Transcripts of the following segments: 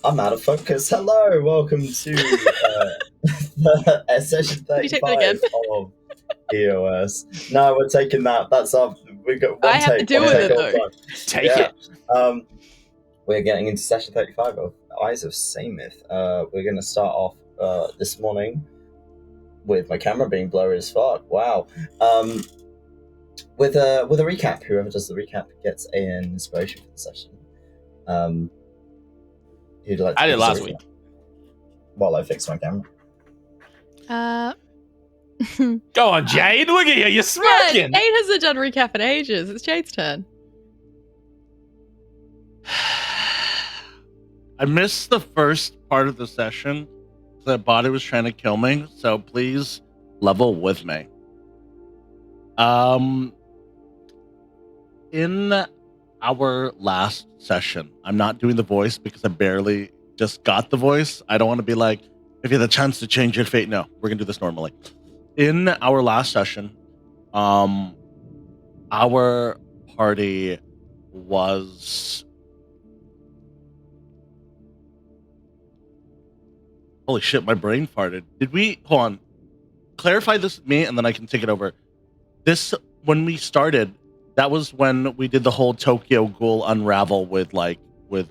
I'm out of focus. Hello, welcome to session Can you take that again? 35 of EOS. No, we're taking that. That's our. We got one I have to take. deal One with take it, all the though. time. Take Yeah. it. We're getting into session 35 of Eyes of Saemyth. We're going to start off this morning with my camera being blurry as fuck. Wow. With a recap. Whoever does the recap gets an inspiration for the session. Who'd like to I did give us a last recap? week. While I fix my camera. Go on, Jade. Look at you. You're Yeah, smirking. Jade hasn't done recap in ages. It's Jade's turn. I missed the first part of the session. The body was trying to kill me, so please level with me. In our last session, I'm not doing the voice because I barely just got the voice. I don't want to be like, if you had the chance to change your fate. No, we're gonna do this normally. In our last session, our party was... Holy shit, my brain farted. Did we... Hold on. Clarify this with me, and then I can take it over. This, when we started, that was when we did the whole Tokyo Ghoul unravel with, like, with...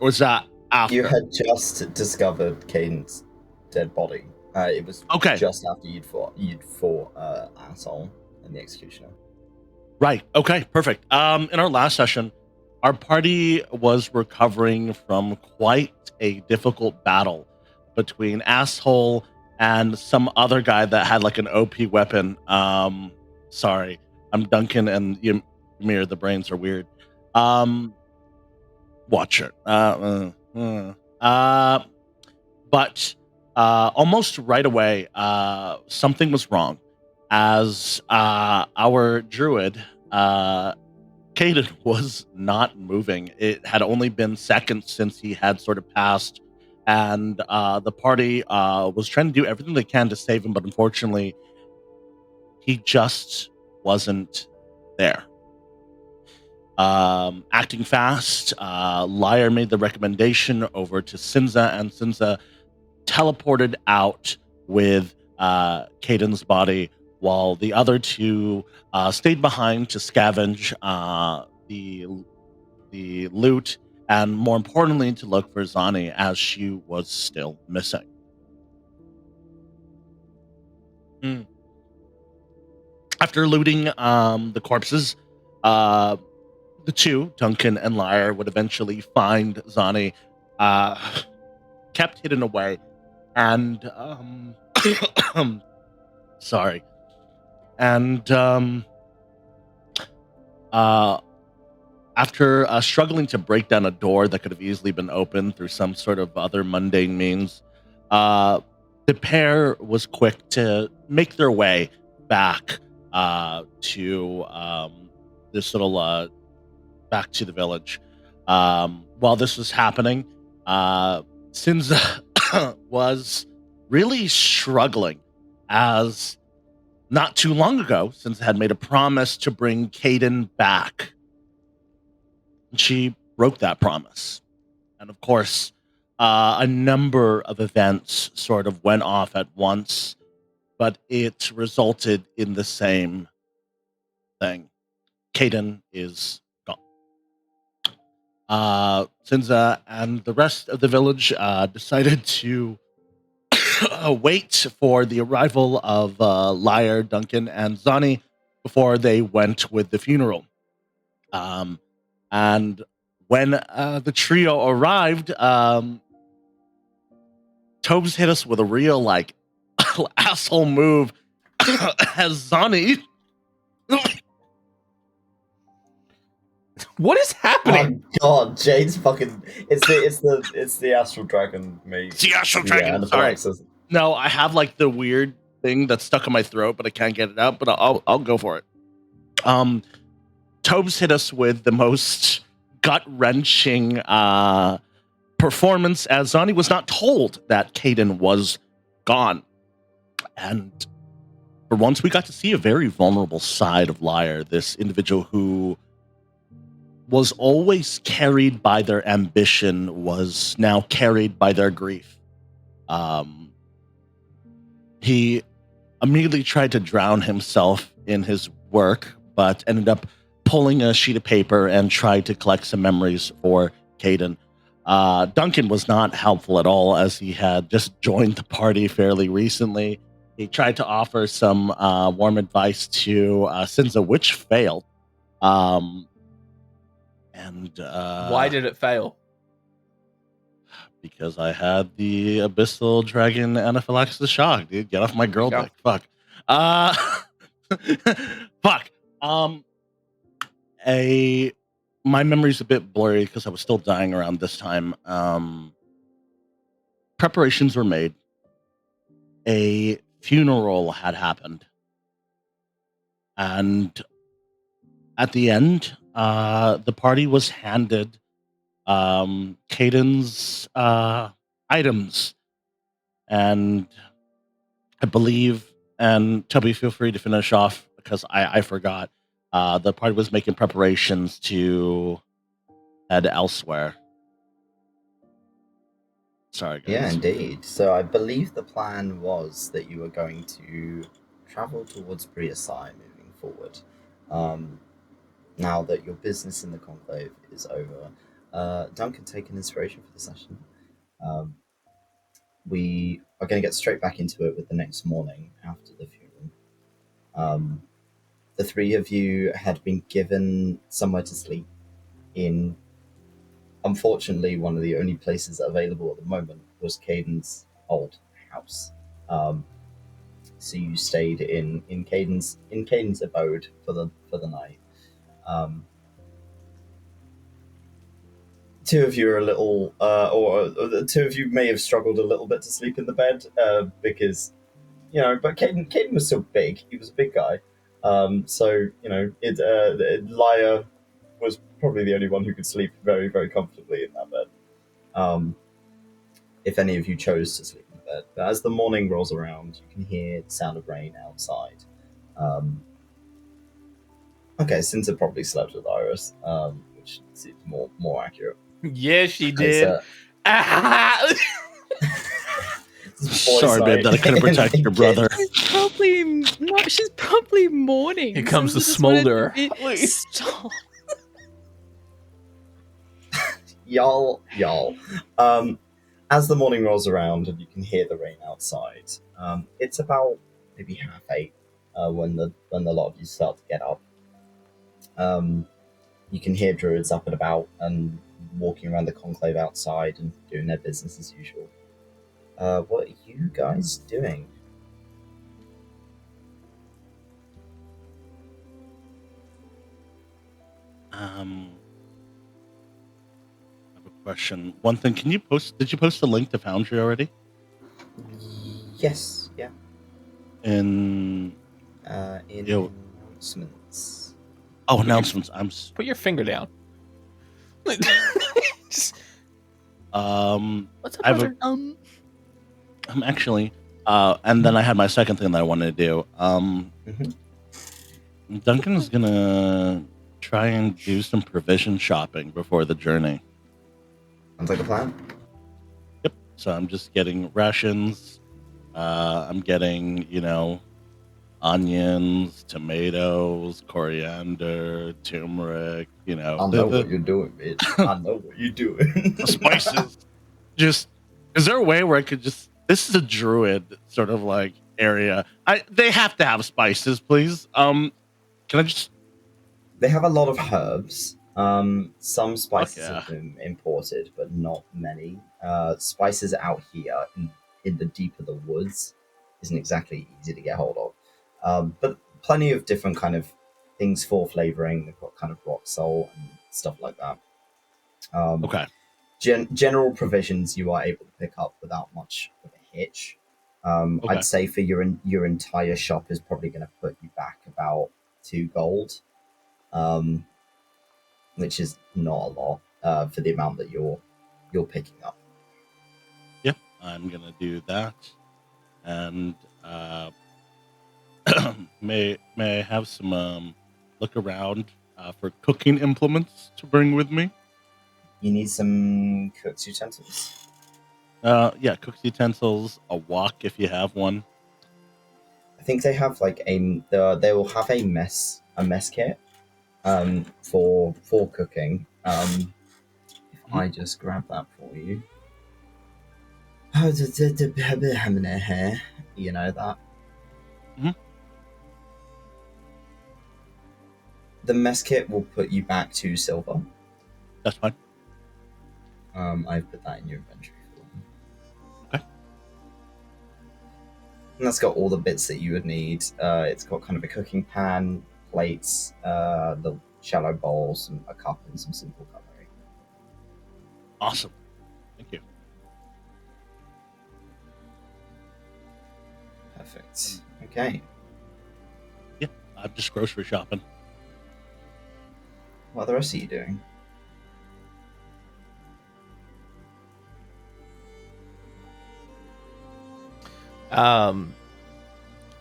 Or is that after? You had just discovered Caden's dead body. It was Okay. just after you'd fought Asshole and the Executioner. Right. Okay. Perfect. In our last session, our party was recovering from quite a difficult battle between Asshole and some other guy that had like an OP weapon. Sorry, I'm Duncan and Ymir. The brains are weird. Watch it. But almost right away, something was wrong, as our druid, Caden, was not moving. It had only been seconds since he had sort of passed, and the party was trying to do everything they can to save him, but unfortunately, he just wasn't there. Acting fast, Lyre made the recommendation over to Sinza, and Sinza teleported out with Caden's body, while the other two stayed behind to scavenge the loot, and more importantly, to look for Zani, as she was still missing. After looting the corpses, the two, Duncan and Lyre, would eventually find Zani, kept hidden away, and sorry, and after struggling to break down a door that could have easily been opened through some sort of other mundane means, the pair was quick to make their way back to this little back to the village. While this was happening, Sinza was really struggling, as not too long ago, Sinza had made a promise to bring Caden back. And she broke that promise. And of course, a number of events sort of went off at once, but it resulted in the same thing. Caden is gone. Sinza and the rest of the village decided to wait for the arrival of Lyre, Duncan, and Zani before they went with the funeral. And when the trio arrived, Tobes hit us with a real, like, asshole move as Zani... What is happening? Oh god, Jade's fucking. It's the astral dragon. Me. The astral dragon. And the Sorry. boxes. No, I have like the weird thing that's stuck in my throat, but I can't get it out. But I'll go for it. Tobes hit us with the most gut-wrenching performance, as Zani was not told that Caden was gone. And for once, we got to see a very vulnerable side of Lyre, this individual who was always carried by their ambition was now carried by their grief. He immediately tried to drown himself in his work, but ended up pulling a sheet of paper and tried to collect some memories for Caden. Duncan was not helpful at all, as he had just joined the party fairly recently. He tried to offer some warm advice to Sinza, which failed. Why did it fail? Because I had the abyssal dragon anaphylaxis shock, dude. Get off my girl dick. Fuck. Fuck. My memory's a bit blurry because I was still dying around this time. Preparations were made. A funeral had happened. And at the end, the party was handed Caden's items. And I believe, and Toby, feel free to finish off because I forgot. The party was making preparations to head elsewhere. Sorry, guys. Yeah, indeed. So I believe the plan was that you were going to travel towards Bria Scye moving forward. Now that your business in the Conclave is over, Duncan, take an inspiration for the session. We are going to get straight back into it with the next morning after the funeral. The three of you had been given somewhere to sleep in, unfortunately, one of the only places available at the moment was Caden's old house. So you stayed in Caden's abode for the night. Two of you are a little, or the two of you may have struggled a little bit to sleep in the bed because, but Caden was still big. He was a big guy. So Lyre was probably the only one who could sleep very, very comfortably in that bed. If any of you chose to sleep in the bed. But as the morning rolls around, you can hear the sound of rain outside. Okay, Sinza probably slept with Iris, which seems more accurate. Yeah, she did. Sorry, babe, that I couldn't protect your brother. She's probably mourning. Here comes the Sinza just smolder. Stop. Y'all. As the morning rolls around and you can hear the rain outside, it's about maybe 8:30 when the lot of you start to get up. You can hear druids up and about and walking around the conclave outside and doing their business as usual. What are you guys doing? I have a question. One thing, did you post the link to Foundry already? Yes, yeah. In announcements. Oh, announcements. Put your finger down. What's up, brother? I'm actually, and then I had my second thing that I wanted to do. Duncan is gonna try and do some provision shopping before the journey. Sounds like a plan. Yep. So I'm just getting rations. I'm getting, onions, tomatoes, coriander, turmeric, I know what you're doing, bitch. I know what you're doing. Spices. Is there a way where I could this is a druid sort of like area. They have to have spices, please. Can I just... They have a lot of herbs. Some spices yeah. have been imported, but not many. Spices out here in the deep of the woods isn't exactly easy to get hold of. But plenty of different kind of things for flavoring. They've got kind of rock salt and stuff like that. Okay. General provisions you are able to pick up without much of a hitch. Okay. I'd say for your entire shop is probably going to put you back about 2 gold, which is not a lot for the amount that you're picking up. Yep, I'm gonna do that, and may I have some look around for cooking implements to bring with me. You need some cook's utensils. Yeah, cook's utensils, a wok if you have one. I think they have like they will have a mess kit for cooking. If I just grab that for you. You know that. Mhm. The mess kit will put you back to silver. That's fine. I've put that in your inventory for you. Okay. And that's got all the bits that you would need. It's got kind of a cooking pan, plates, the shallow bowls, and a cup, and some simple cutlery. Awesome. Thank you. Perfect. Okay. Yeah, I'm just grocery shopping. What are the rest of you doing?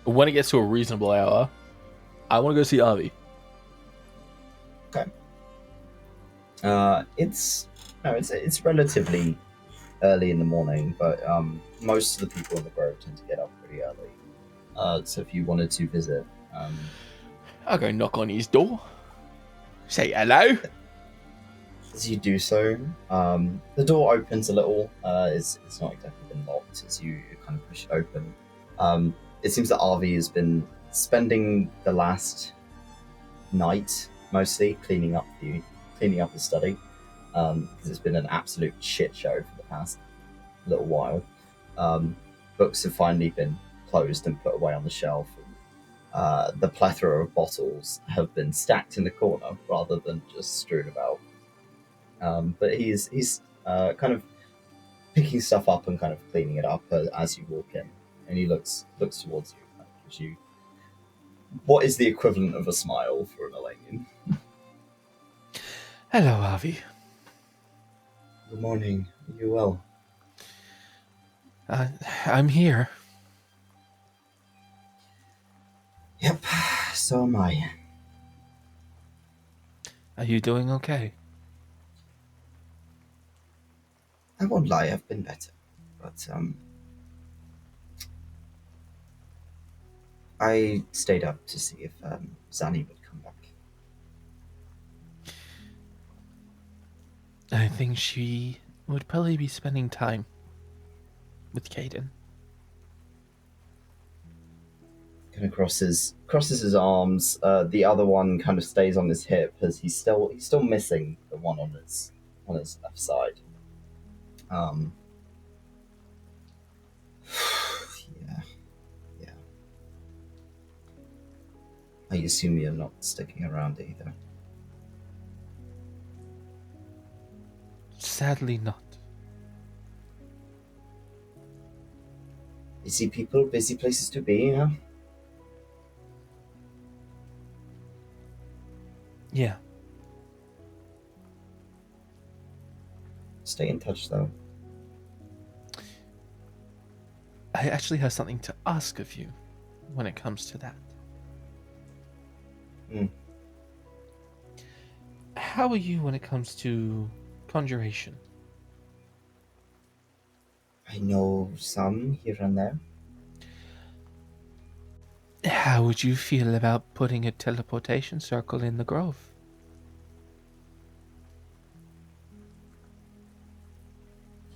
When it gets to a reasonable hour, I want to go see Avi. Okay. It's relatively early in the morning, but most of the people in the grove tend to get up pretty early. So if you wanted to visit, I'll go knock on his door. Say hello. as you do so, the door opens a little. It's not exactly been locked as you kind of push it open. It seems that Avi has been spending the last night mostly cleaning up the study, because it's been an absolute shit show for the past little while. Books have finally been closed and put away on the shelf. And, the plethora of bottles have been stacked in the corner rather than just strewn about. But he's kind of picking stuff up and kind of cleaning it up as you walk in, and he looks towards you, kind of gives you what is the equivalent of a smile for an Elenian. Hello, Avi. Good morning. Are you well? I'm here. Yep, so am I. Are you doing okay? I won't lie, I've been better. But, I stayed up to see if Zanny would come back. I think she would probably be spending time with Caden. Kind of crosses his arms. The other one kind of stays on his hip as he's still missing the one on his left side. Yeah. I assume you're not sticking around either. Sadly not. Busy people, busy places to be, huh? Yeah. Stay in touch, though. I actually have something to ask of you when it comes to that. How are you when it comes to conjuration? I know some here and there. How would you feel about putting a teleportation circle in the grove?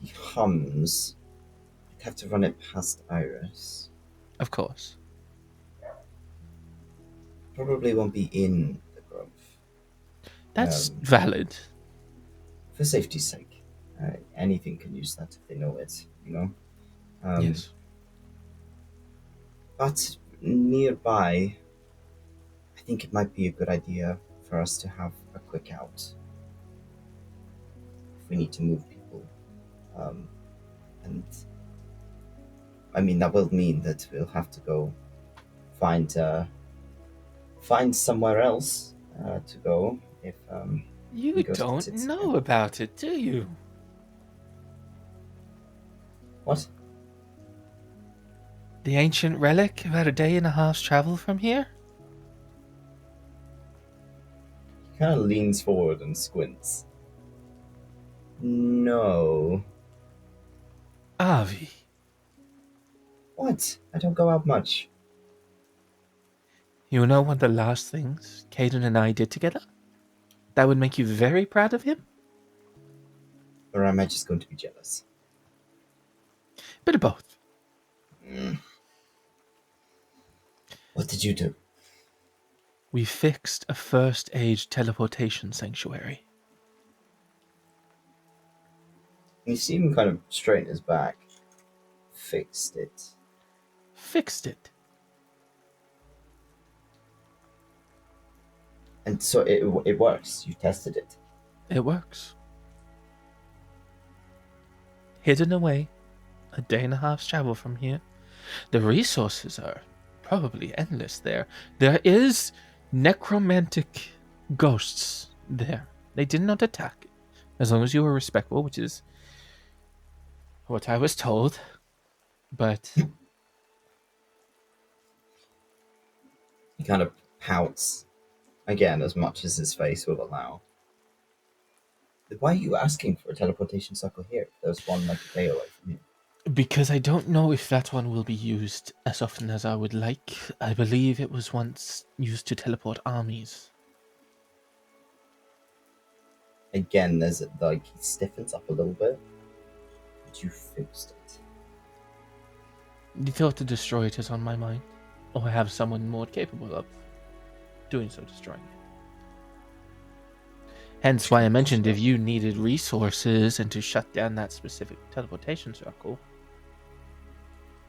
He hums. I'd have to run it past Iris. Of course. Probably won't be in the grove. That's valid. For safety's sake. Anything can use that if they know it, you know? Yes. But nearby, I think it might be a good idea for us to have a quick out. If we need to move people. And I mean, that will mean that we'll have to go find somewhere else to go if You we go don't to know about it, do you? What? The ancient relic about a day and a half's travel from here? You kind of leans forward and squints. No. Avi. What? I don't go out much. You know one of the last things Caden and I did together? That would make you very proud of him? Or am I just going to be jealous? Bit of both. What did you do? We fixed a first age teleportation sanctuary. You see him kind of straighten his back. Fixed it. Fixed it. And so it works. You tested it. It works. Hidden away, a day and a half's travel from here. The resources are probably endless there. There is necromantic ghosts there. They did not attack, as long as you were respectful, which is what I was told. But He kind of pouts again, as much as his face will allow. Why are you asking for a teleportation circle here? There's one like a day away from here. because I don't know if that one will be used as often as I would like. I believe it was once used to teleport armies. Again, there's like he stiffens up a little bit. But you fixed it. The thought to destroy it is on my mind, or have someone more capable of doing so, destroying it. Hence why I mentioned if you needed resources and to shut down that specific teleportation circle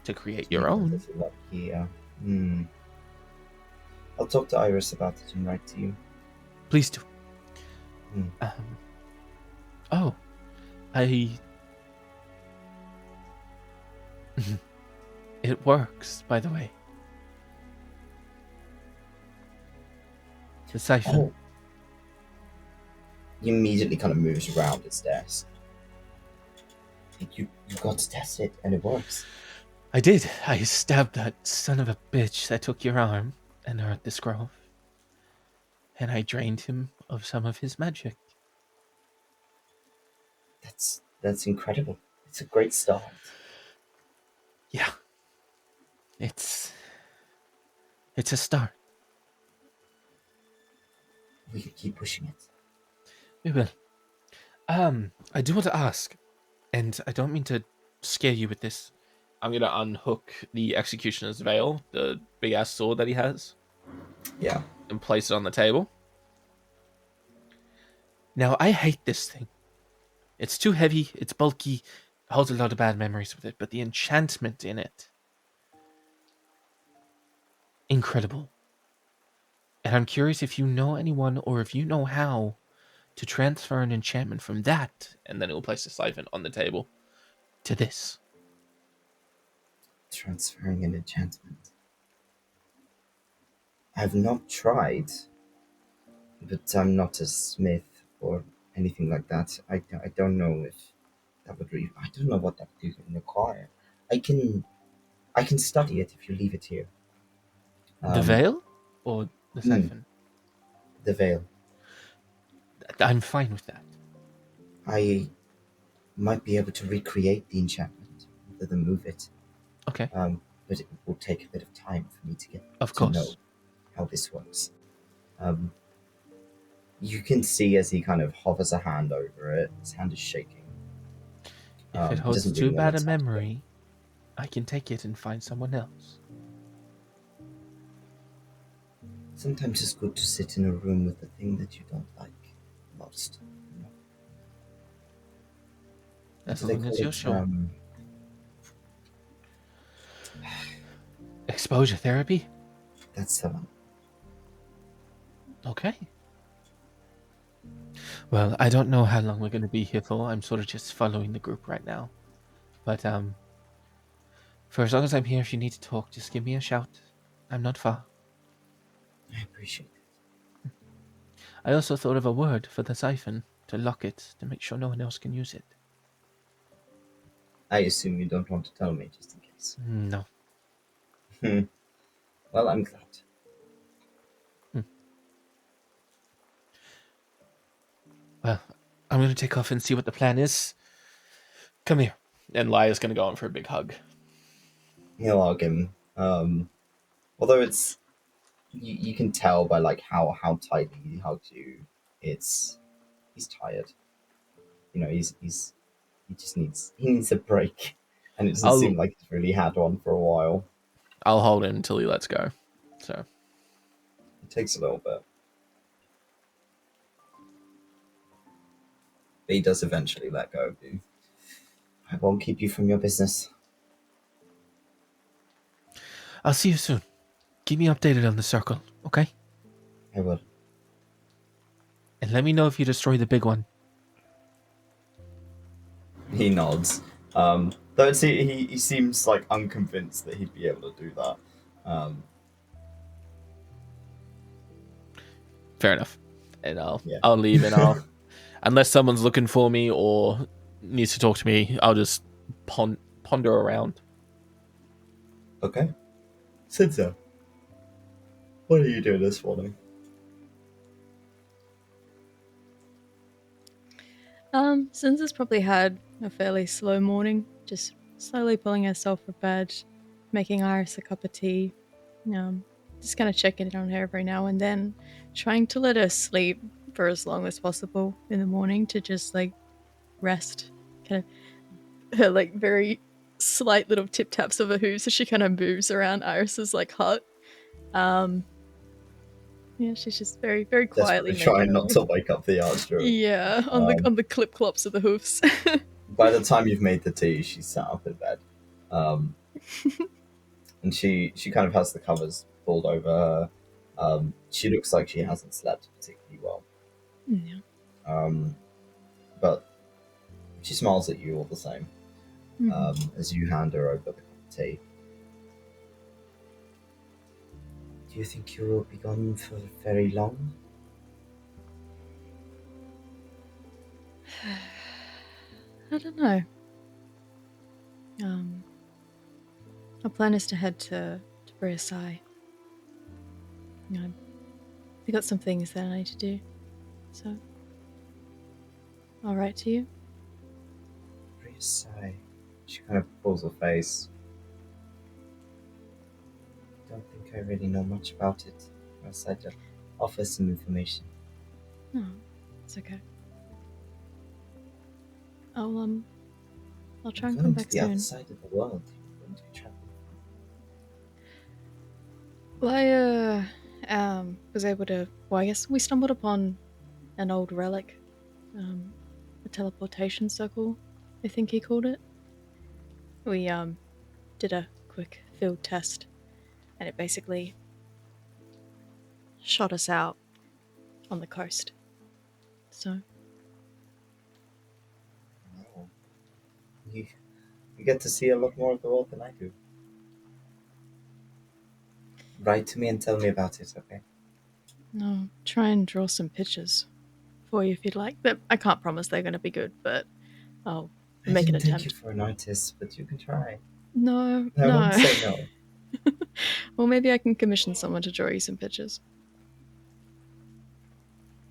to create your own. Yeah. I'll talk to Iris about it and write to you. Please do. Hmm. Oh, it works, by the way. The siphon. Oh. He immediately kind of moves around his desk. You got to test it, and it works. I did. I stabbed that son of a bitch that took your arm and hurt this grove. And I drained him of some of his magic. That's incredible. It's a great start. Yeah. It's a start. We can keep pushing it. We will. I do want to ask, and I don't mean to scare you with this. I'm gonna unhook the executioner's veil, the big ass sword that he has. Yeah. And place it on the table. Now, I hate this thing. It's too heavy, it's bulky, holds a lot of bad memories with it, but the enchantment in it, incredible. And I'm curious if you know anyone, or if you know how to transfer an enchantment from that, and then it will place a siphon on the table, to this. Transferring an enchantment. I've not tried, but I'm not a smith or anything like that. I don't know if that would I don't know what that would require. I can study it if you leave it here. The veil? Or the siphon? The veil. I'm fine with that. I might be able to recreate the enchantment rather than move it. Okay. But it will take a bit of time for me to get Of to course. know how this works. You can see as he kind of hovers a hand over it, his hand is shaking. If it holds too bad a memory, I can take it and find someone else. Sometimes it's good to sit in a room with the thing that you don't like most. You know? As long as you're sure. Exposure therapy? That's the one. Okay. Well, I don't know how long we're going to be here for. I'm sort of just following the group right now. But, for as long as I'm here, if you need to talk, just give me a shout. I'm not far. I appreciate it. I also thought of a word for the siphon, to lock it, to make sure no one else can use it. I assume you don't want to tell me, just in case. No. Well, I'm glad. Well, I'm going to take off and see what the plan is. Come here. And Lyre's going to go in for a big hug. He'll hug him. Although it's you can tell by like how tightly he hugs you, he's tired. You know, he just needs a break, and it doesn't seem like he's really had one for a while. I'll hold him until he lets go. So it takes a little bit, but he does eventually let go of you. I won't keep you from your business. I'll see you soon. Keep me updated on the circle, okay? I will. And let me know if you destroy the big one. He nods. Though he seems like unconvinced that he'd be able to do that. Fair enough. And I'll leave, and unless someone's looking for me or needs to talk to me, I'll just ponder around. Okay. Sinza, what are you doing this morning? Sinza's probably had a fairly slow morning, just slowly pulling herself from bed, making Iris a cup of tea, just kind of checking in on her every now and then, trying to let her sleep for as long as possible in the morning to just like rest, kind of her like very slight little tip taps of her hooves as she kind of moves around Iris's like hut. Yeah, she's just very, very quietly trying not to wake up the archer. Yeah, on the clip clops of the hoofs. By the time you've made the tea, she's sat up in bed, and she kind of has the covers pulled over her. She looks like she hasn't slept particularly well. Yeah. But she smiles at you all the same, as you hand her over the cup of tea. Do you think you will be gone for very long? I don't know. Our plan is to head to Bria Scye. We got some things that I need to do. So, all right to you? Bria Scye. She kind of pulls her face. Don't think I really know much about it. Unless I just offer some information. No, it's okay. I'll try and come back to the soon. other side of the world. When do you travel? Lyre was able to. Well, I guess we stumbled upon an old relic, a teleportation circle, I think he called it. We did a quick field test, and it basically shot us out on the coast. So Oh. You get to see a lot more of the world than I do. Write to me and tell me about it, okay? no, try and draw some pictures for you if you'd like. I can't promise they're going to be good, but I'll make an attempt. Thank you for an artist, but you can try. No, I won't say no. Well, maybe I can commission someone to draw you some pictures.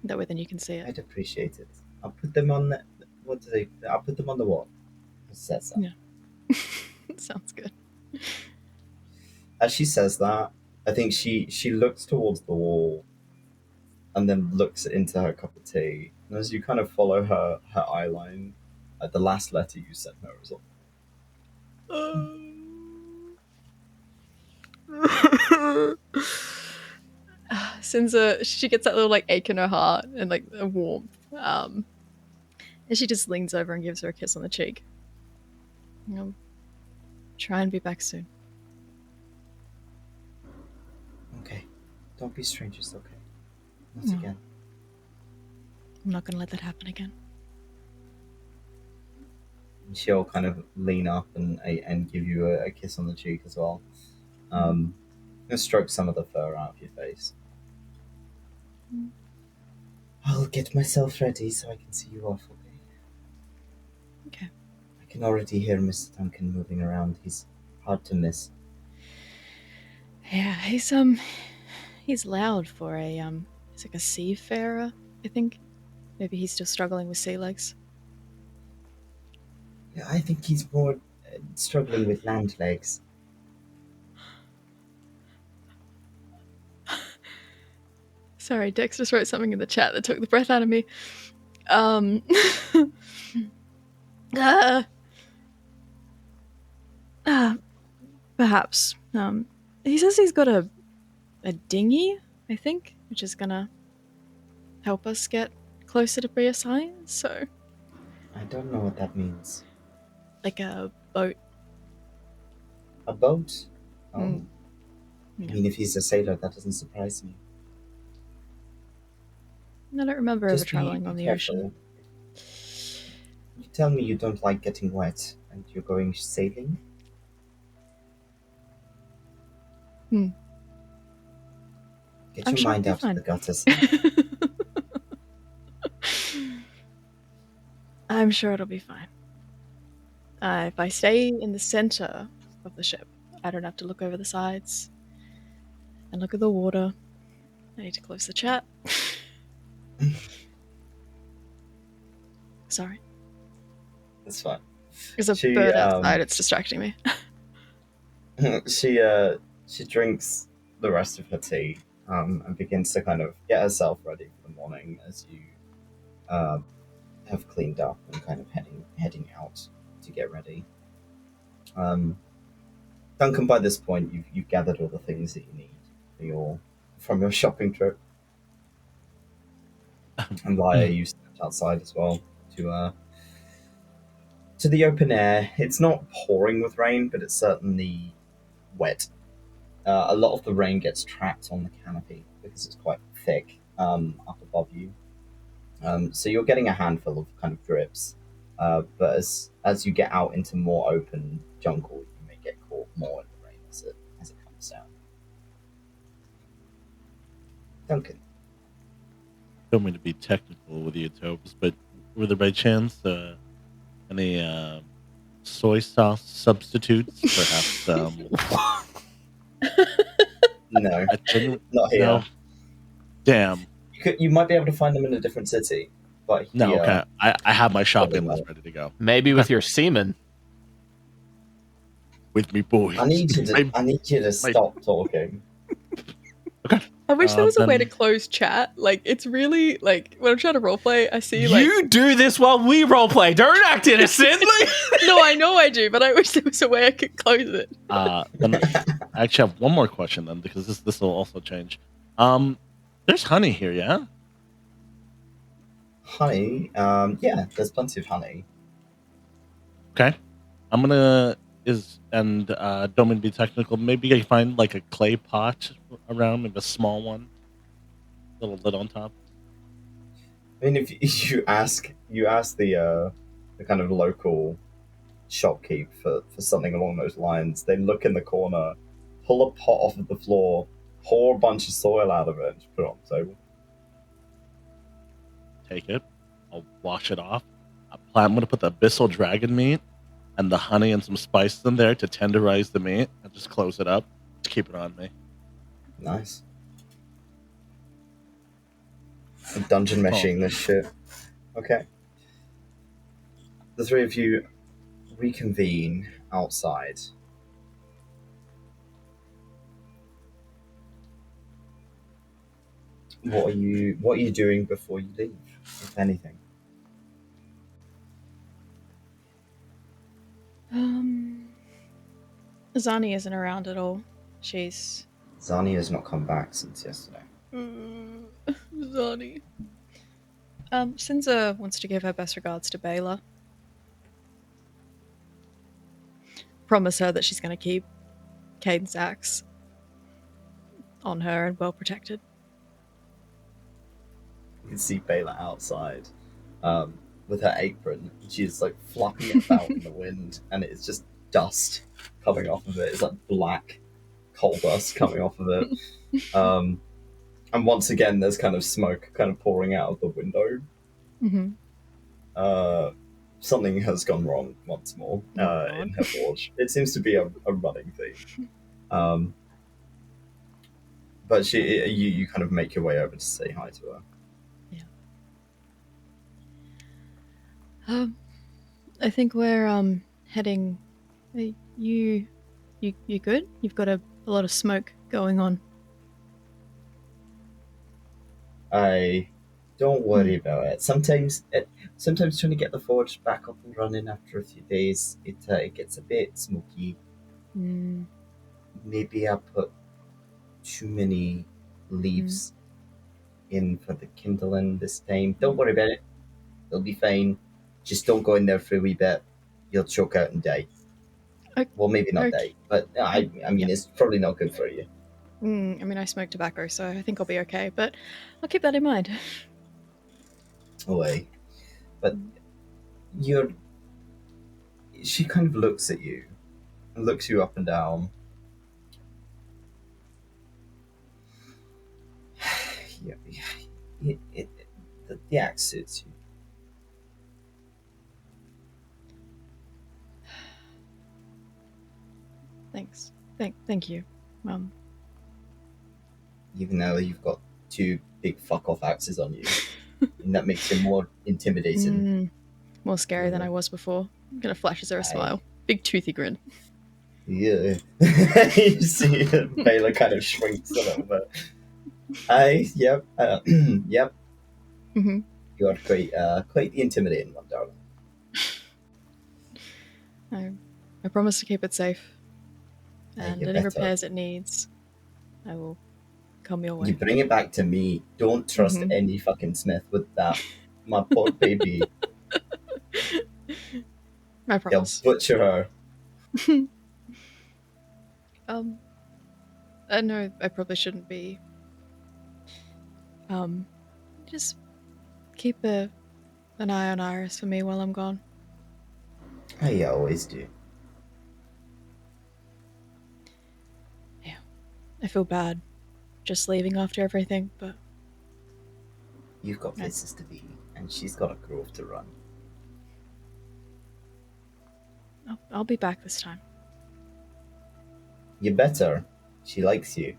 That way then you can see it. I'd appreciate it. I'll put them on the... I'll put them on the wall. It says that. Yeah. Sounds good. As she says that, I think she looks towards the wall and then looks into her cup of tea. And as you kind of follow her eye line, the last letter you sent her is Sinza, she gets that little like ache in her heart and like a warmth. And she just leans over and gives her a kiss on the cheek. Try and be back soon. Okay. Don't be strangers, okay? Not again. I'm not going to let that happen again. And she'll kind of lean up and give you a kiss on the cheek as well. And stroke some of the fur out of your face. I'll get myself ready so I can see you off, okay? Okay. I can already hear Mr. Duncan moving around. He's hard to miss. Yeah, he's loud for a he's like a seafarer, I think. Maybe he's still struggling with sea legs. Yeah, I think he's more struggling with land legs. Sorry, Dex just wrote something in the chat that took the breath out of me. Perhaps. He says he's got a dinghy, I think, which is gonna help us get closer to Bria Scye. So, I don't know what that means. like a boat. A boat? Oh. Mm. I mean, if he's a sailor, that doesn't surprise me. I don't remember Just ever traveling on the ocean. You tell me you don't like getting wet, and you're going sailing? Get I'm your sure mind it'll out be of the gutters. I'm sure it'll be fine. If I stay in the center of the ship, I don't have to look over the sides and look at the water. I need to close the chat. Sorry. That's fine. There's a bird outside, it's distracting me. She drinks the rest of her tea and begins to kind of get herself ready for the morning as you have cleaned up and kind of heading out to get ready. Duncan, by this point, you've gathered all the things that you need from your shopping trip. And Lyre, you stepped outside as well to the open air. It's not pouring with rain, but it's certainly wet. A lot of the rain gets trapped on the canopy because it's quite thick up above you. So you're getting a handful of kind of drips. But as you get out into more open jungle, you may get caught more in the rain as it comes down. Duncan. Don't mean to be technical with you, Tobes, but were there by chance any soy sauce substitutes? Perhaps No, not here. No. Damn. You might be able to find them in a different city, but No, here, okay. I have my shopping list ready to go. Maybe with your semen. With me, boys. I need you to stop talking. Okay. I wish there was a way to then- close chat. Like, it's really, like, when I'm trying to roleplay, I see, You do this while we roleplay. Don't act innocently. No, I know I do, but I wish there was a way I could close it. Then I actually have one more question then, because this will also change. There's honey here, yeah? Honey? Yeah, there's plenty of honey. Okay. I'm gonna don't mean to be technical, maybe I can find like a clay pot around, maybe a small one. Little lid on top. I mean, if you ask the kind of local shopkeep for something along those lines, they look in the corner, pull a pot off of the floor, pour a bunch of soil out of it, and just put it on the table. Take it. I'll wash it off. I'm gonna put the abyssal dragon meat and the honey and some spices in there to tenderize the meat, and just close it up. Just keep it on me. Nice. I'm dungeon meshing this shit. Okay. The three of you reconvene outside. What are you doing before you leave, if anything? Zani isn't around at all. Zani has not come back since yesterday. Zani. Sinza wants to give her best regards to 𝘏𝘮𝘮. Promise her that she's going to keep Caden's axe on her and well protected. You can see 𝘏𝘮𝘮 outside with her apron. She's like flapping it about in the wind, and it's just dust coming off of it. It's like black coal dust coming off of it. And once again, there's kind of smoke kind of pouring out of the window. Mm-hmm. Something has gone wrong once more in her forge. It seems to be a running theme. But you kind of make your way over to say hi to her. I think we're heading. You good? You've got a lot of smoke going on. Don't worry about it. Sometimes trying to get the forge back up and running after a few days, it gets a bit smoky. Maybe I put too many leaves in for the kindling this time. Don't worry about it. It'll be fine. Just don't go in there for a wee bit. You'll choke out and die. Well, maybe not die, but I mean, it's probably not good for you. I mean, I smoke tobacco, so I think I'll be okay, but I'll keep that in mind. Away. But she kind of looks at you and looks you up and down. The axe suits you. Thanks. Thank you, Mum. Even though you've got two big fuck off axes on you, and that makes you more intimidating. More scary than I was before. I'm gonna flashes her a smile. Big toothy grin. Yeah. You see Baylor kind of shrinks a little bit. Yep. Yep. You are quite the intimidating one, darling. I promise to keep it safe. And any better. repairs it needs, I will come your way. You bring it back to me. Don't trust any fucking smith with that. My poor baby. I promise. They'll butcher her. I know I probably shouldn't be. Just keep an eye on Iris for me while I'm gone. I always do. Yeah. I feel bad just leaving after everything, but... You've got places to be, and she's got a grove to run. I'll be back this time. You better. She likes you.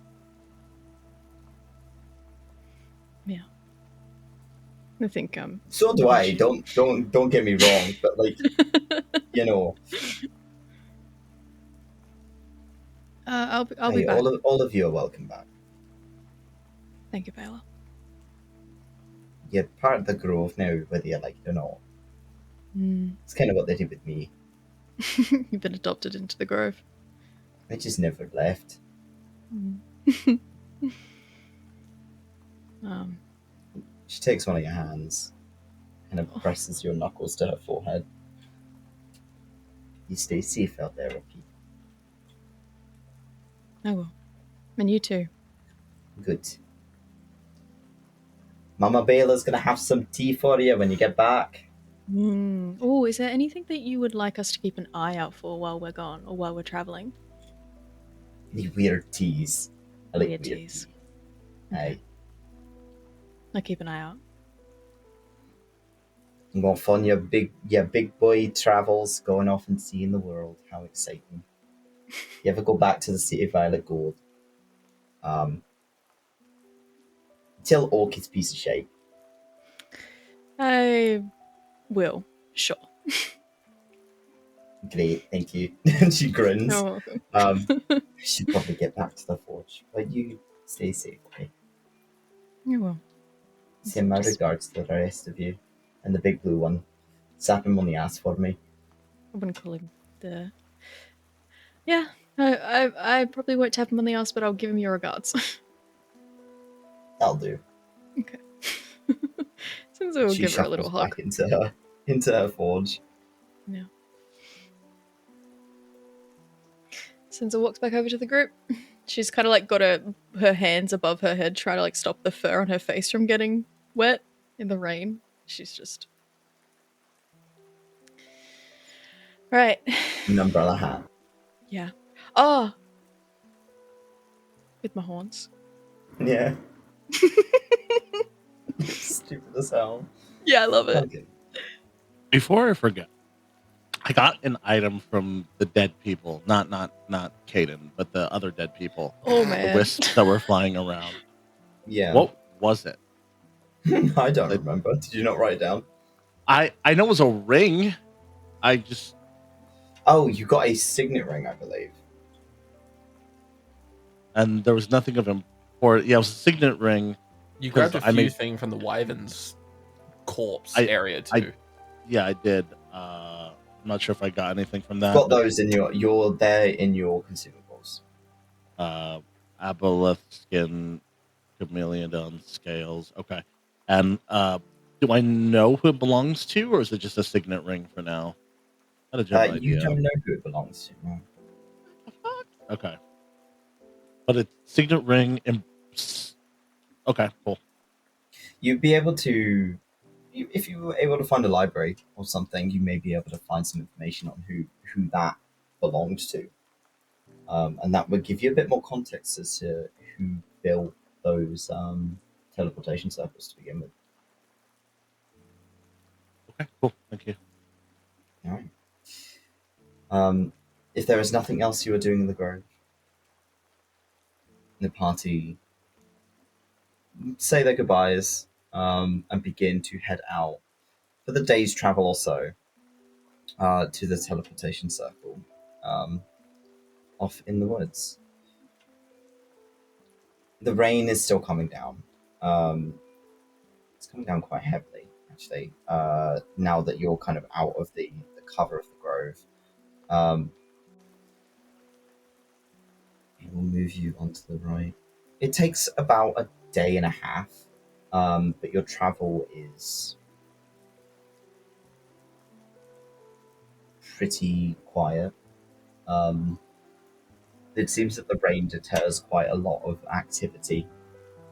Yeah. I think so do I. Don't get me wrong, but like you know. I'll be back. All of you are welcome back. Thank you, Baylor. You're part of the grove now, whether you like it or not. It's kind of what they did with me. You've been adopted into the grove. I just never left. She takes one of your hands, kind of presses your knuckles to her forehead. You stay safe out there, Rocky. I will. And you too. Good. Mama Baylor's gonna have some tea for you when you get back. Oh, is there anything that you would like us to keep an eye out for while we're gone or while we're traveling? Any weird teas? I like weird teas. Aye. I'll keep an eye out. I'm off on your big boy travels, going off and seeing the world. How exciting! You ever go back to the city of Violet Gold? Tell Orc it's a piece of shit. I will. Sure. Great, thank you. And she grins. You're welcome. Should probably get back to the forge, but you stay safe, okay? You will. Send my regards to the rest of you. And the big blue one. Slap him on the ass for me. I wouldn't call him the... Yeah, I probably won't tap him on the ass, but I'll give him your regards. That'll do. Okay. Since we'll give her a little hug. Back into her forge. Yeah. Sinza walks back over to the group. She's kind of like got her hands above her head, trying to like stop the fur on her face from getting wet in the rain. She's just... Right. An umbrella hat. Yeah. Oh! With my horns. Yeah. Stupid as hell. Yeah, I love it. Okay. Before I forget, I got an item from the dead people, not Caden, but the other dead people. Oh man, the wisps that were flying around. Yeah. What was it? I don't remember. Did you not write it down? I know it was a ring. I just Oh, you got a signet ring, I believe. and there was nothing of import. Yeah, it was a signet ring. You grabbed a I few made- things from the Wyvern's corpse I- area too. Yeah, I did. I'm not sure if I got anything from that. Got those in you're there in your consumables. Aboleth skin, chameleon on scales. Okay. And do I know who it belongs to, or is it just a signet ring for now? Not a general You idea. don't know who it belongs to. No. Okay. But it's signet ring and okay, cool. You'd be able to, if you were able to find a library or something, you may be able to find some information on who that belonged to, and that would give you a bit more context as to who built those teleportation circles to begin with. Okay, cool. Thank you. All right. If there is nothing else you are doing in the grove, the party say their goodbyes and begin to head out for the day's travel or so to the teleportation circle off in the woods. The rain is still coming down. It's coming down quite heavily, actually, now that you're kind of out of the cover of the grove. It will move you onto the right. It takes about a day and a half, but your travel is pretty quiet. It seems that the rain deters quite a lot of activity,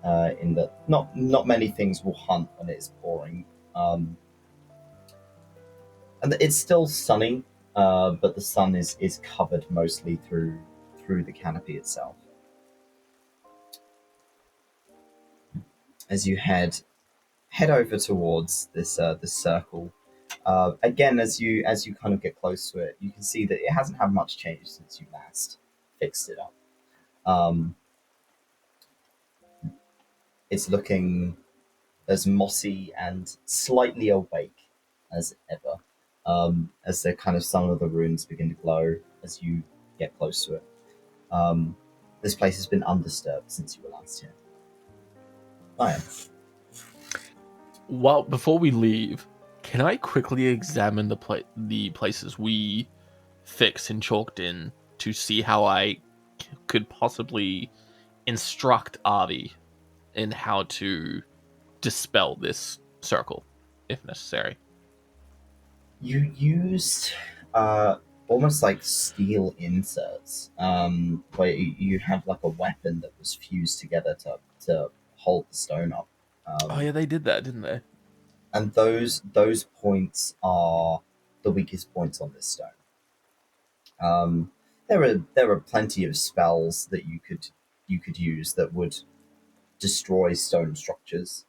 in that not many things will hunt when it is pouring. And it's still sunny, but the sun is covered mostly through the canopy itself. As you head over towards this circle, again, as you kind of get close to it, you can see that it hasn't had much change since you last fixed it up. It's looking as mossy and slightly awake as ever, as the kind of some of the runes begin to glow as you get close to it. This place has been undisturbed since you were last here. Lyre. Well, before we leave, can I quickly examine the places we fixed and chalked in to see how I could possibly instruct Avi in how to dispel this circle, if necessary? You used almost like steel inserts, where you had like a weapon that was fused together to hold the stone up. Oh yeah, they did that, didn't they? And those points are the weakest points on this stone. There are plenty of spells that you could use that would destroy stone structures.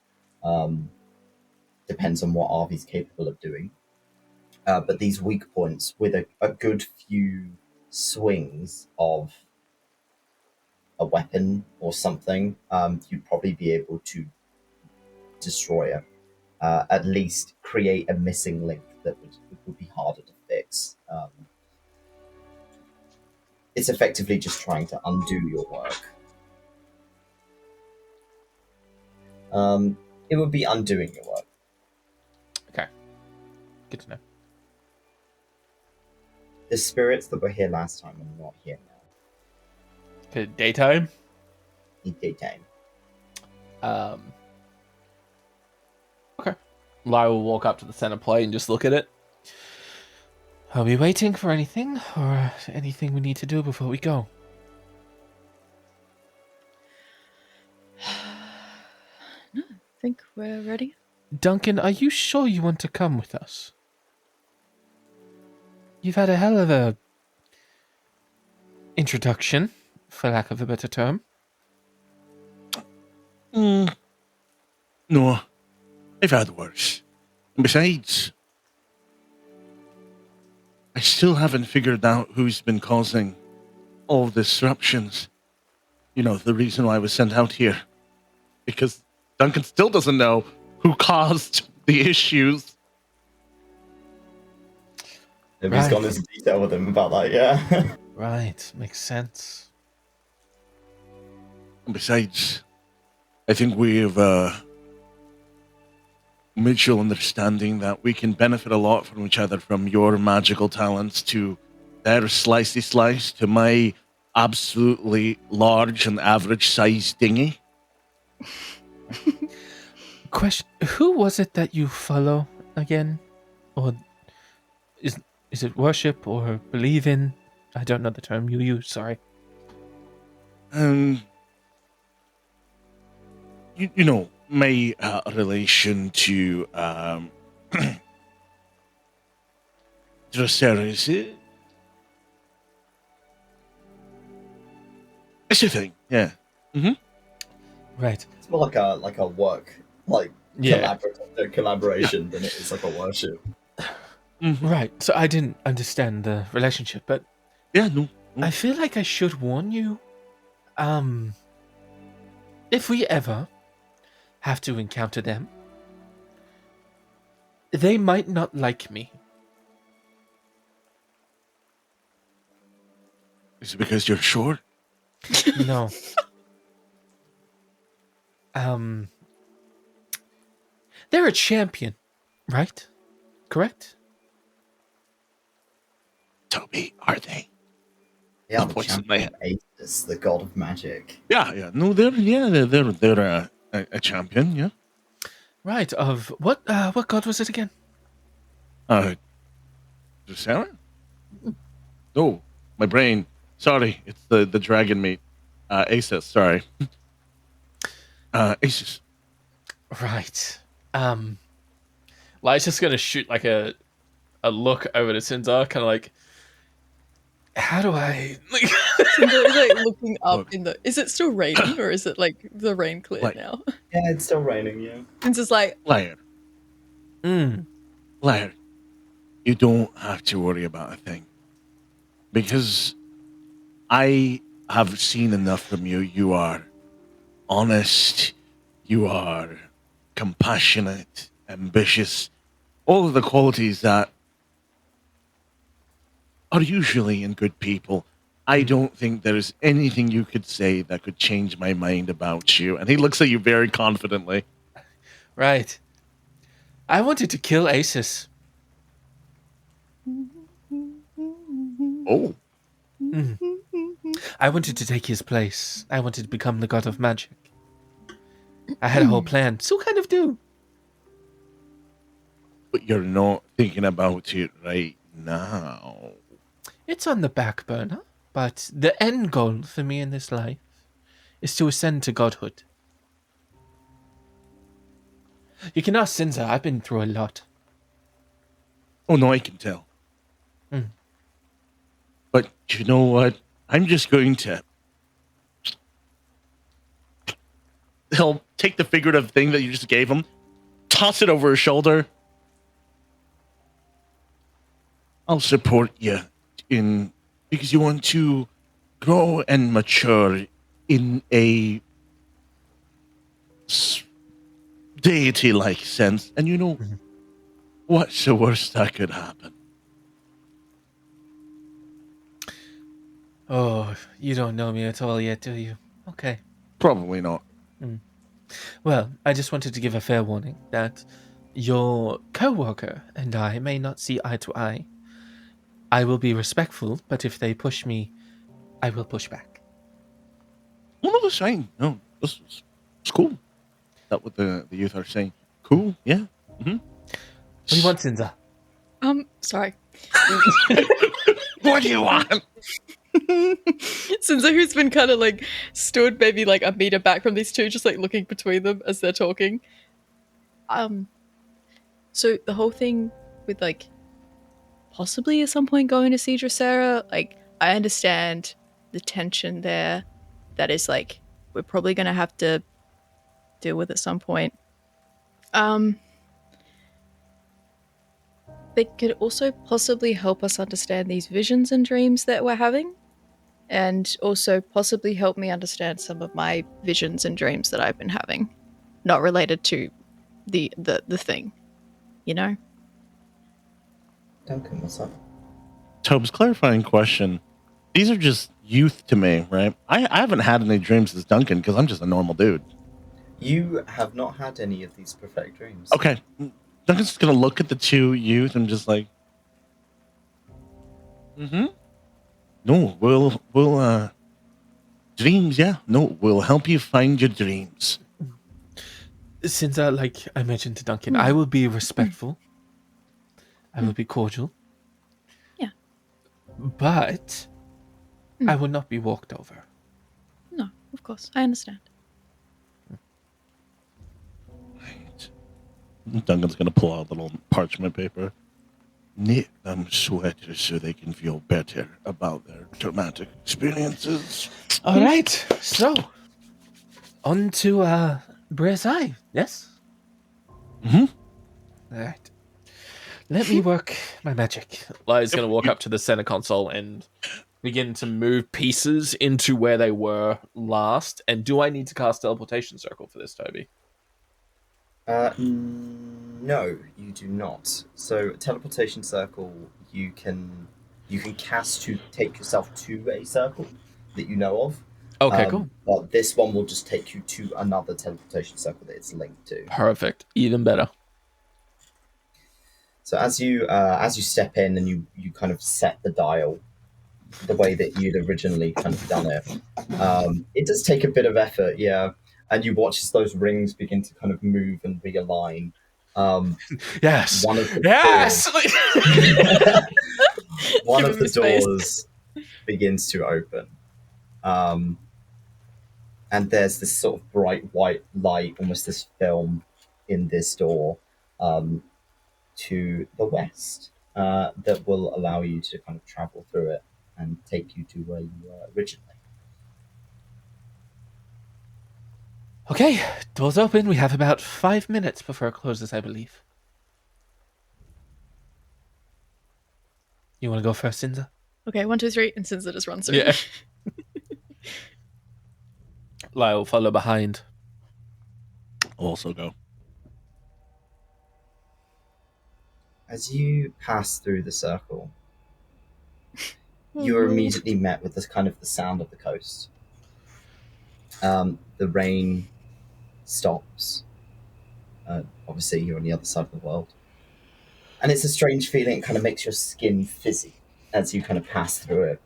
Depends on what Arvy's capable of doing. But these weak points, with a good few swings of a weapon or something, you'd probably be able to destroy it. At least create a missing link that would be harder to fix. It's effectively just trying to undo your work. It would be undoing your work. Okay. Good to know. The spirits that were here last time are not here now. Okay, daytime? In daytime. Okay. Lyra will walk up to the center plate and just look at it. Are we waiting for anything, or anything we need to do before we go? No, I think we're ready. Duncan, are you sure you want to come with us? You've had a hell of a introduction, for lack of a better term. No, I've had worse. And besides, I still haven't figured out who's been causing all the disruptions. You know, the reason why I was sent out here. Because Duncan still doesn't know who caused the issues. If he's gone into detail with him about that, yeah. Right, makes sense. Besides, I think we've mutual understanding that we can benefit a lot from each other, from your magical talents to their slicey slice to my absolutely large and average size dinghy. Question: who was it that you follow again? Or is it worship or believe in? I don't know the term you use, sorry. You know, my relation to Drosera is it's a thing, yeah. Mm-hmm. Right. It's more like a work, collaboration than it is like a worship. Mm-hmm. Right, so I didn't understand the relationship, but yeah, no. I feel like I should warn you. If we ever have to encounter them, they might not like me. Is it because you're short? No. They're a champion, right? Correct? Toby, are they? Yeah, the champion of Aces, the god of magic. Yeah. No, they're a champion, yeah. Right, of what god was it again? Sarah? No, my brain. Sorry, it's the dragon meat. Aces, sorry. Aces. Right. Lyre's just gonna shoot like a look over to Sinza, kind of like, how do I? Sinza is like looking up in the. Is it still raining, or is it like the rain cleared now? Yeah, it's still raining. Yeah. Sinza's like, Lyre. Lyre, you don't have to worry about a thing, because I have seen enough from you. You are honest. You are compassionate, ambitious, all of the qualities that are usually in good people. I don't think there's anything you could say that could change my mind about you. And he looks at you very confidently. Right. I wanted to kill Aces. Oh. I wanted to take his place. I wanted to become the god of magic. I had a whole plan. Still kind of do. But you're not thinking about it right now. It's on the back burner, but the end goal for me in this life is to ascend to godhood. You can ask Sinza, I've been through a lot. Oh, no, I can tell. But you know what? I'm just going to... He'll take the figurative thing that you just gave him, toss it over his shoulder. I'll support you because you want to grow and mature in a deity-like sense. And you know, what's the worst that could happen? Oh, you don't know me at all yet, do you? Okay. Probably not. Well, I just wanted to give a fair warning that your co-worker and I may not see eye to eye. I will be respectful, but if they push me, I will push back. Well, no, that's fine. No, it's cool. That's what the youth are saying. Cool, yeah. Mm-hmm. What do you want, Sinza? Sorry. What do you want? Sinza, who's been kind of like stood maybe like a meter back from these two, just like looking between them as they're talking. So the whole thing with like possibly at some point going to see Drosera, like I understand the tension there. That is like we're probably gonna have to deal with at some point. They could also possibly help us understand these visions and dreams that we're having, and also possibly help me understand some of my visions and dreams that I've been having, not related to the thing, you know? Duncan, what's up? Tobes, clarifying question. These are just youth to me, right? I haven't had any dreams as Duncan because I'm just a normal dude. You have not had any of these prophetic dreams. Okay. Duncan's just going to look at the two youth and just like, no, we'll, dreams, yeah. No, we'll help you find your dreams. Since, like I mentioned to Duncan, I will be respectful. I will be cordial. Yeah. But I will not be walked over. No, of course. I understand. Duncan's going to pull out a little parchment paper. Knit them sweaters so they can feel better about their traumatic experiences. All right. So, on to Bria Scye. Yes? Mm-hmm. All right. Let me work my magic. Lyre's going to walk up to the center console and begin to move pieces into where they were last. And do I need to cast Teleportation Circle for this, Toby? No, you do not. So teleportation circle, you can cast to take yourself to a circle that you know of. Okay, cool. But this one will just take you to another teleportation circle that it's linked to. Perfect. Even better. So as you step in and you kind of set the dial the way that you'd originally kind of done it, it does take a bit of effort, yeah. And you watch as those rings begin to kind of move and realign. Yes. One of the one of the doors begins to open. And there's this sort of bright white light, almost this film in this door to the west that will allow you to kind of travel through it and take you to where you were originally. Okay, doors open. We have about 5 minutes before it closes, I believe. You want to go first, Sinza? Okay, 1, 2, 3, and Sinza just runs through. Yeah. Lyre will follow behind. I'll also go. As you pass through the circle, you are immediately met with this kind of the sound of the coast. The rain stops. Obviously, you're on the other side of the world. And it's a strange feeling. It kind of makes your skin fizzy as you kind of pass through it.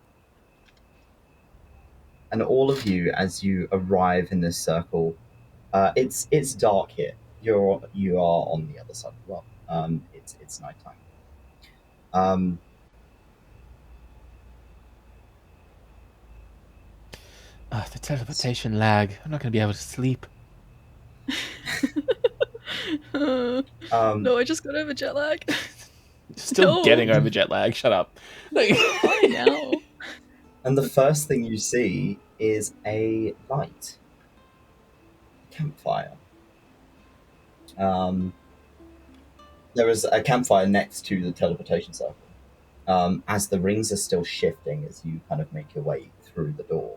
And all of you, as you arrive in this circle, it's dark here. You are on the other side of the world. It's nighttime. The teleportation lag. I'm not going to be able to sleep. No, I just got over jet lag. Still getting over jet lag. Shut up. I know. And the first thing you see is a light. Campfire. There is a campfire next to the teleportation circle. As the rings are still shifting as you kind of make your way through the door.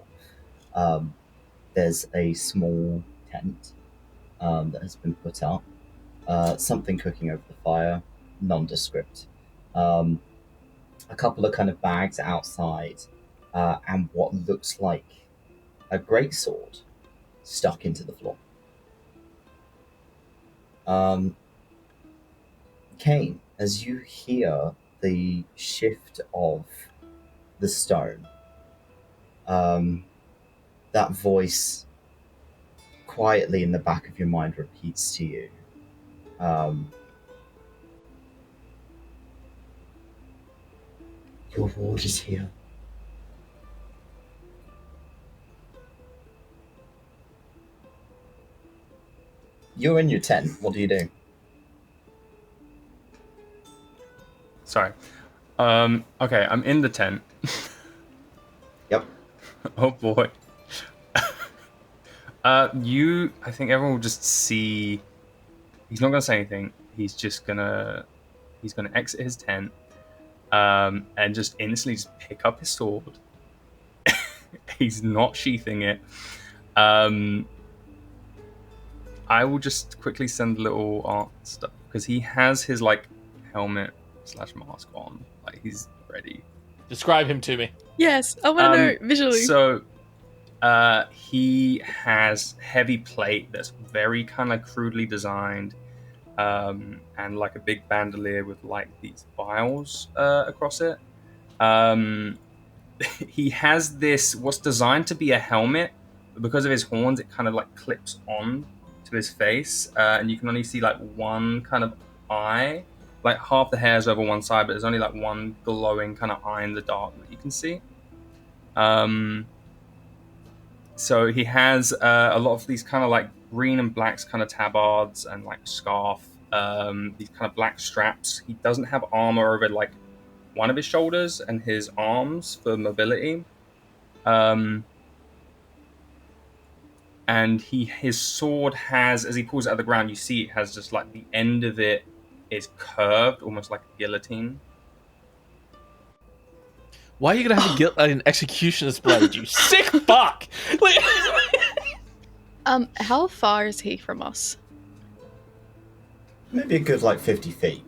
There's a small tent that has been put up. Something cooking over the fire, nondescript. A couple of kind of bags outside, and what looks like a greatsword stuck into the floor. Kane, as you hear the shift of the stone, that voice quietly in the back of your mind repeats to you, your ward is here. You're in your tent. What do you do? Sorry. Okay, I'm in the tent. Yep. Oh boy. I think everyone will just see. He's not gonna say anything. He's gonna exit his tent, and just instantly just pick up his sword. He's not sheathing it. I will just quickly send a little art stuff because he has his like helmet/mask on, like he's ready. Describe him to me. Yes, I want to know visually. So, he has heavy plate that's very kind of crudely designed, and like a big bandolier with like these vials across it. He has this what's designed to be a helmet, but because of his horns, it kind of like clips on to his face, and you can only see like one kind of eye, like half the hair's over one side, but there's only like one glowing kind of eye in the dark that you can see. So he has a lot of these kind of like green and blacks kind of tabards and like scarf, these kind of black straps. He doesn't have armor over like one of his shoulders and his arms for mobility. And his sword has, as he pulls it out of the ground, you see it has just like the end of it is curved, almost like a guillotine. Why are you gonna have an executioner's blade, you sick fuck? How far is he from us? Maybe a good like 50 feet.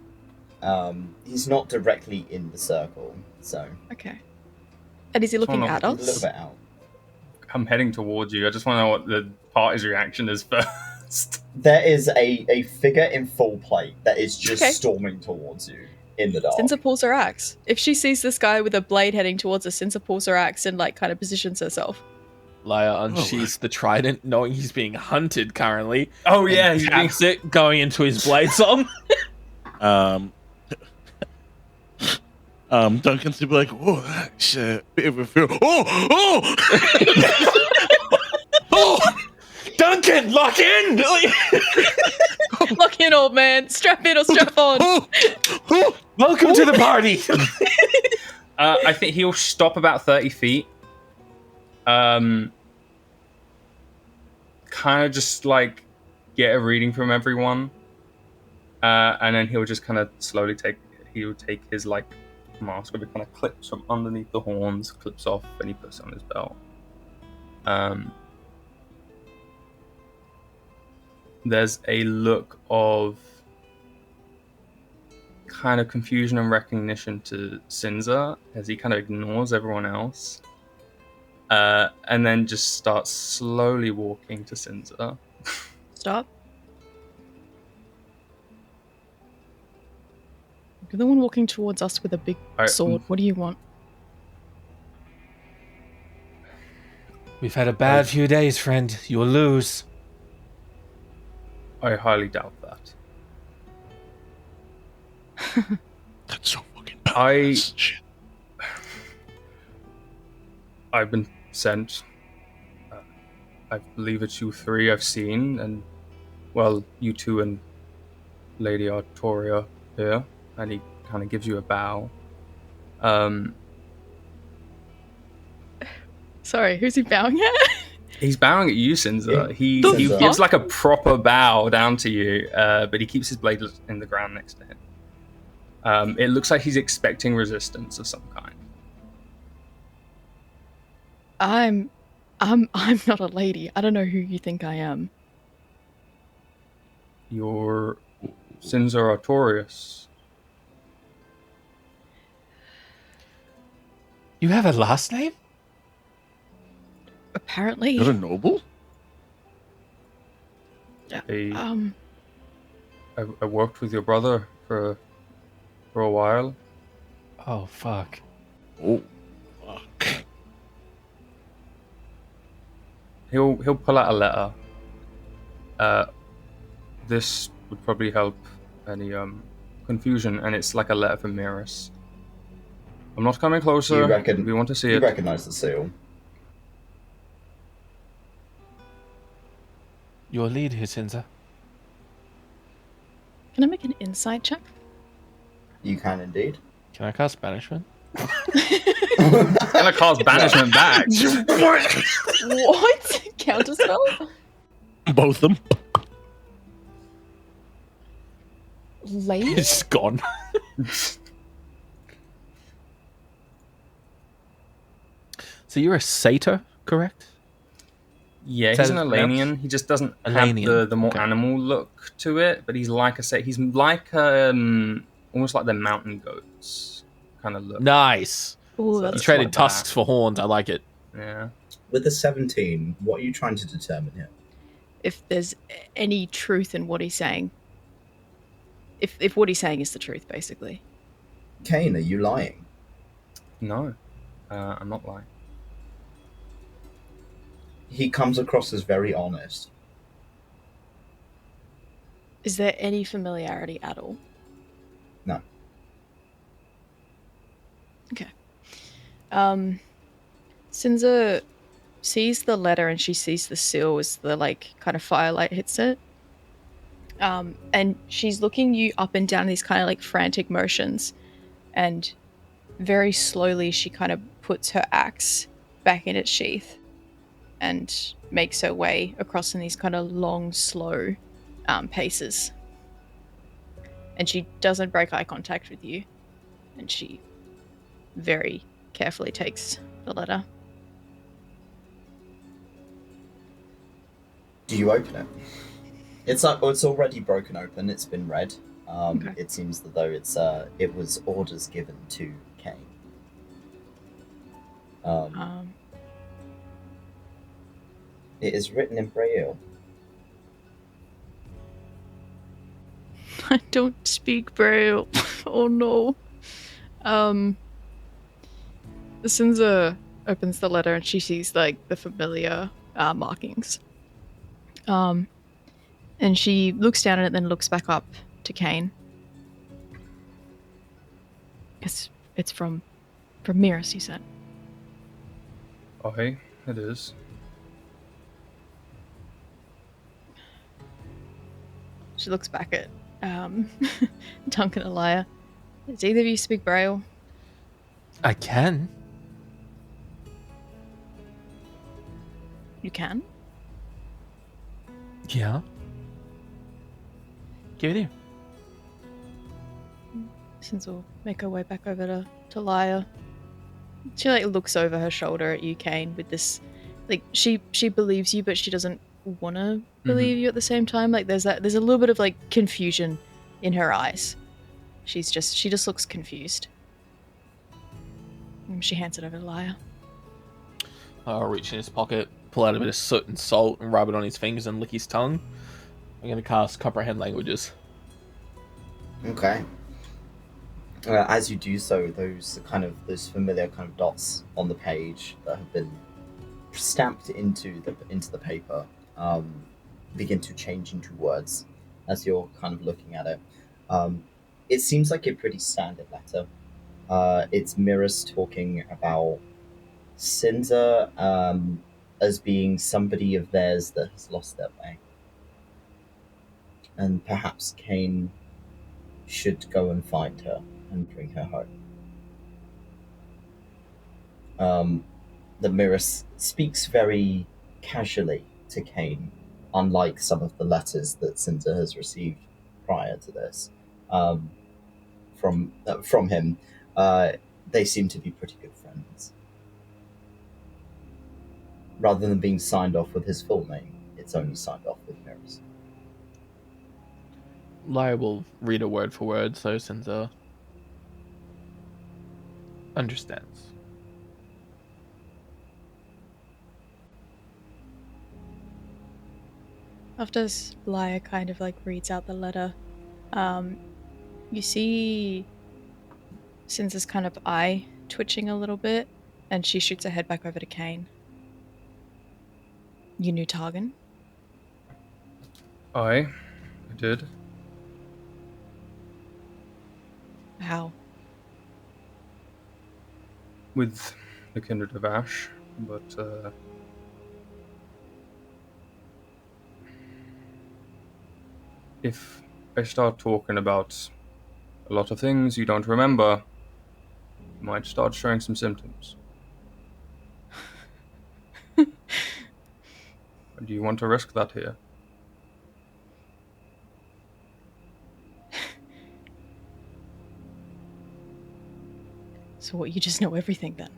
He's not directly in the circle, so Okay. And is he looking at a little us? bit out. I'm heading towards you. I just want to know what the party's reaction is first. There is a figure in full plate that is just Okay. storming towards you in the dark. Sinza pulls her axe. If she sees this guy with a blade heading towards us, Sinza pulls her axe and like kind of positions herself. Lyre unsheaths the trident, knowing he's being hunted currently. Oh yeah, He taps it, going into his blade song. Duncan's to be like, oh, that shit. Oh! Oh! Duncan, lock in! Lock in, old man. Strap in or strap on. Welcome to the party! I think he'll stop about 30 feet. Kind of just like get a reading from everyone. And then he'll just kind of slowly take his like mask, where it kind of clips from underneath the horns, clips off, and he puts it on his belt. There's a look of kind of confusion and recognition to Sinza as he kind of ignores everyone else, and then just starts slowly walking to Sinza. Stop. You're the one walking towards us with a big sword. What do you want? We've had a bad few days, friend. You'll lose. I highly doubt that. That's so fucking bad. Shit. I've been sent. I believe it's you three I've seen, and well, you two and Lady Artoria here. And he kind of gives you a bow. Sorry, who's he bowing at? He's bowing at you, Sinza. Yeah. He Sinza. gives like a proper bow down to you, but he keeps his blade in the ground next to him. It looks like he's expecting resistance of some kind. I'm not a lady. I don't know who you think I am. You're Sinza Artorius. You have a last name? Apparently. You're a noble? I worked with your brother for a while. Oh, fuck. Oh, fuck. He'll pull out a letter. This would probably help any confusion, and it's like a letter from Miris. I'm not coming closer. We want to see it. You recognize the seal. Your lead here, Sinza. Can I make an insight check? You can indeed. Can I cast banishment? I'm gonna cast banishment back. What? Counterspell? Both of them. Lady? It's gone. So you're a satyr, correct? Yeah, Is he's that an his pronounce- Elanian. He just doesn't Elanian, have the more okay. animal look to it, but he's like almost like the mountain goats kind of look. Nice. Ooh, So that's You it's traded not tusks bad. for horns. I like it. Yeah. With the 17, what are you trying to determine here? if there's any truth in what he's saying. If what he's saying is the truth, basically. Kane, are you lying? No, I'm not lying. He comes across as very honest. Is there any familiarity at all? No. Okay. Sinza sees the letter and she sees the seal as the kind of firelight hits it. And she's looking you up and down these kind of frantic motions, and very slowly she kind of puts her axe back in its sheath and makes her way across in these kind of long, slow paces. And she doesn't break eye contact with you, and she very carefully takes the letter. Do you open it? It's already broken open. It's been read. Okay. It seems as though it was orders given to Kane. It is written in Braille. I don't speak Braille. Oh no. Sinza opens the letter and she sees the familiar markings. And she looks down at it, then looks back up to Kane. It's from Miras, you said. Aye, it is. She looks back at Duncan and Lyre. Does either of you speak Braille? I can. You can? Yeah. Give it here. Since we'll make her way back over to Lyre. She looks over her shoulder at you, Kane, with this she believes you, but she doesn't wanna believe you at the same time. There's a little bit of confusion in her eyes. She just looks confused. And she hands it over to Lyre. I'll reach in his pocket, pull out a bit of soot and salt, and rub it on his fingers and lick his tongue. I'm going to cast Comprehend Languages. Okay. As you do so, those familiar kind of dots on the page that have been stamped into the paper begin to change into words as you're kind of looking at it. It seems like a pretty standard letter. It's Miras talking about Sinza as being somebody of theirs that has lost their way. And perhaps Kane should go and find her and bring her home. The Miras speaks very casually to Kane, unlike some of the letters that Sinza has received prior to this from him. They seem to be pretty good friends. Rather than being signed off with his full name, it's only signed off with Miras. Lyre will read it word for word, so Sinza understands. After Lyre kind of reads out the letter, you see Sinza's kind of eye twitching a little bit, and she shoots her head back over to Kane. You knew Targan? I did. How? With the Kindred of Ash, but if I start talking about a lot of things you don't remember, you might start showing some symptoms. Do you want to risk that here? So what, you just know everything then?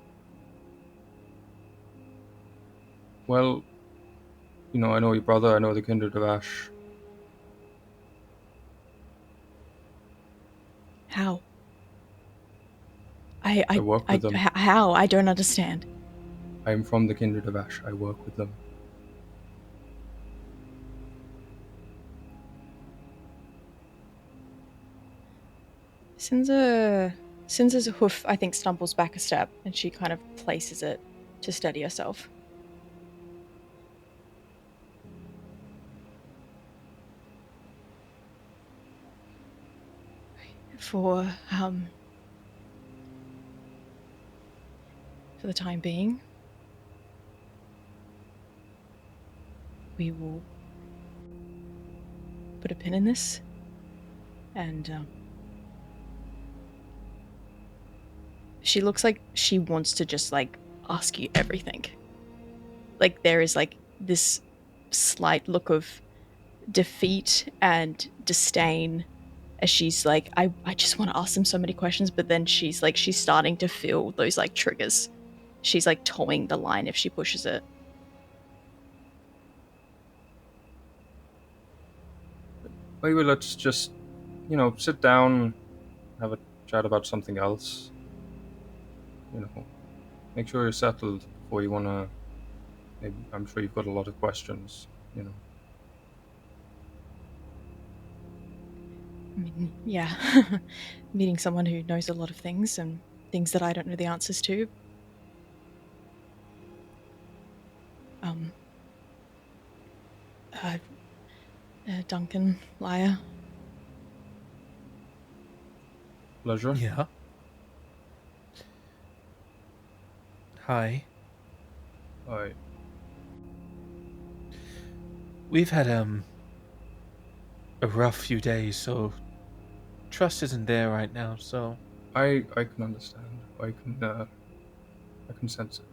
Well, I know your brother, I know the Kindred of Ash. How? I work with them. How? I don't understand. I'm from the Kindred of Ash. I work with them. Sinza's hoof, I think, stumbles back a step, and she kind of places it to steady herself. For the time being, we will put a pin in this, and she looks like she wants to just, like, ask you everything. Like, there is, like, this slight look of defeat and disdain as she's like, I just want to ask them so many questions, but then she's starting to feel those, like, triggers. She's, like, towing the line if she pushes it. Maybe let's just, sit down, have a chat about something else. Make sure you're settled before you want to. Maybe, I'm sure you've got a lot of questions. I mean, yeah. Meeting someone who knows a lot of things and things that I don't know the answers to. Duncan, Lyre. Pleasure. Yeah. Hi. Hi. We've had a rough few days, so trust isn't there right now, so I can understand. I can sense it.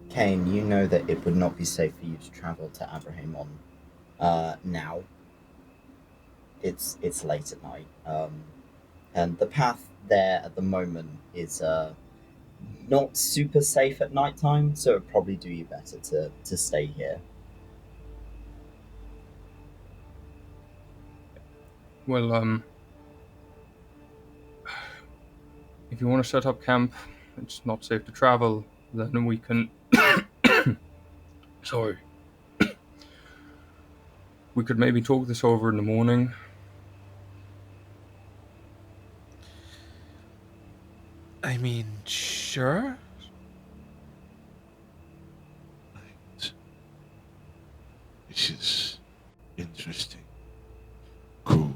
Kane, you know that it would not be safe for you to travel to Abrahamon now. It's late at night, and the path there at the moment is not super safe at nighttime, so it'd probably do you better to stay here. Well, if you want to set up camp, it's not safe to travel, then we can... Sorry. We could maybe talk this over in the morning. I mean, sure. This is interesting. Cool.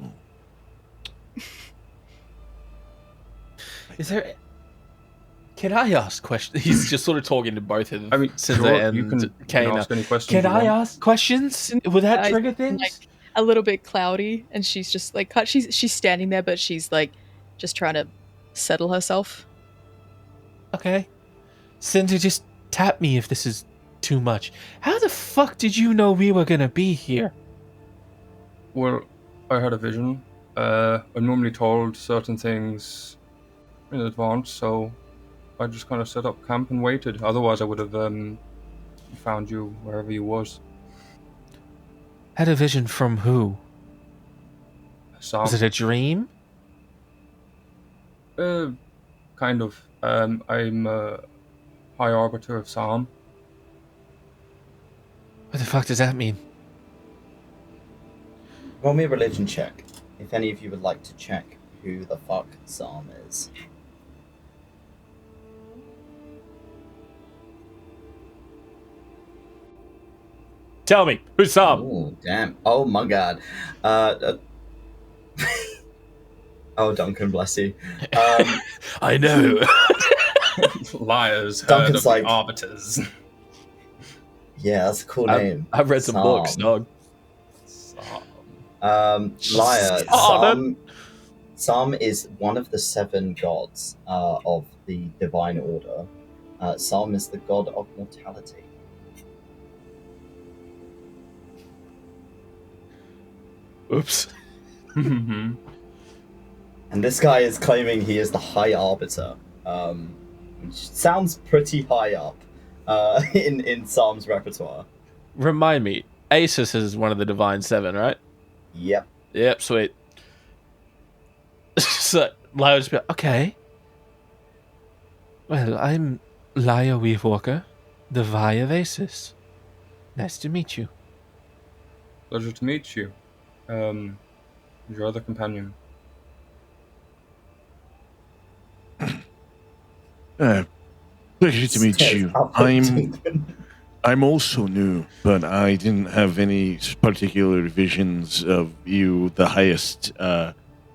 Is there... Can I ask questions? He's just sort of talking to both of them. I mean, Sinza sure, and you can Kane. ask any questions Can you I want. ask questions? Would that trigger things? Like, a little bit cloudy, and she's just like, she's standing there, but she's like just trying to settle herself. Okay. Sinza, just tap me if this is too much. How the fuck did you know we were gonna be here? Well, I had a vision. I'm normally told certain things in advance, so I just kind of set up camp and waited. Otherwise, I would have found you wherever you was. Had a vision from who? Sam. Was it a dream? Kind of. I'm High Arbiter of Saemyth. What the fuck does that mean? Roll me a religion check, if any of you would like to check who the fuck Saemyth is. Tell me, who's Sam? Oh, damn. Oh, my God. Oh, Duncan, bless you. I know. Liars. Duncan's like... Arbiters. Yeah, that's a cool name. I've read some books, dog. Lyre. Sam is one of the 7 gods of the Divine Order. Sam is the god of mortality. Oops. And this guy is claiming he is the High Arbiter, which sounds pretty high up in Sam's repertoire. remind me, Asus is one of the Divine Seven, right? Yep. Yep, sweet. So Lyre just be like, okay. Well, I'm Lyre Weaveworker, the Vi of Asus. Nice to meet you. Pleasure to meet you. Your other companion. Pleasure to meet you. I'm also new, but I didn't have any particular visions of you, the highest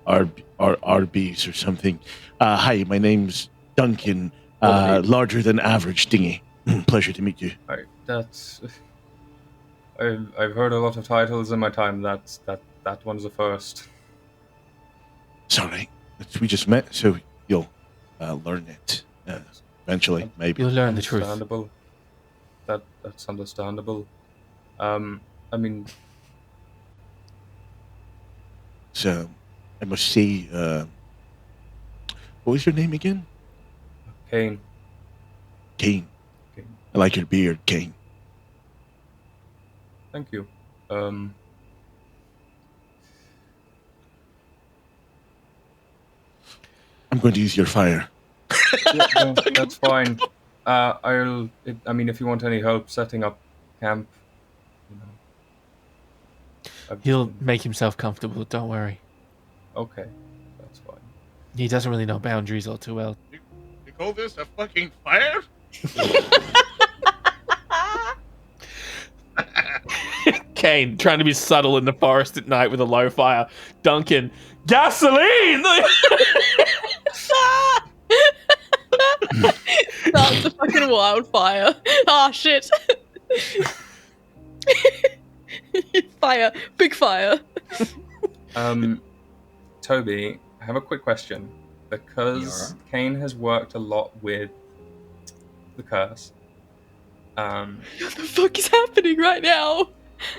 RBs or something. Hi, my name's Duncan, larger than average dinghy. Pleasure to meet you. That's. I've heard a lot of titles in my time. That one's the first. Sorry, we just met, so you'll learn it eventually, maybe. You'll learn the truth. Understandable. That's understandable. I mean, So, I must say, what was your name again? Kane. Kane. Kane. I like your beard, Kane. Thank you. I'm going to use your fire. Yeah, no, that's fine. I mean, if you want any help setting up camp, you know. He'll make himself comfortable, don't worry. Okay, that's fine. He doesn't really know boundaries all too well. You call this a fucking fire? Kane, trying to be subtle in the forest at night with a low fire. Duncan, gasoline! That's a fucking wildfire. Oh, shit. Fire. Big fire. Toby, I have a quick question. Because Kane has worked a lot with the curse, What the fuck is happening right now?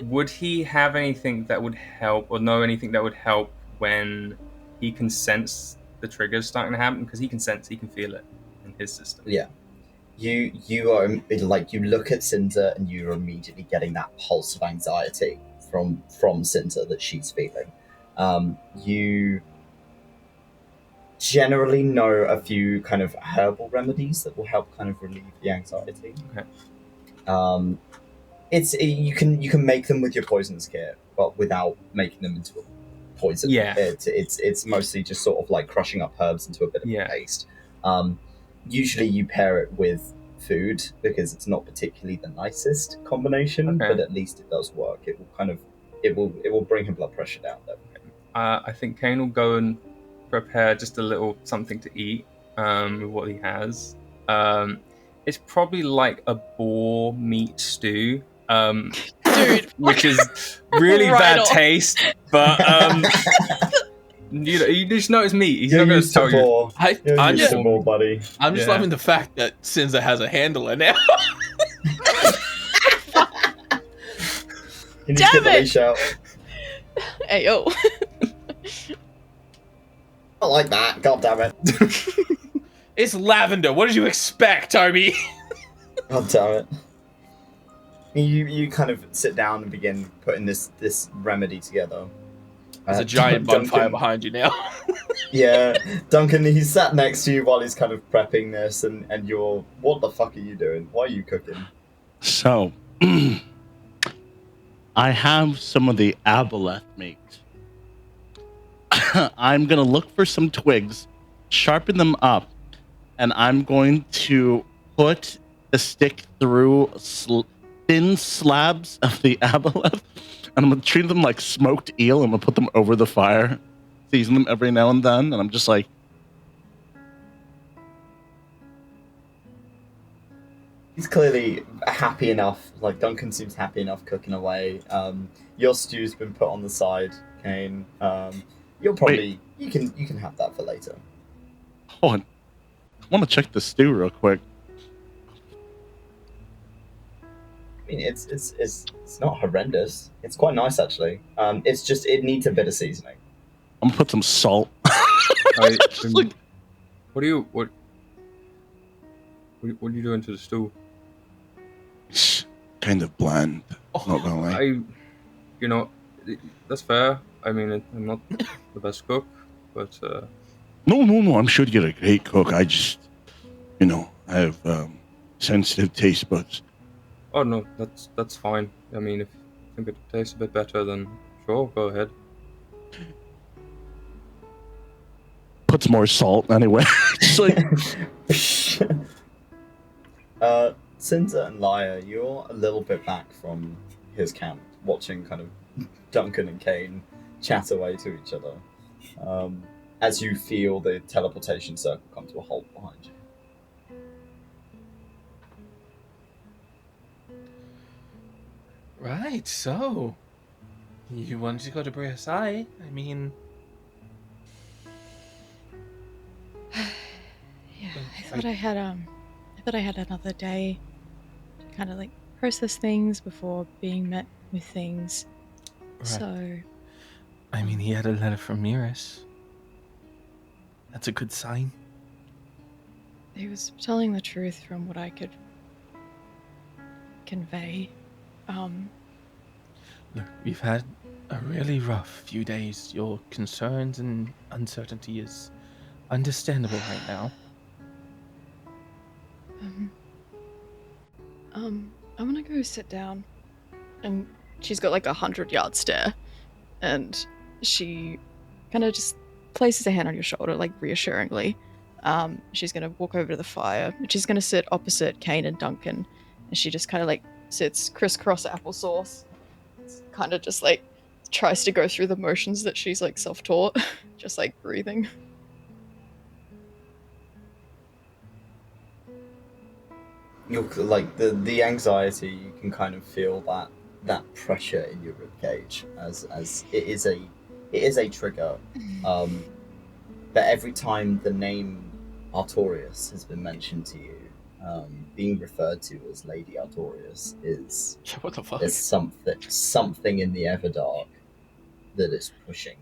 would he have anything that would help, or know anything that would help when he can sense the triggers starting to happen? Because he can sense, he can feel it in his system. Yeah. You are like, you look at Sinza and you're immediately getting that pulse of anxiety from Sinza that she's feeling. You generally know a few kind of herbal remedies that will help kind of relieve the anxiety. Okay. You can make them with your poisons kit, but without making them into a poison. Yeah. It's mostly just sort of like crushing up herbs into a bit of a paste. Usually you pair it with food because it's not particularly the nicest combination, but at least it does work. It will bring her blood pressure down though. I think Kane will go and prepare just a little something to eat with what he has. It's probably like a boar meat stew, Dude. which is really Right bad on. taste, but you just know it's meat. He's not going to tell you. I'm just buddy. loving the fact that Sinza has a handler now. You need Damn to get the it! leash out. Hey, yo. I like that. God damn it. It's lavender. What did you expect, Toby? God damn it. You kind of sit down and begin putting this remedy together. There's a giant bonfire Duncan, behind you now. Yeah, Duncan, he's sat next to you while he's kind of prepping this, and you're, what the fuck are you doing? Why are you cooking? So, I have some of the aboleth meat. I'm going to look for some twigs, sharpen them up, and I'm going to put the stick through thin slabs of the aboleth, and I'm going to treat them like smoked eel. I'm going to put them over the fire, season them every now and then, and I'm just like... He's clearly happy enough, like Duncan seems happy enough cooking away. Your stew's been put on the side, Kane. You'll probably, you can have that for later. Hold on. I want to check the stew real quick. I mean, it's not horrendous. It's quite nice actually. It's just, it needs a bit of seasoning. I'm gonna put some salt. What are you doing to the stew? It's kind of bland. Not gonna lie. You know, that's fair. I mean, I'm not the best cook, but No. I'm sure you're a great cook. I just, I have sensitive taste buds. oh no, that's fine. I mean, if you think it tastes a bit better, then sure, go ahead. Puts more salt anyway. It's like, Sinza and Lyre, you're a little bit back from his camp, watching kind of Duncan and Kane chat away to each other. As you feel the teleportation circle come to a halt behind you. Right, so you wanted to go to Bria Scye? I mean, Yeah, I thought I had another day to kind of like process things before being met with things. right. So I mean, he had a letter from Miris. That's a good sign. he was telling the truth from what I could convey. Look, we've had a really rough few days. Your concerns and uncertainty is understandable right now. I'm gonna go sit down, and she's got like 100-yard stare, and she kind of just places a hand on your shoulder, like reassuringly. She's gonna walk over to the fire, and she's gonna sit opposite Kane and Duncan, and she just kind of like sits crisscross applesauce, kind of just like tries to go through the motions that she's like self-taught, just like breathing. You're like the anxiety. You can kind of feel that pressure in your ribcage as it is a trigger. But every time the name Artorias has been mentioned to you, being referred to as Lady Artorias is What the fuck? there's something in the Everdark that is pushing.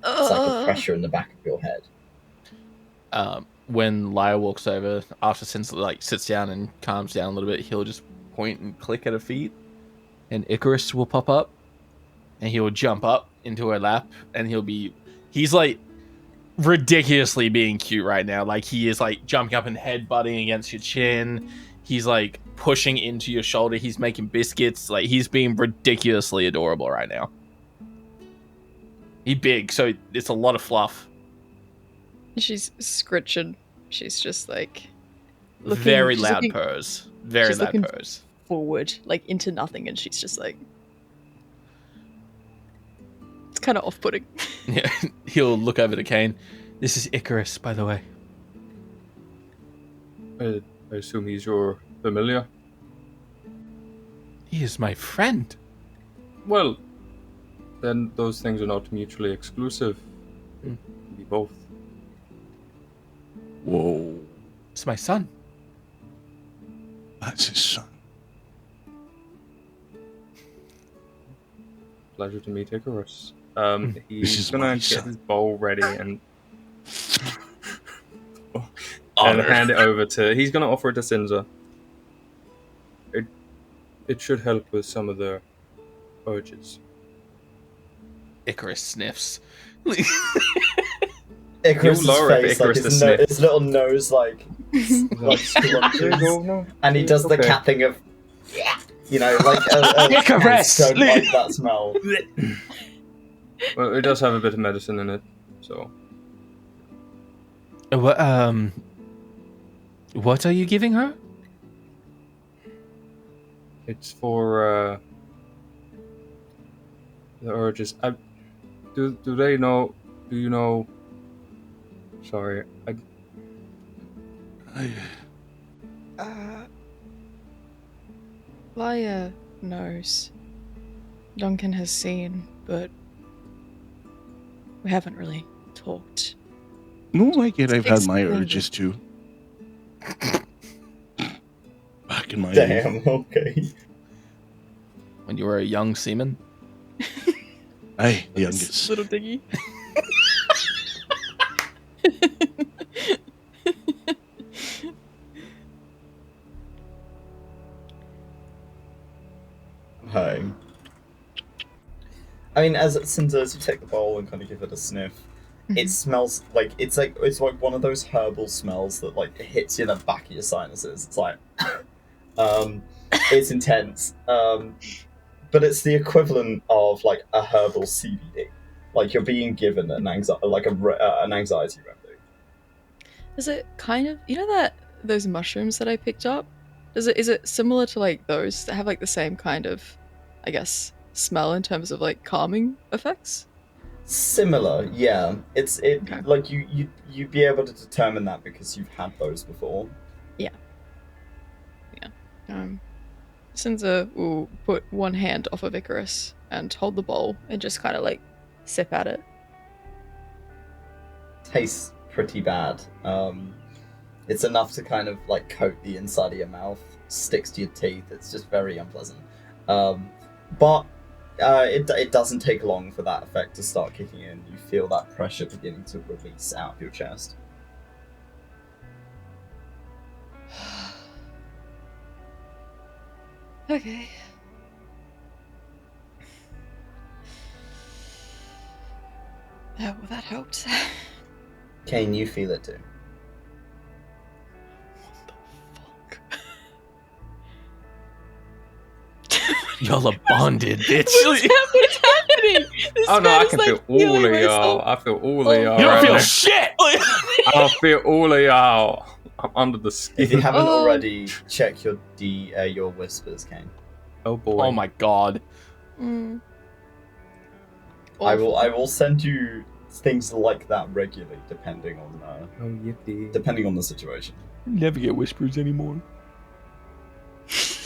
It's like a pressure in the back of your head. When Lyre walks over, after Sinza like sits down and calms down a little bit, he'll just point and click at her feet, and Icarus will pop up, and he will jump up into her lap, and he's like ridiculously being cute right now. Like he is like jumping up and headbutting against your chin. He's like pushing into your shoulder. He's making biscuits. Like he's being ridiculously adorable right now. He's big, so it's a lot of fluff. She's scritching. She's just like Very loud purrs. Very loud purrs. Forward, like into nothing, and she's just like, it's kind of off-putting. Yeah, he'll look over to Kane. This is Icarus, by the way. I assume he's your familiar. He is my friend. Well, then those things are not mutually exclusive. It can be both. whoa, It's my son. that's his son. Pleasure to meet Icarus. This He's is gonna my get son. his bowl ready and Honor. hand it over to. He's gonna offer it to Sinza. It should help with some of their urges. Icarus sniffs. Icarus's lower it for face, Icarus like to his, sniff. his little nose, like scrunches, No, and he does the okay. cat thing of, like a Icarus! cats don't like that smell. Well, it does have a bit of medicine in it, so What are you giving her? it's for the urges. Do they know? Do you know? Sorry, Lyre knows. Duncan has seen, but we haven't really talked. No, I get I've had my Explain urges too. Back in my Damn. Okay. When you were a young seaman? Aye, the youngest. Little diggy. I mean, as you take the bowl and kind of give it a sniff, it smells like it's like one of those herbal smells that like hits you in the back of your sinuses. It's like, it's intense. But it's the equivalent of like a herbal CBD. Like you're being given an anxiety remedy. Is it kind of, you know, that those mushrooms that I picked up? Is it similar to like those that have like the same kind of, I guess, smell in terms of like calming effects? Similar, yeah. Okay. Like you'd be able to determine that because you've had those before. Yeah. Sinza will put one hand off of Icarus and hold the bowl and just kind of like sip at it. Tastes pretty bad. It's enough to kind of like coat the inside of your mouth, sticks to your teeth. It's just very unpleasant. But it doesn't take long for that effect to start kicking in. You feel that pressure beginning to release out of your chest. Okay. Well, that helped. Kane, you feel it too. What Y'all are bonded, bitch. What's happening? This Oh no, man I is, can like, feel all healing of y'all. myself. I feel all of y'all. You don't right feel now. shit. I feel all of y'all. I'm under the skin. If you haven't Oh. already, check your your whispers, Kane. Oh boy. Oh my god. Mm. I will send you things like that regularly, depending on Oh yippee. depending on the situation. Never get whispers anymore.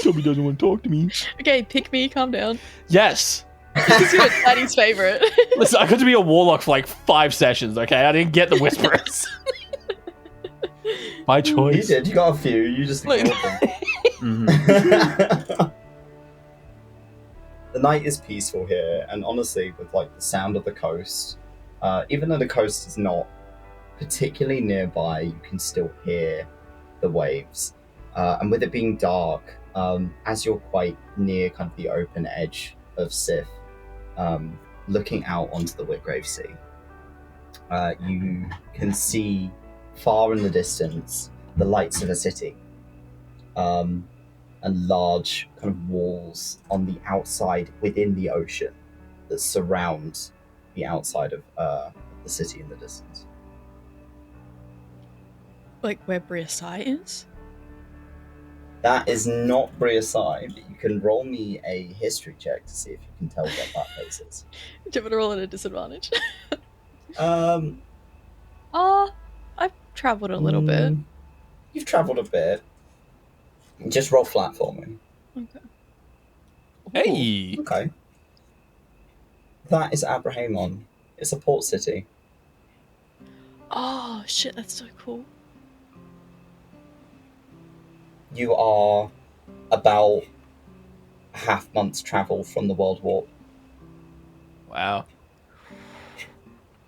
Toby doesn't want to talk to me. Okay, pick me, calm down. Yes. This is your daddy's favorite. Listen, I got to be a warlock for like 5 sessions, okay? I didn't get the whispers. My You choice. did. You got a few. You just ignored them. Mhm. The night is peaceful here, and honestly, with like the sound of the coast, even though the coast is not particularly nearby, you can still hear the waves. And with it being dark, as you're quite near kind of the open edge of Sith, looking out onto the 𝘿𝘮𝘭𝘮, you can see far in the distance the lights of a city, and large kind of walls on the outside within the ocean that surround the outside of the city in the distance. Like where Bria Scye is? That is not Bria Scye, but you can roll me a history check to see if you can tell what that place is. Do you want to roll at a disadvantage? I've travelled a little bit. You've travelled a bit. Just roll flat for me. Okay. Hey. Okay. That is Abrahamon. It's a port city. Oh shit, that's so cool. You are about a half month's travel from the World Warp. Wow.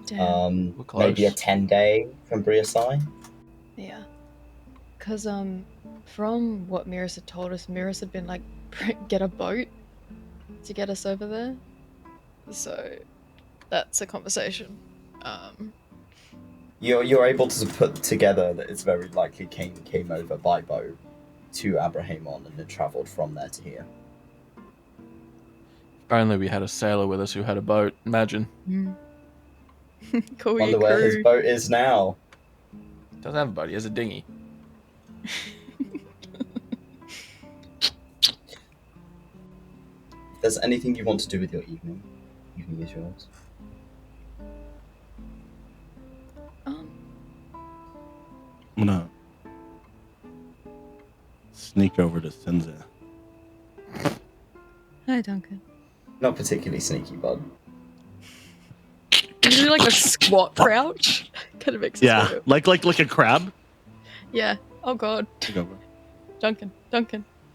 Damn. We're close. Maybe a 10-day from Bria Scye. Yeah. Cause from what Miras had told us, Miras had been like, get a boat to get us over there. So that's a conversation. You're able to put together that it's very likely Kane came over by boat to Abrahamon and then travelled from there to here. Apparently we had a sailor with us who had a boat. Imagine. Cool. Wonder where his boat is now. Doesn't have a boat, he has a dinghy. If there's anything you want to do with your evening is yours. I'm gonna sneak over to Sinza. Hi, Duncan. Not particularly sneaky, bud. You do like a squat crouch. Kind of makes Yeah, sense. like a crab. Yeah. Oh god. Take over. Duncan.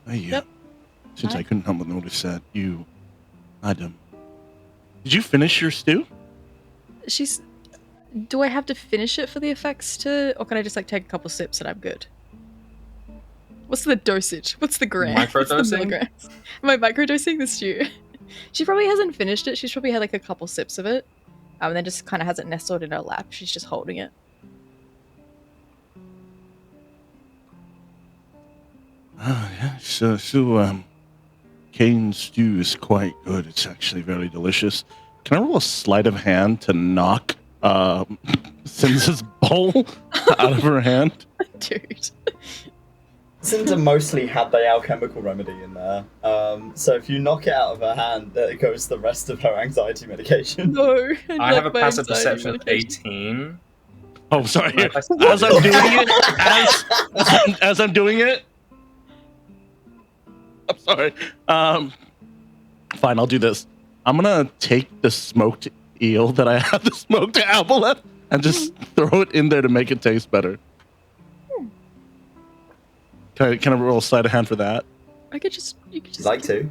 Hey, Yep. Since Hi. I couldn't help but notice that you, Adam. Did you finish your stew? Do I have to finish it for the effects or can I just like take a couple sips and I'm good? What's the dosage? What's the gram? What's the Microdosing? milligrams? Am I microdosing the stew? She probably hasn't finished it. She's probably had like a couple sips of it. And then just kind of has it nestled in her lap. She's just holding it. Yeah. So Kane's stew is quite good. It's actually very delicious. Can I roll a sleight of hand to knock Sinza's bowl out of her hand? Dude. Sinza mostly had the alchemical remedy in there. So if you knock it out of her hand, there goes the rest of her anxiety medication. No. I have a passive perception of 18. Oh, sorry. As I'm doing it, as I'm doing it. I'm sorry. Fine, I'll do this. I'm gonna take the smoked eel that I have, the smoked apple, and just throw it in there to make it taste better. Can I roll a sleight of hand for that? You could just Like to?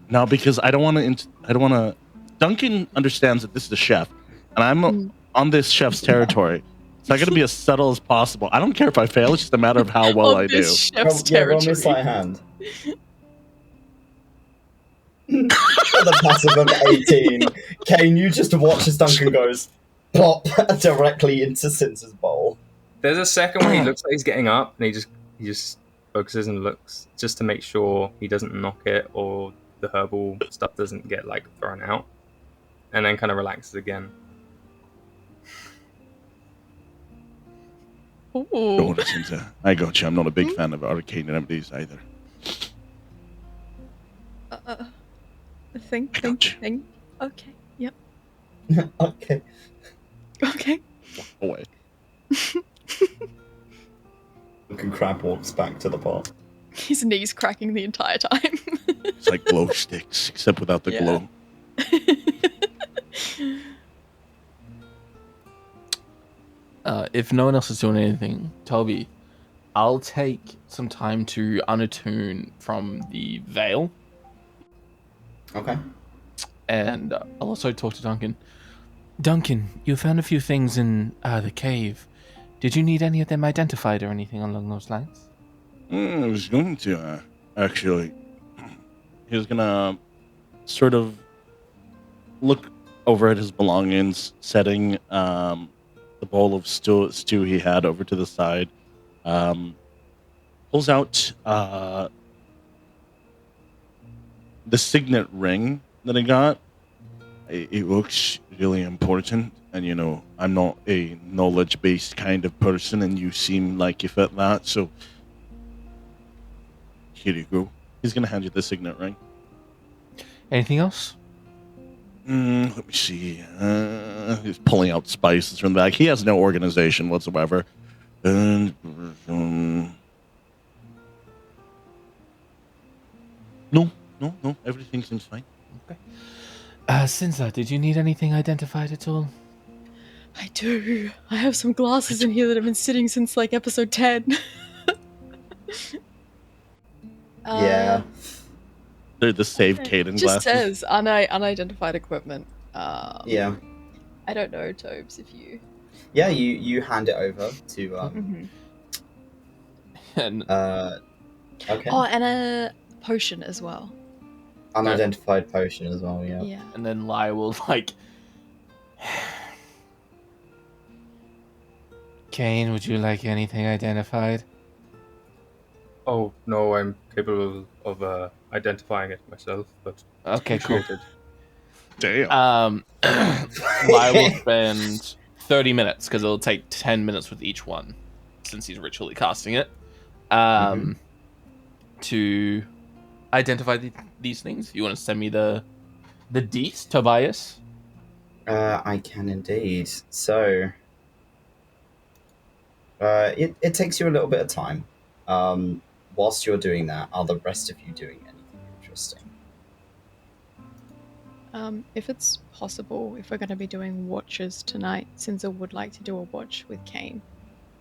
No, because I don't want to. Duncan understands that this is a chef, and I'm on this chef's territory, so I got to be as subtle as possible. I don't care if I fail; it's just a matter of how well I do. Chef's Roll me a sleight of hand. The passive of 18. Kane, you just watch as Duncan goes pop directly into Sinza's bowl. There's a second where he looks like he's getting up, and he just focuses and looks just to make sure he doesn't knock it or the herbal stuff doesn't get like thrown out, and then kind of relaxes again. Don't worry, Sinza. I got you. I'm not a big fan of arcane remedies either. Think. Okay. Yep. Okay. Okay. Away. Duncan Crab walks back to the pot. His knees cracking the entire time. It's like glow sticks, except without the glow. If no one else is doing anything, Toby, I'll take some time to unattune from the veil. Okay. And I'll also talk to Duncan. Duncan, you found a few things in the cave. Did you need any of them identified or anything along those lines? I was going to, actually. He was gonna sort of look over at his belongings, setting the bowl of stew he had over to the side. Pulls out the signet ring that I got. It looks really important, and you know, I'm not a knowledge-based kind of person, and you seem like you fit that, so here you go. He's gonna hand you the signet ring. Anything else? Let me see. He's pulling out spices from the bag. He has no organization whatsoever. No. Everything seems fine. Okay. Sinza, did you need anything identified at all? I do. I have some glasses in here that have been sitting since like episode 10. Yeah. They're the save Caden Just glasses. says unidentified equipment. Yeah. I don't know, Tobes, if you... Yeah, you hand it over to And okay. Oh, and a potion as well. Unidentified potion as well, yeah. Yeah. and then Lyre will like, Kane, would you like anything identified? Oh no, I'm capable of identifying it myself, but Okay, cool. appreciated. Damn. Lyre will spend 30 minutes because it'll take 10 minutes with each one, since he's ritually casting it, to identify these things. You want to send me the deets, Tobias? I can indeed. So, it takes you a little bit of time. Whilst you're doing that, are the rest of you doing anything interesting? If it's possible, if we're going to be doing watches tonight, Sinza would like to do a watch with Kane,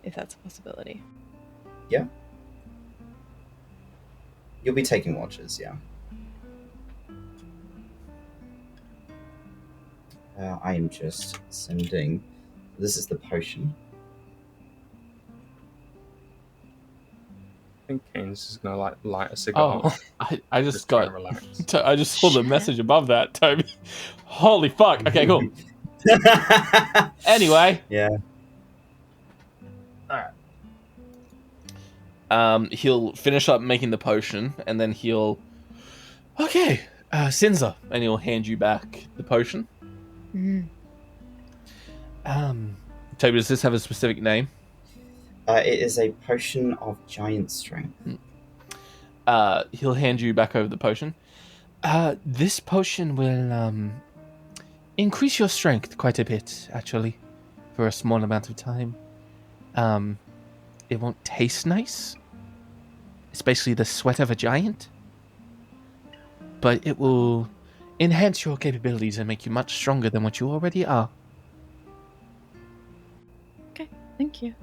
if that's a possibility. Yeah. You'll be taking watches, yeah. I am just sending... This is the potion. think Kane's just gonna like light a cigar. Oh, I just try got. and relax. I just saw the message above that, Toby. Holy fuck. Okay, cool. Anyway. Yeah. He'll finish up making the potion, and then he'll. Okay, Sinza, and he'll hand you back the potion. Mm. Toby, does this have a specific name? It is a potion of giant strength. He'll hand you back over the potion. This potion will increase your strength quite a bit, actually, for a small amount of time. It won't taste nice. It's basically the sweat of a giant. But it will enhance your capabilities and make you much stronger than what you already are. Okay, thank you.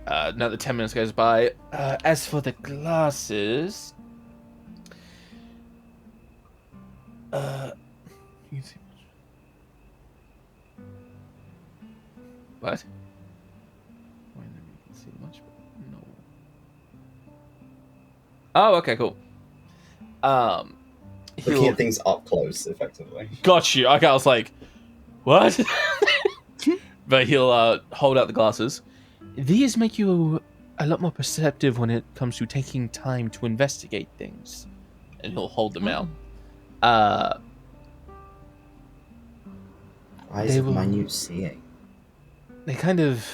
Another 10 minutes goes by. As for the glasses... you can see what? Why then you can see much, but no. Oh, okay, cool. Looking at things up close, effectively. Got you. Okay, I was like, what? But he'll hold out the glasses. These make you a lot more perceptive when it comes to taking time to investigate things. And he'll hold them out. Eyes of minute seeing. They kind of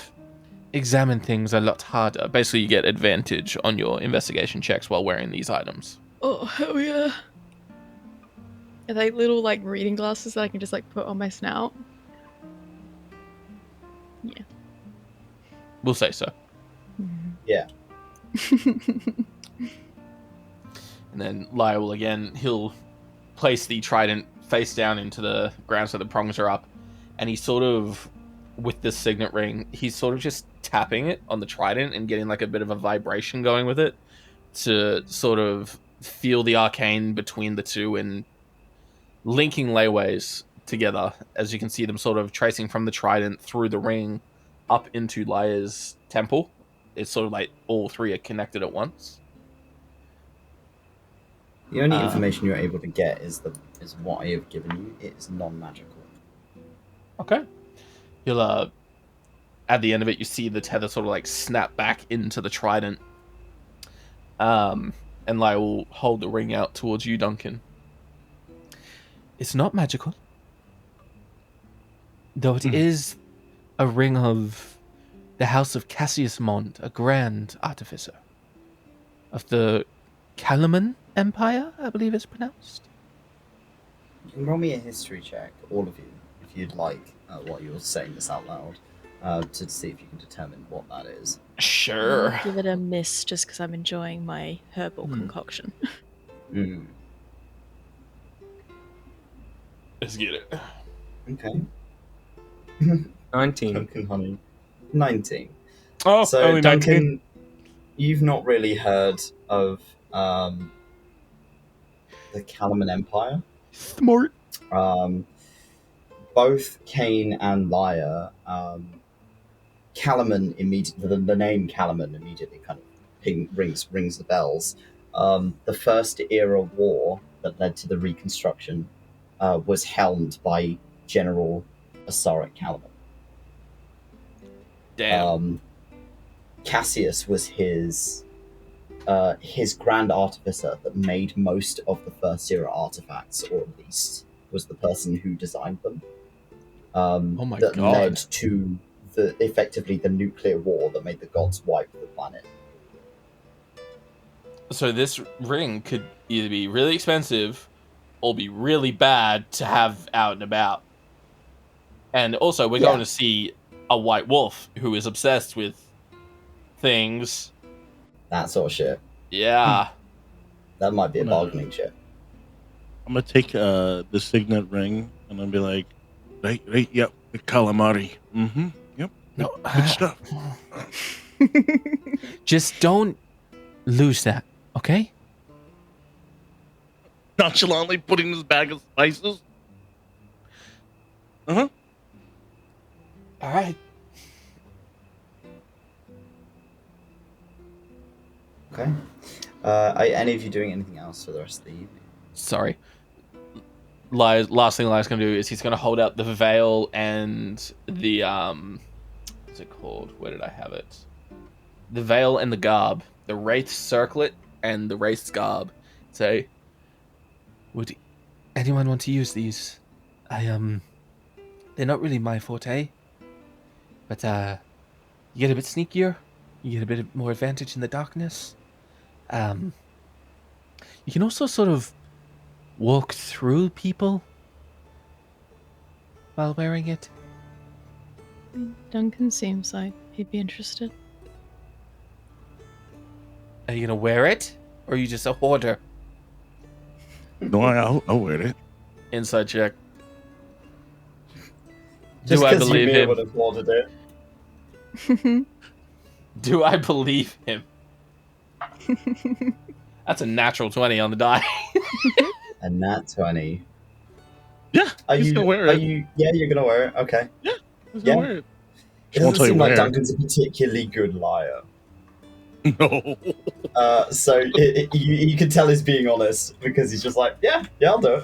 examine things a lot harder. Basically, you get advantage on your investigation checks while wearing these items. Oh, hell yeah. Are they little, like, reading glasses that I can just, like, put on my snout? Yeah. We'll say so. Yeah. And then Lyre will he'll place the trident face down into the ground so the prongs are up. And he's sort of, with the signet ring, he's sort of just tapping it on the trident and getting like a bit of a vibration going with it to sort of feel the arcane between the two and linking layways together, as you can see them sort of tracing from the trident through the ring up into Lyre's temple. It's sort of like all three are connected at once. The only information you're able to get is what I have given you. It is non-magical. Okay. You'll at the end of it, you see the tether sort of like snap back into the trident. And Lyre will hold the ring out towards you, Duncan. It's not magical, though it is a ring of the house of 𝘏𝘧𝘏𝘏𝘏, a grand artificer of the 𝘞𝘦𝘭𝘏𝘏 Empire, I believe it's pronounced. You can roll me a history check, all of you, if you'd like, while you're saying this out loud, to see if you can determine what that is. Sure. I'll give it a miss just because I'm enjoying my herbal concoction. Let's get it. Okay. 19. Duncan, honey. 19. Oh, So, only Duncan, 19. you've not really heard of the 𝘞𝘦𝘭𝘏 Empire. Smart. Both Kane and Lyre, 𝘏𝘏𝘏 immediately, the name 𝘏𝘏𝘏 immediately kind of rings the bells. The first era war that led to the reconstruction was helmed by General Asaric 𝘏𝘏𝘏. Damn. Cassius was his grand artificer that made most of the first era artifacts, or at least was the person who designed them. Oh my that God. led to effectively the nuclear war that made the gods wipe the planet. So this ring could either be really expensive or be really bad to have out and about. And also, we're going to see a white wolf who is obsessed with things. That sort of shit. Yeah. That might be a bargaining chip. I'm gonna take the signet ring and I'll be like, right, yep, the calamari. Yep, good stuff. Just don't lose that, okay? Nonchalantly putting this bag of spices. All right. Okay. Are any of you doing anything else for the rest of the evening? Sorry. Last thing Lyre's going to do is he's going to hold out the veil and the what's it called? Where did I have it? The veil and the garb, the wraith circlet and the wraith's garb. Say, would anyone want to use these? They're not really my forte, but you get a bit sneakier, you get a bit more advantage in the darkness. You can also sort of walk through people while wearing it. Duncan seems like he'd be interested. Are you gonna wear it, or are you just a hoarder? No, I'll wear it. Inside check. Just Do I 'cause believe you him? would have ordered it. Do I believe him? That's a natural 20 on the die. A nat 20. Yeah, Are he's you gonna wear are it. you? Yeah, you're gonna wear it. Okay. He's Yeah. gonna wear it. It Won't doesn't tell you seem like where. Duncan's a particularly good liar. No. So you can tell he's being honest because he's just like, yeah, I'll do it.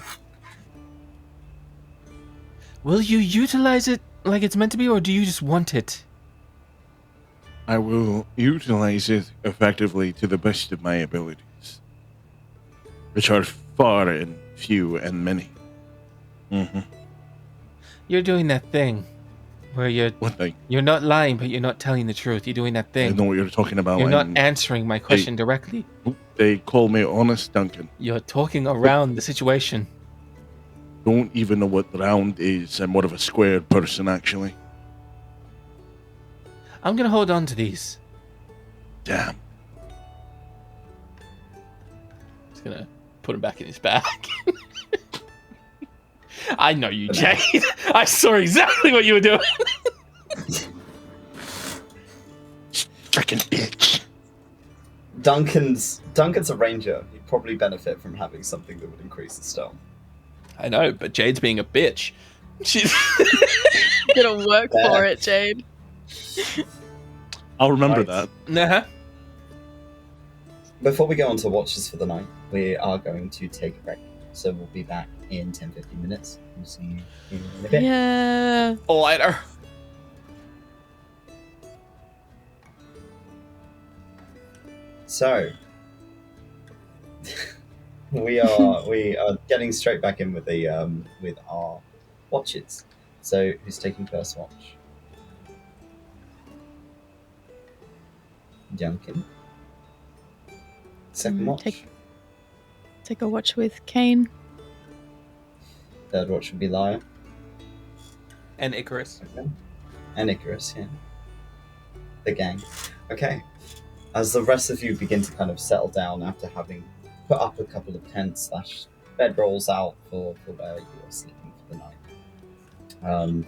Will you utilize it like it's meant to be, or do you just want it? I will utilize it effectively to the best of my abilities, which are far and few and many. Mm-hmm. You're doing that thing where What thing? you're not lying, but you're not telling the truth. You're doing that I thing. know what you're talking about. You're not and answering my question directly. They call me honest, Duncan. You're talking around the situation. Don't even know what round is. I'm more of a squared person, actually. I'm gonna hold on to these. Damn. Just gonna put them back in his bag. I know you, Jade. I saw exactly what you were doing. Freaking bitch. Duncan's a ranger. He'd probably benefit from having something that would increase his stealth. I know, but Jade's being a bitch. She's Gonna work for it, Jade. I'll remember Right. that. uh-huh. Before we go on to watches for the night, we are going to take a break. So we'll be back in 10-15 minutes. We'll see you in a bit. Yeah. Later. So we are getting straight back in with the with our watches. So who's taking first watch? Duncan. Second watch. Take a watch with Kane. Third watch would be Lyre. And Icarus. Okay. And Icarus, yeah. The gang. Okay. As the rest of you begin to kind of settle down after having put up a couple of tents / bedrolls out for where you are sleeping for the night.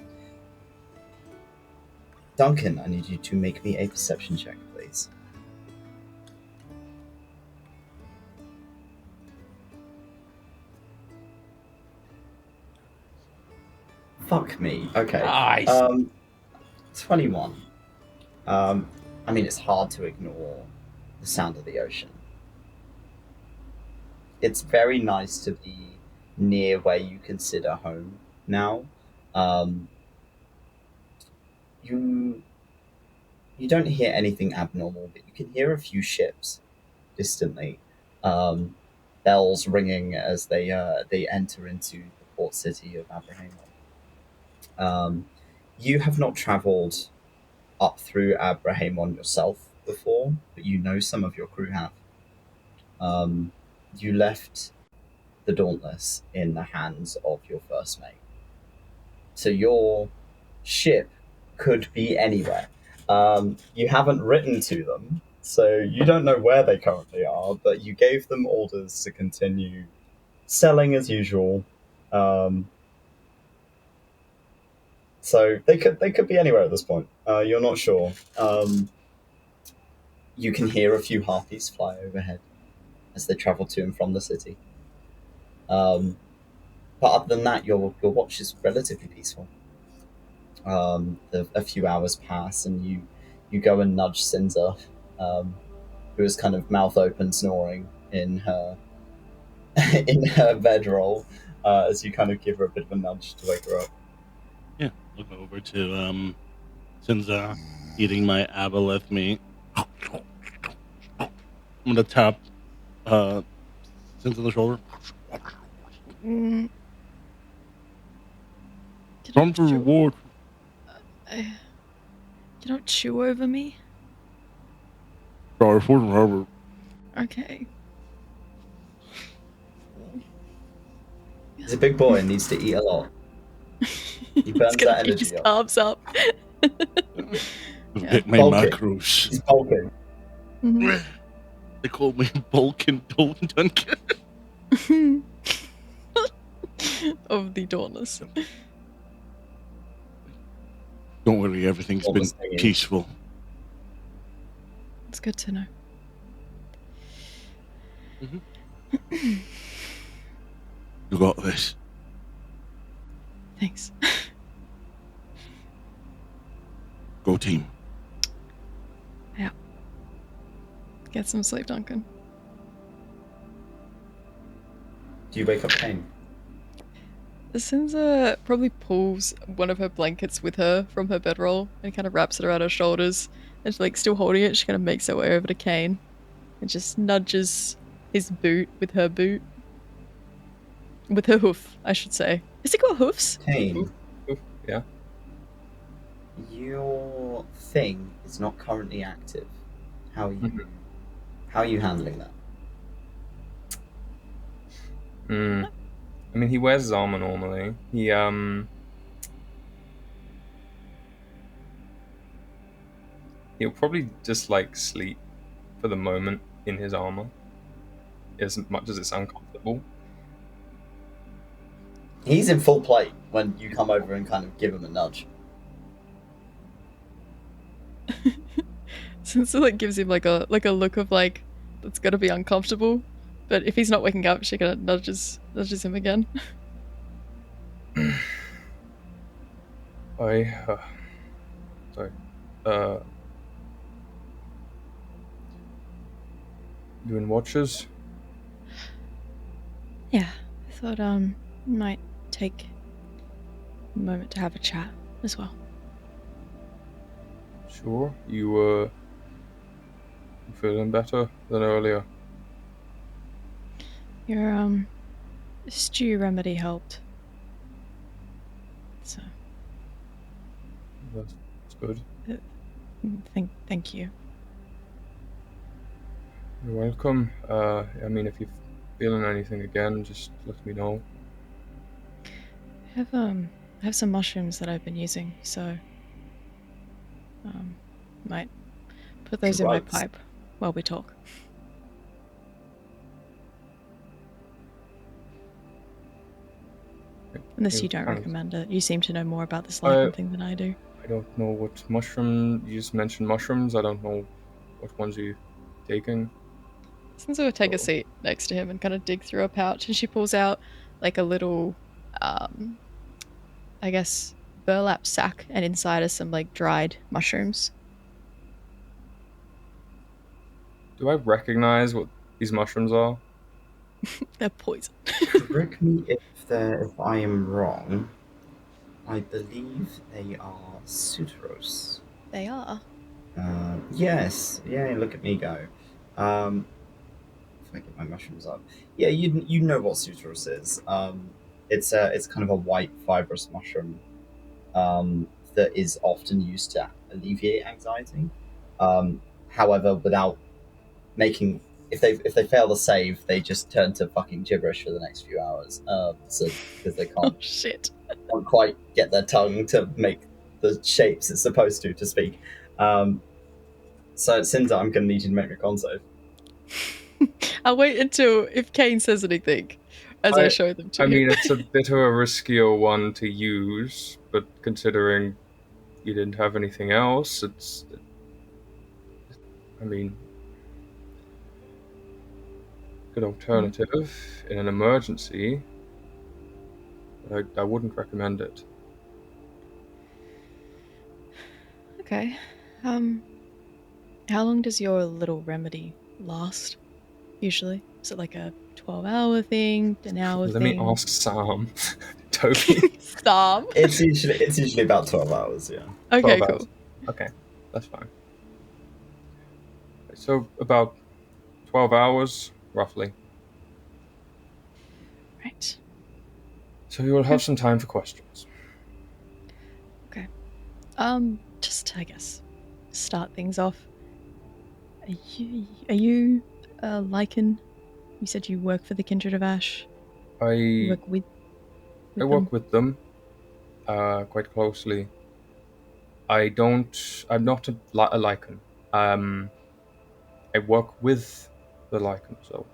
Duncan, I need you to make me a perception check, please. Fuck me. Okay. Nice. 21. I mean, it's hard to ignore the sound of the ocean. It's very nice to be near where you consider home now. You don't hear anything abnormal, but you can hear a few ships distantly. Bells ringing as they enter into the port city of Abraham. You have not travelled up through Abraham yourself before, but you know some of your crew have. You left the Dauntless in the hands of your first mate. So your ship could be anywhere. You haven't written to them, so you don't know where they currently are, but you gave them orders to continue selling as usual. So they could be anywhere at this point. You're not sure. You can hear a few harpies fly overhead as they travel to and from the city. But other than that, your watch is relatively peaceful. A few hours pass, and you go and nudge Sinza who is kind of mouth open, snoring in her bedroll, as you kind of give her a bit of a nudge to wake her up. Yeah, I'll go over to Sinza, eating my aboleth meat. I'm gonna tap Sinza on the shoulder. Mm. Come to reward. You don't chew over me? Sorry for the Herbert. Okay. He's a big boy and needs to eat a lot. He burns He's gonna that keep his energy up. carbs up. Get my Bulking. macros. He's bulking. Mhm. They call me Bulkin Duncan. Of the Dauntless. Don't worry, everything's been Dauntless thing is- peaceful. It's good to know. You got this. Thanks. Go team. Get some sleep, Duncan. Do you wake up Kane? Sinza probably pulls one of her blankets with her from her bedroll and kind of wraps it around her shoulders. And she's like still holding it, she kind of makes her way over to Kane and just nudges his boot with her boot. With her hoof, I should say. Is it called hoofs? Kane, Yeah. your thing is not currently active. How are you? Mhm. How are you handling that? I mean, he wears his armor normally. He'll probably just like sleep for the moment in his armor, as much as it's uncomfortable. He's in full plate when you come over and kind of give him a nudge. Sinza like gives him like a look of like that's gotta be uncomfortable. But if he's not waking up, she kind of nudges him again. Sorry. Doing watches? Yeah, I thought might take a moment to have a chat as well. Sure. You feeling better than earlier? Your stew remedy helped. So That's good. thank you. You're welcome. I mean, if you're feeling anything again, just let me know. I have some mushrooms that I've been using, so might put those in my Right. pipe while we talk. Unless you don't Kind of- recommend it. You seem to know more about this lichen thing than I do. I don't know what mushroom. You just mentioned mushrooms. I don't know what ones you taking. Since we'll take a Oh. seat next to him and kind of dig through a pouch, and she pulls out like a little, I guess, burlap sack, and inside are some like dried mushrooms. Do I recognize what these mushrooms are? They're poison. Correct me if I am wrong. I believe they are suturos. They are. Yes. Yeah. Look at me go. If I get my mushrooms up. Yeah. You know what suturos is. It's kind of a white fibrous mushroom. That is often used to alleviate anxiety. However, without making if they fail the save, they just turn to fucking gibberish for the next few hours. So because they Oh can't shit. quite get their tongue to make the shapes it's supposed to speak. So Sinza, I'm gonna need you to make me a con save. I'll wait until if Kane says anything as I show them to I him. mean, it's a bit of a riskier one to use, but considering you didn't have anything else, I mean, good alternative in an emergency. But I wouldn't recommend it. Okay. How long does your little remedy last, usually? Is it like a 12-hour thing, an hour Let thing? me ask Sam. Toby. Stop. It's usually about 12 hours, yeah. Okay, 12 cool. hours. Okay, that's fine. So about 12 hours, roughly. Right. So you will have some time for questions. Okay. Just to, I guess, start things off. Are you a Lycan? You said you work for the Kindred of Ash. You I work with them? work with them quite closely. I'm not a Lycan. I work with the Lycan, so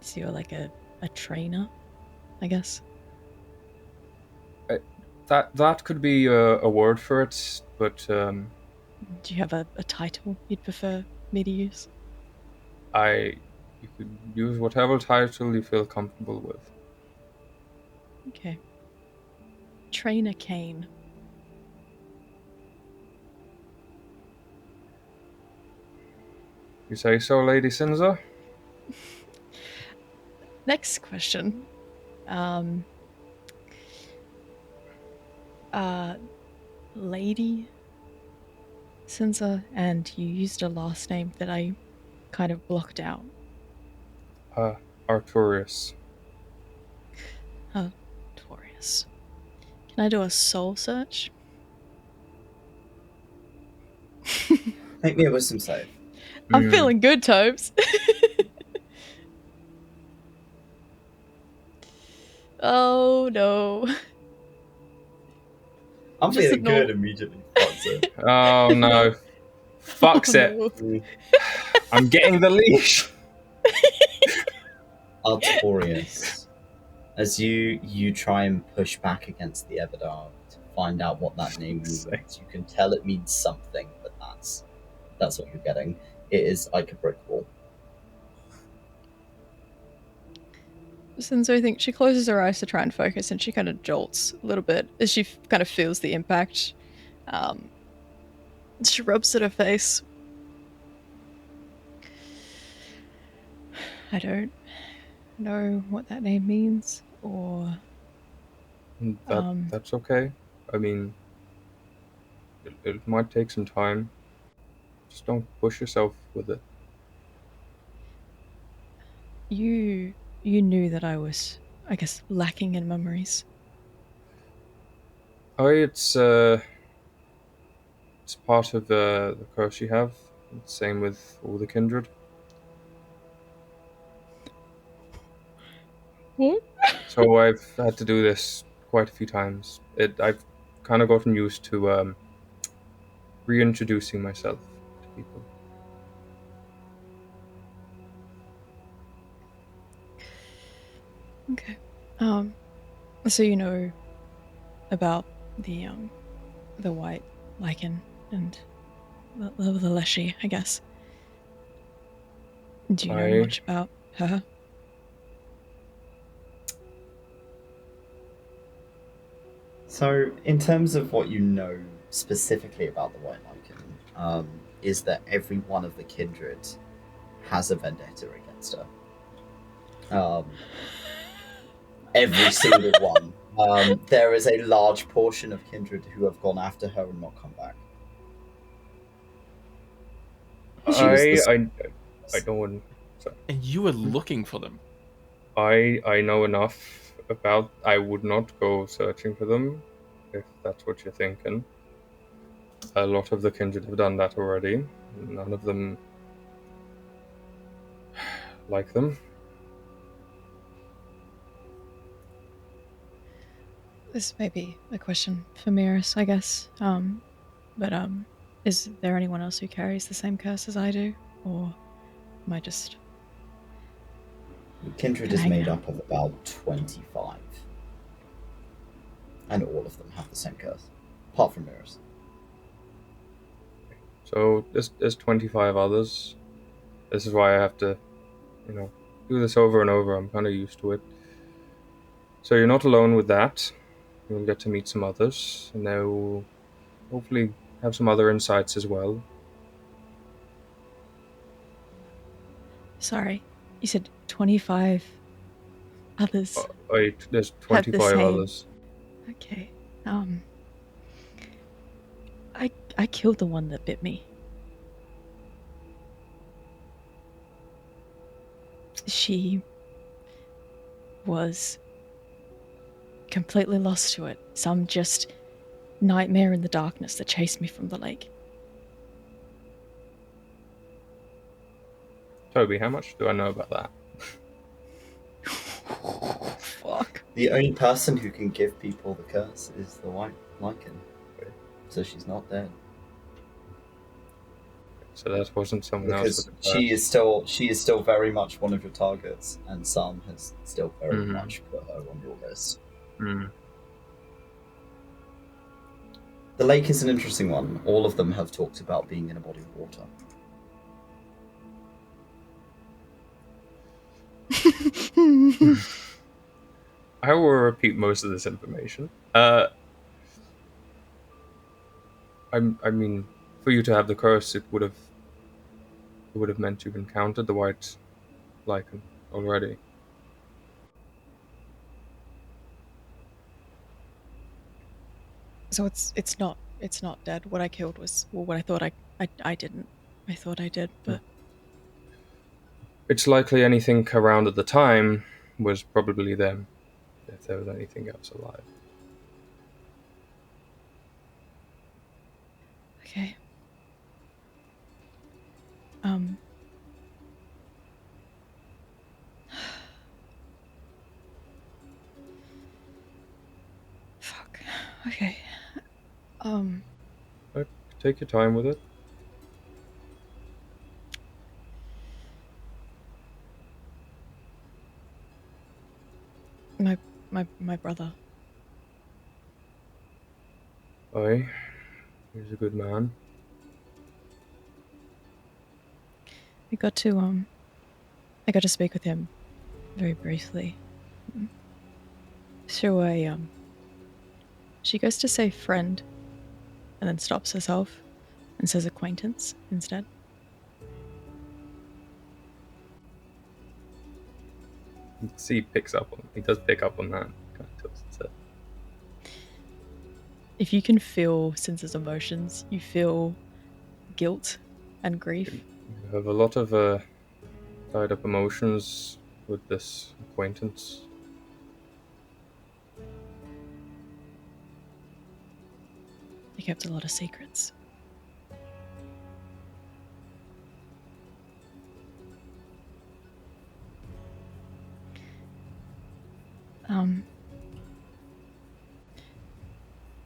So you're like a trainer, I guess. that could be a word for it, but Do you have a title you'd prefer me to use? you could use whatever title you feel comfortable with. Okay. Trainer Kane. You say so, Lady Sinza? Next question. Lady Sinza, and you used a last name that I kind of blocked out. Arturius. Oh, Taurus. Can I do a soul search? Make me a wisdom save. I'm feeling good, Tobes. Oh no. I'm Just feeling ignore- good immediately. Fuck's it. Oh no. Fuck's Oh, it. no. I'm getting the leash. Artorius. As you try and push back against the Everdar to find out what that name means, you can tell it means something, but that's what you're getting. It is like a brick wall. Sinzo, I think she closes her eyes to try and focus, and she kind of jolts a little bit as she kind of feels the impact. She rubs at her face. I don't know what that name means, or That's okay. I mean, it might take some time. Just don't push yourself with it. you knew that I was, I guess, lacking in memories. Oh, it's part of the curse you have. Same with all the kindred. What? So I've had to do this quite a few times. I've kind of gotten used to reintroducing myself to people. Okay. So you know about the white lichen and the leshy, I guess. Do you know much about her? So, in terms of what you know specifically about the White Lycan, is that every one of the kindred has a vendetta against her. Every single one. There is a large portion of kindred who have gone after her and not come back. I don't. Sorry. And you were looking for them. I know enough about. I would not go searching for them, if that's what you're thinking. A lot of the kindred have done that already. None of them like them. This may be a question for Miris, I guess. But is there anyone else who carries the same curse as I do, or am I just? Kindred is made up of about 25, and all of them have the same curse, apart from Miris. So there's 25 others. This is why I have to, do this over and over. I'm kind of used to it. So you're not alone with that. You'll get to meet some others, and they'll hopefully have some other insights as well. Sorry, you said 25 others There's have the 25 same. others. Okay. I killed the one that bit me. She was completely lost to it. Some just nightmare in the darkness that chased me from the lake. Toby, how much do I know about that? Fuck. The only person who can give people the curse is the white lichen, so she's not dead. So that wasn't someone else Because with the she curse. is still very much one of your targets, and Sam has still very Mhm. much put her on your list. Mm. The lake is an interesting one. All of them have talked about being in a body of water. I will repeat most of this information. I mean, for you to have the curse, it would have meant you've encountered the white lichen already. So it's not dead. What I killed was, well, what I thought I didn't. I thought I did, but It's likely anything around at the time was probably them, if there was anything else alive. okay. Fuck. Okay. Take your time with it. My brother. Aye, he's a good man. I got to speak with him very briefly. So she goes to say friend and then stops herself and says acquaintance instead. You can see he does pick up on that. Kind of tilts his head. If you can feel Sinza's emotions, you feel guilt and grief. You have a lot of tied up emotions with this acquaintance. They kept a lot of secrets.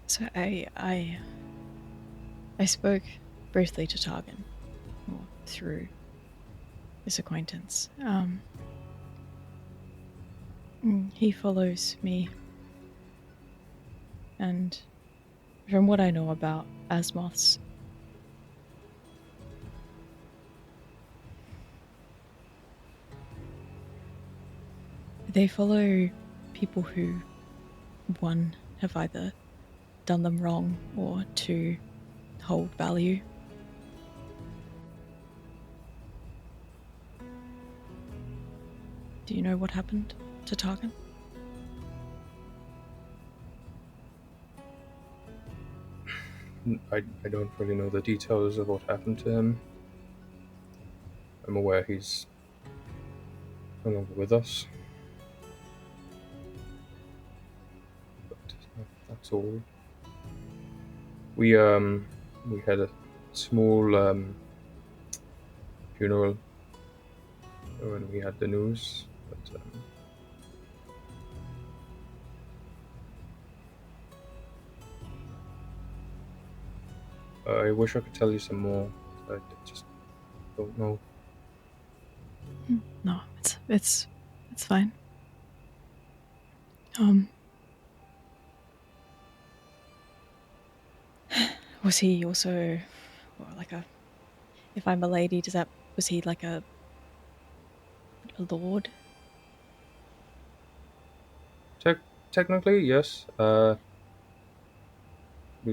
So I spoke briefly to Targan, or through this acquaintance. He follows me, and from what I know about Asmoths, they follow people who, one, have either done them wrong, or two, hold value. Do you know what happened to Targan? I don't really know the details of what happened to him. I'm aware he's no longer with us. But that's all. We had a small funeral when we had the news, but I wish I could tell you some more. I just don't know. No, it's fine. Was he also, or like a, if I'm a lady, was he like a lord? Technically, yes. We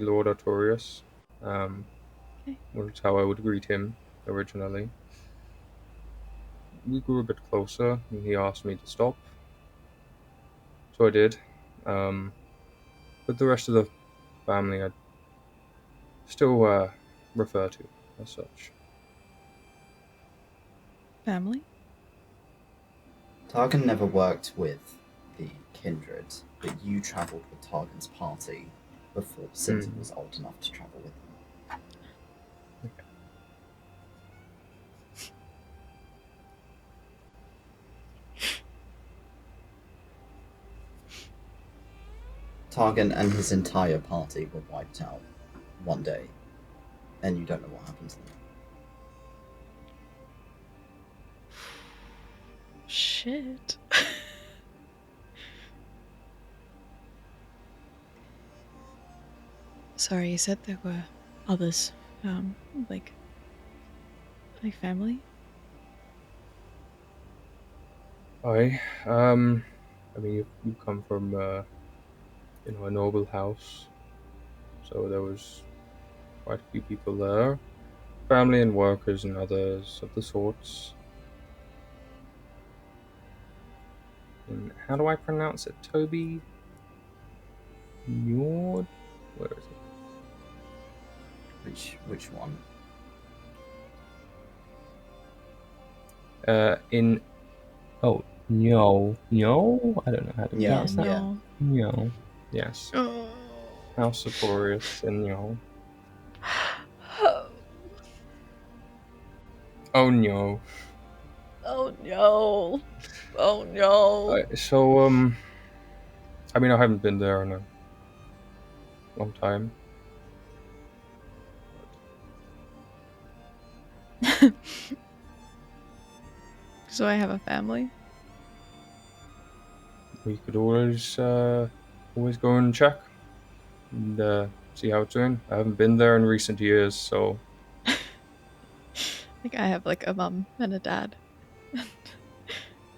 Lord Artorius. Okay. Was how I would greet him originally. we grew a bit closer, and he asked me to stop. So I did. But the rest of the family I still refer to as such. Family? Targan never worked with the kindred, but you travelled with Targan's party before Sinza was old enough to travel with them. Okay. Targan and his entire party were wiped out one day, and you don't know what happened to them. Shit. Sorry, you said there were others, like family? I mean, you come from, a noble house, so there was quite a few people there. Family and workers and others of the sorts. And how do I pronounce it? 𝘏𝘬𝘭𝘤𝘰𝘮𝘦? Where is it? Which one? No. I don't know how to pronounce that. Yeah. No. Yes. Oh. House of Boreas and no. Oh no. Oh no. Oh no. So, I mean, I haven't been there in a long time. So I have a family? We could always go and check and see how it's doing. I haven't been there in recent years, so. I think I have like a mum and a dad.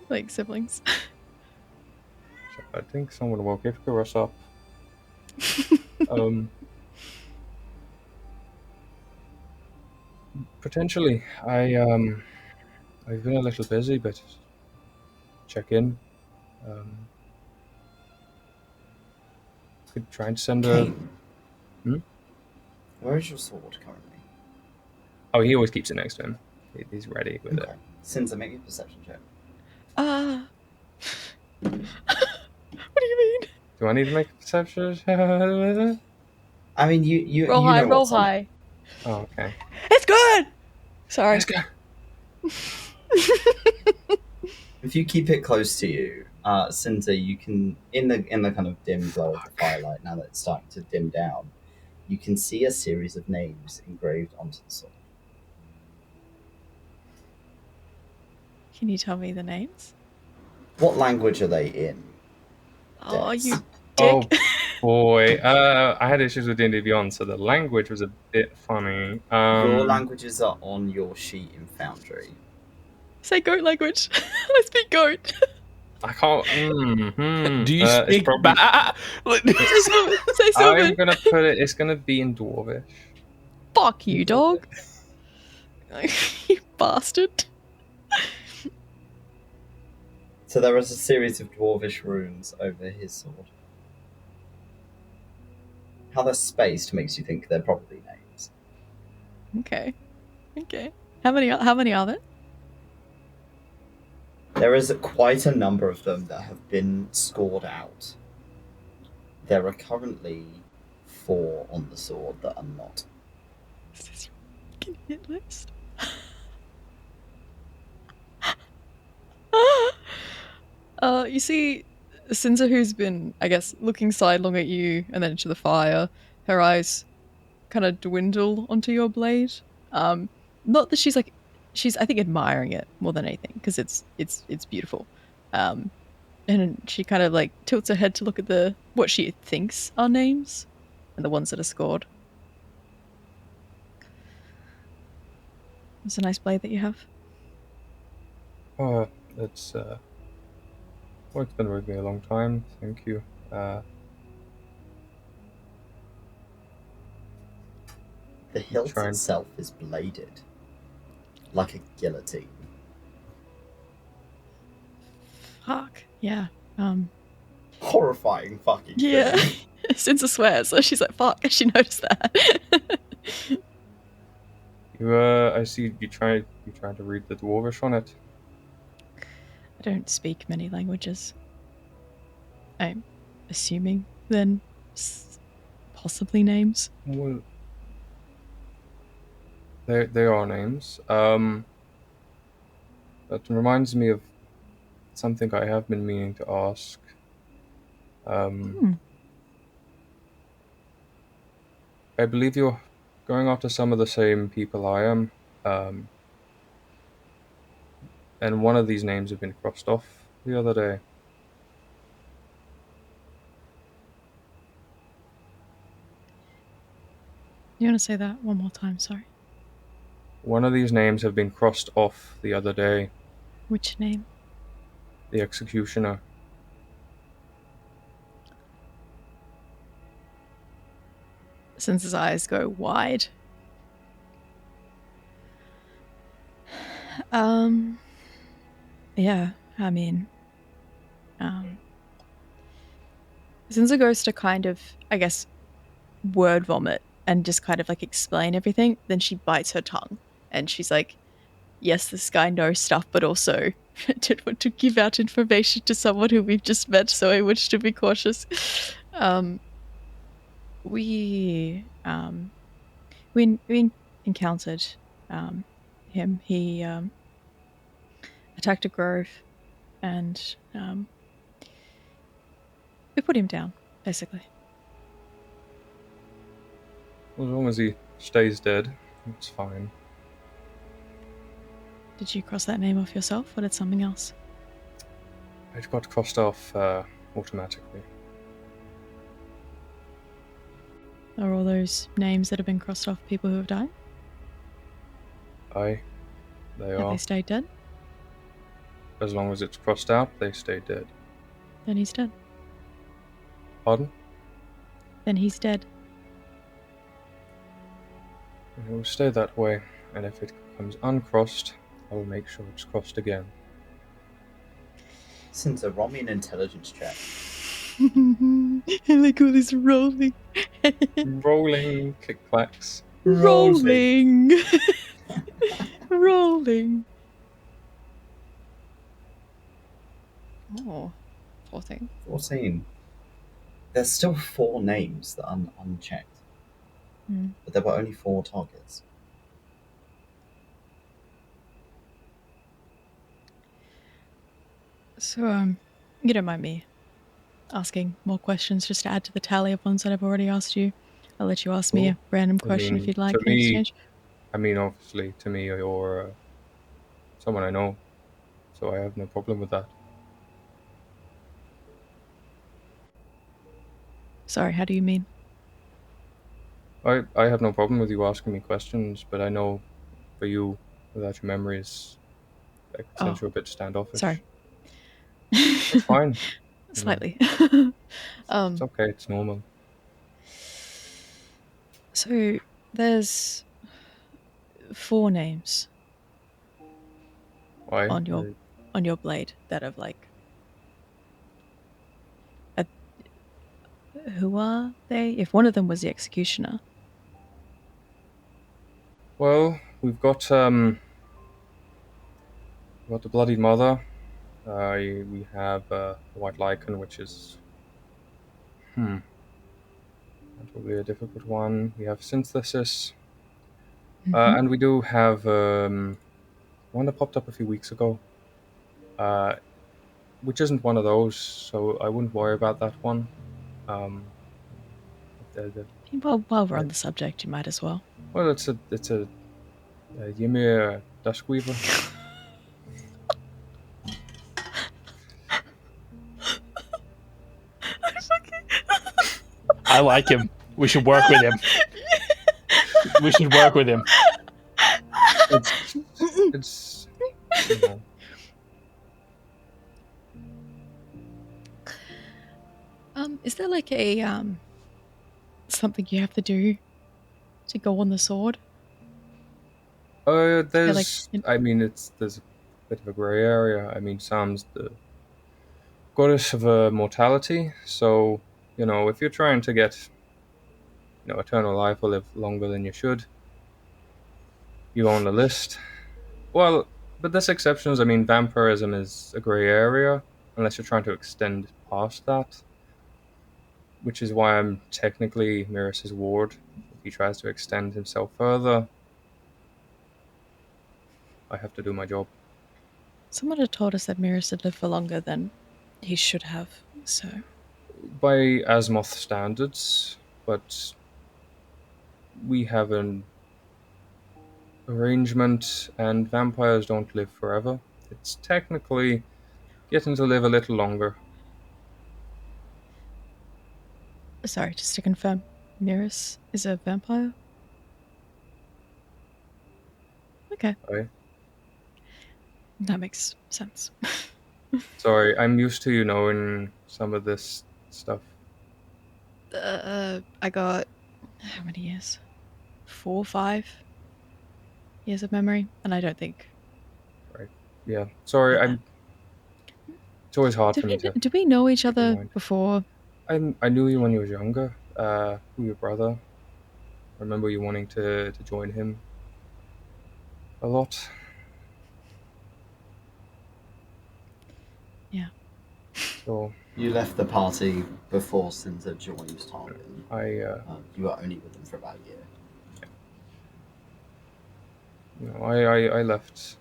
Like siblings. So I think someone will give us up. Potentially. I've been a little busy, but check in. Could try and send a. Where is your sword currently? Oh, he always keeps it next to him. He's ready with it. Sinza, make a perception check. What do you mean? Do I need to make a perception? I mean, you roll you high, know roll what's on- high. Oh, okay. It's good! Sorry. Let's go. If you keep it close to you, Sinza, you can in the kind of dim glow of the firelight. Now that it's starting to dim down, you can see a series of names engraved onto the sword. Can you tell me the names? What language are they in? Oh, Dex? you Oh dick. boy, I had issues with D&D Beyond, so the language was a bit funny. Your languages are on your sheet in Foundry. Say goat language. I speak goat. I can't. Do you speak probably- Say something. I'm gonna put it. It's gonna be in Dwarvish. Fuck you, dog. You bastard. So there is a series of dwarvish runes over his sword. How they're spaced makes you think they're probably names. Okay. How many are there? There is quite a number of them that have been scored out. There are currently 4 on the sword that are not. Is this your fucking hit list? You see Sinza, who's been, I guess, looking sidelong at you and then into the fire, her eyes kind of dwindle onto your blade. Not that she's I think admiring it more than anything because it's beautiful. And she kind of like tilts her head to look at what she thinks are names and the ones that are scored. It's a nice blade that you have. It's well, it's been with me a long time. Thank you. The hilt Try and- itself is bladed, like a guillotine. Fuck. Yeah. Horrifying fucking Yeah. thing. Sinza swears, so she's like, fuck, she noticed that. I see you trying to read the Dwarvish on it. I don't speak many languages. I'm assuming then possibly names. Well, they are names. That reminds me of something I have been meaning to ask. I believe you're going after some of the same people I am, and one of these names have been crossed off the other day. You want to say that one more time? Sorry. One of these names have been crossed off the other day. Which name? The Executioner. Since his eyes go wide. Yeah, I mean, Sinza goes to kind of, I guess, word vomit and just kind of like explain everything. Then she bites her tongue and she's like, yes, this guy knows stuff, but also didn't want to give out information to someone who we've just met, so I wish to be cautious. We encountered him. He attacked a grove, and we put him down, basically. Well, as long as he stays dead, it's fine. Did you cross that name off yourself, or did something else? It got crossed off automatically. Are all those names that have been crossed off people who have died? Aye, they Have are. they stayed dead? As long as it's crossed out, they stay dead. Then he's dead. Pardon? Then he's dead. It will stay that way, and if it comes uncrossed, I will make sure it's crossed again. Since roll me an intelligence check. I like all this rolling. Rolling click-clacks. Rolling. Rolling. Oh, 14. 14. There's still 4 names that are unchecked. But there were only 4 targets. So, you don't mind me asking more questions just to add to the tally of ones that I've already asked you? I'll let you ask me a random question if you'd like in exchange. I mean, obviously, to me, you're someone I know, so I have no problem with that. Sorry, how do you mean? I have no problem with you asking me questions, but I know for you, without your memories, I can sense you're a bit standoffish. Sorry. It's fine. Slightly. It's okay, it's normal. So, there's 4 names Why? on your blade that have like... who are they? If one of them was the Executioner. Well, we've got the Bloody Mother. We have the White Lycan, which is that's probably a difficult one. We have Synthesis, and we do have one that popped up a few weeks ago, which isn't one of those, so I wouldn't worry about that one. While we're on the subject, you might as well. Well, it's a 𝘞𝘰𝘮𝘭𝘥. I like him. We should work with him. We should work with him. It's you know. Is there like a something you have to do to go on the sword? There's. I mean, there's a bit of a grey area. I mean, Sam's the goddess of mortality. So, if you're trying to get, eternal life or live longer than you should, you on the list. Well, but there's exceptions. I mean, vampirism is a gray area, unless you're trying to extend past that, which is why I'm technically Miras's ward. If he tries to extend himself further, I have to do my job. Someone had told us that Miras had lived for longer than he should have, so... By Azimuth standards, but we have an arrangement, and vampires don't live forever. It's technically getting to live a little longer. Sorry, just to confirm, Miras is a vampire? Okay. Sorry. That makes sense. Sorry, I'm used to you knowing some of this stuff. I got... how many years? 4 or 5 years of memory, and I don't think... Right. Yeah. Sorry, it's always hard for me to... Did we know each keep in other mind. before? I knew you when you was younger. Who your brother. I remember you wanting to join him a lot. Yeah. So You left the party before Sinza joined Target. You were only with them for about a year. I left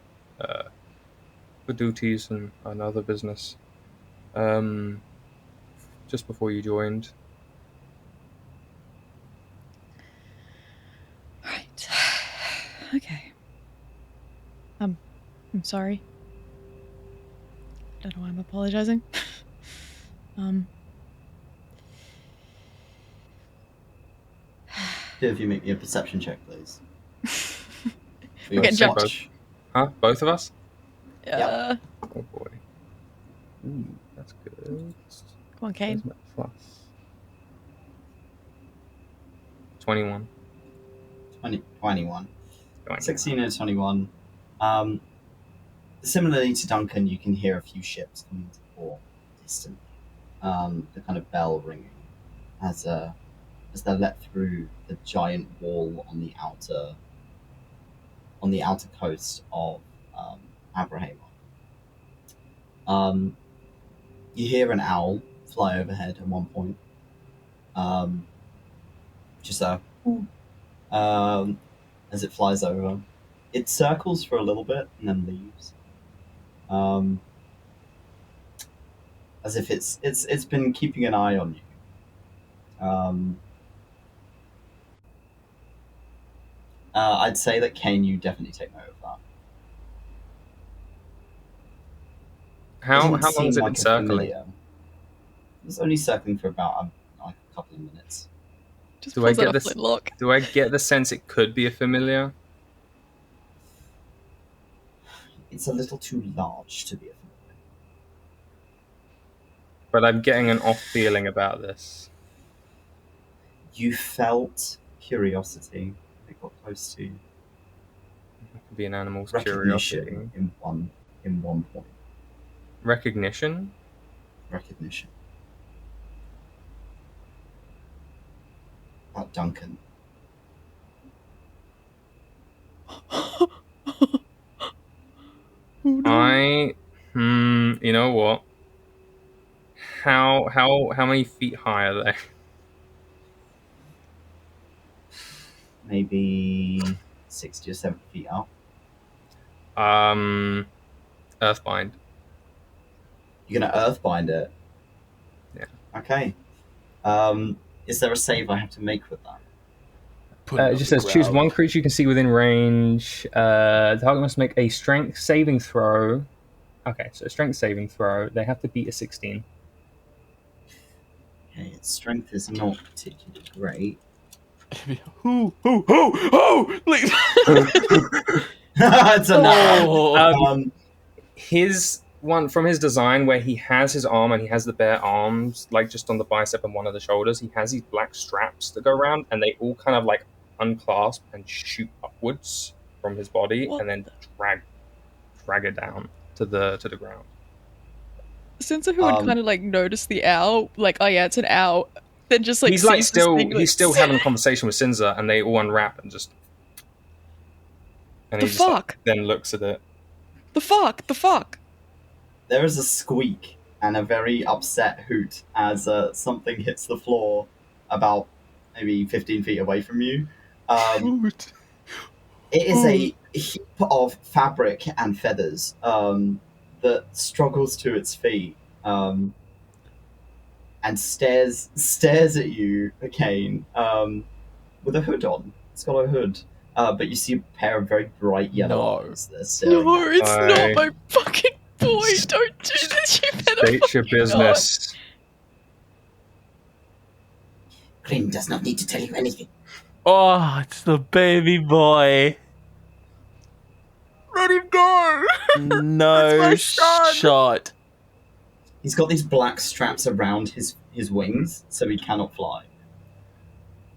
for duties and another business just before you joined. Right. Okay. I'm sorry. I don't know why I'm apologizing. If you make me a perception check, please. We're getting jumped. Huh? Both of us? Yeah. Oh boy. Ooh, that's good. Come on, Kane. Where's my plus? 21. 21. 16 and 21. Similarly to Duncan, you can hear a few ships coming to port distantly. The kind of bell ringing as they're let through the giant wall on the outer coast of Abraham. You hear an owl fly overhead at one point. Just as it flies over. It circles for a little bit and then leaves. As if it's been keeping an eye on you. I'd say that Kane, you definitely take note of that. How long has it been circling? Familiar. It's only circling for about a couple of minutes. Just Do I get this? Look. Do I get the sense it could be a familiar? It's a little too large to be a familiar. But I'm getting an off feeling about this. You felt curiosity. It got close to you. It could be an animal's Recognition curiosity. in one point. Recognition? Recognition. About Duncan. You know what? How many feet high are they? Maybe 60 or 70 feet up. Earthbind. You're gonna earthbind it? Yeah. Okay. Is there a save I have to make with that? It just says choose one creature you can see within range. The target must make a strength saving throw. Okay, so a strength saving throw. They have to beat a 16. Okay, its strength is not particularly great. Who? Please. It's a no. His one from his design, where he has his arm and he has the bare arms, like just on the bicep and one of the shoulders. He has these black straps that go around, and they all kind of like unclasp and shoot upwards from his body, and then drag it down to the ground. Sinza, who had kind of like noticed the owl, like, oh yeah, it's an owl. Then just like he's like sees this still thing, like, he's still having a conversation with Sinza, and they all unwrap and just. And The he just, like, fuck? then looks at it. The fuck. There is a squeak and a very upset hoot as something hits the floor about maybe 15 feet away from you. It is a heap of fabric and feathers that struggles to its feet and stares at you, Kane, with a hood on. It's got a hood. But you see a pair of very bright yellow eyes that are staring No, at it's Aye. not my fucking boy. Don't do this. You better State your fucking business. Grim does not need to tell you anything. Oh, it's the baby boy. Let him go. No my son. shot. He's got these black straps around his wings, so he cannot fly.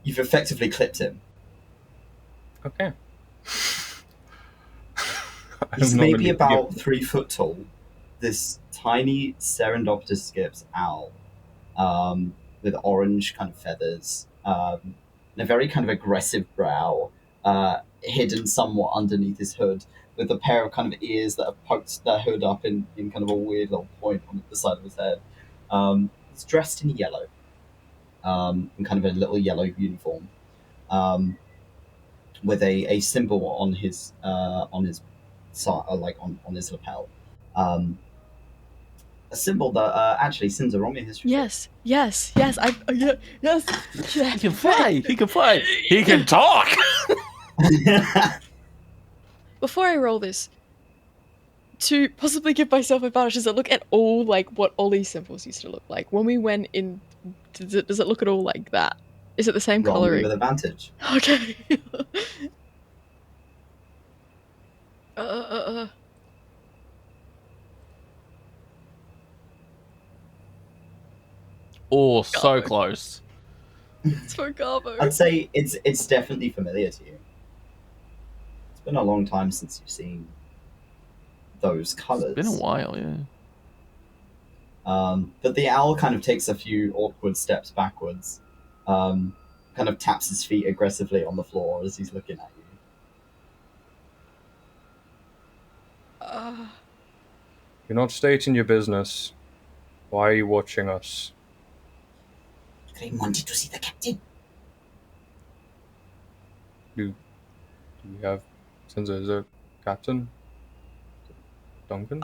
You've effectively clipped him. Okay. He's I'm not maybe gonna about give- 3 foot tall. This tiny Serendopter skips owl with orange kind of feathers and a very kind of aggressive brow, hidden somewhat underneath his hood, with a pair of kind of ears that have poked their hood up in kind of a weird little point on the side of his head. He's dressed in yellow, in kind of a little yellow uniform, with a symbol on his side, like on his lapel. A symbol that actually Sinza, roll me a history. Yes. Yes. Yes. He can fly. He can fly. He can talk. Before I roll this, to possibly give myself advantage, does it look at all like what Ollie symbols used to look like when we went in? Does it look at all like that? Is it the same Roll me coloring? with advantage. Okay. Oh, so Garbo. close. It's for Garbo. I'd say it's definitely familiar to you. It's been a long time since you've seen those colours. Been a while, yeah. But the owl kind of takes a few awkward steps backwards, kind of taps his feet aggressively on the floor as he's looking at you. You're not stating your business. Why are you watching us? Grim wanted to see the captain. Do you have Sinza as a captain? Duncan?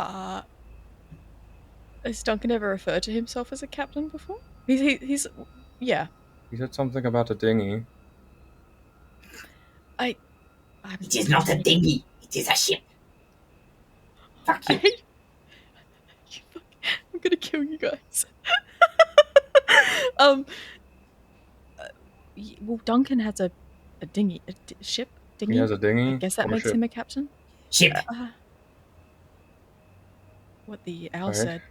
Has Duncan ever referred to himself as a captain before? He's yeah. He said something about a dinghy. I'm It is not a dinghy. It is a ship. Fuck you. I'm gonna kill you guys. Well, Duncan has a dinghy, ship, dinghy. He has a dinghy. I guess that on a makes ship. him a captain. Ship. What the owl Okay. said.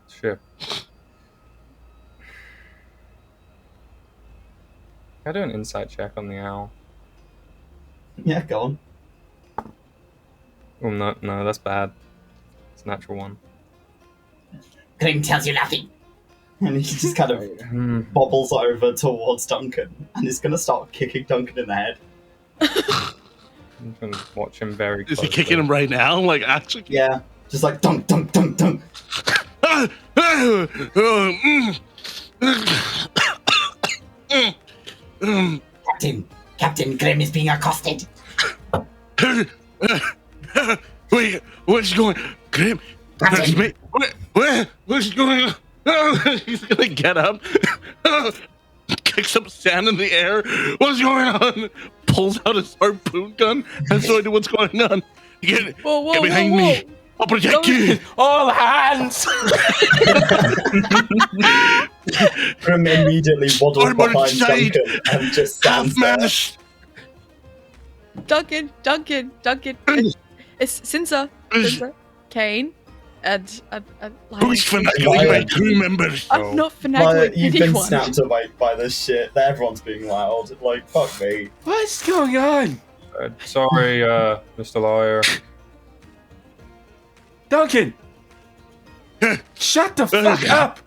Ship. Can I do an insight check on the owl? Yeah, go on. Oh no, that's bad. It's a natural one. Grim tells you nothing. And he just kind of bobbles over towards Duncan and is going to start kicking Duncan in the head. I'm gonna watch him very Is closely. he kicking him right now? Like, actually? Yeah, just like dunk, dunk, dunk, dunk. Captain Grim is being accosted. Wait, what's going on? Grim, that's me. What's going on? He's gonna get up, kick some sand in the air. What's going on? Pulls out his harpoon gun. Has no idea what's going on. Get behind me. I'll protect you. All hands. Grim immediately waddles Armored behind side. Duncan and just stands there. Half-mast. Duncan. It's Sinza, Kane, and Who's finagling my crew members? I'm not But finagling you've been anyone. snapped awake by this shit. Everyone's being loud. Like, fuck me. What's going on? Sorry, Mr. Lyre. Duncan. Shut the fuck up!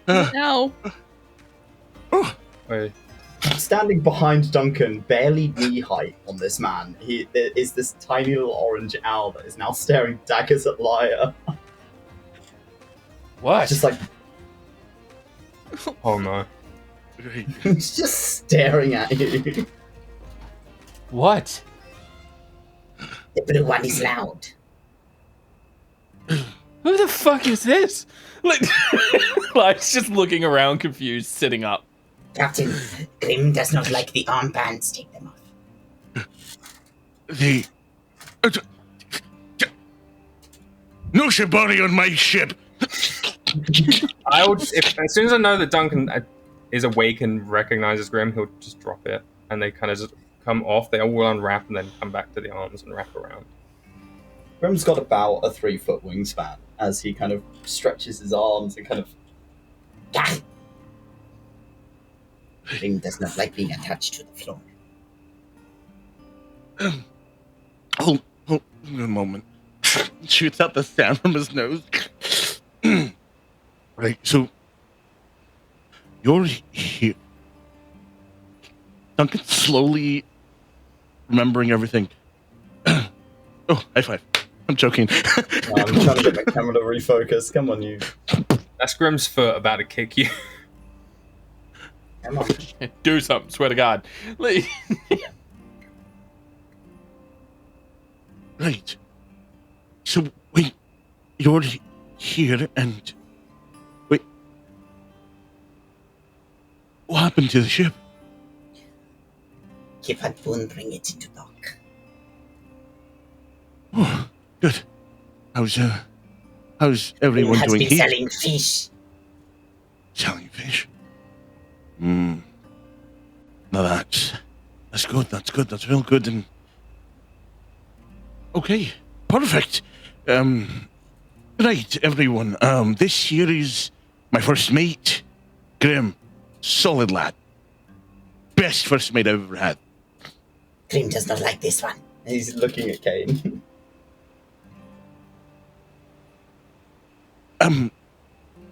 Now. Wait. Standing behind Duncan, barely knee height on this man, there is this tiny little orange owl that is now staring daggers at Lyre. What? Just like, Oh no. he's just staring at you. What? The blue one is loud. Who the fuck is this? Like, Lyre's just looking around, confused, sitting up. Captain, Grim does not like the armbands. Take them off. No shibari on my ship. As soon as I know that Duncan is awake and recognizes Grim, he'll just drop it, and they kind of just come off. They all unwrap and then come back to the arms and wrap around. Grim's got about a 3-foot wingspan as he kind of stretches his arms and kind of. Gah! Grim does not like being attached to the floor. Hold a moment. Shoots out the sand from his nose. Right, so you're here. Duncan slowly remembering everything. Oh, high five. I'm joking. I'm trying to get my camera to refocus. Come on, you. That's Grim's foot about to kick you. Come on. Do something, swear to God. Right. So, wait. You're here and... Wait. What happened to the ship? Keep at Boone, bring it into dock. Oh, good. How's everyone Has doing been here? selling fish. Selling fish? No, that's good, that's real good, and... Okay, perfect. Right, everyone, this here is my first mate, Grim. Solid lad. Best first mate I've ever had. Grim does not like this one. He's looking at Kane.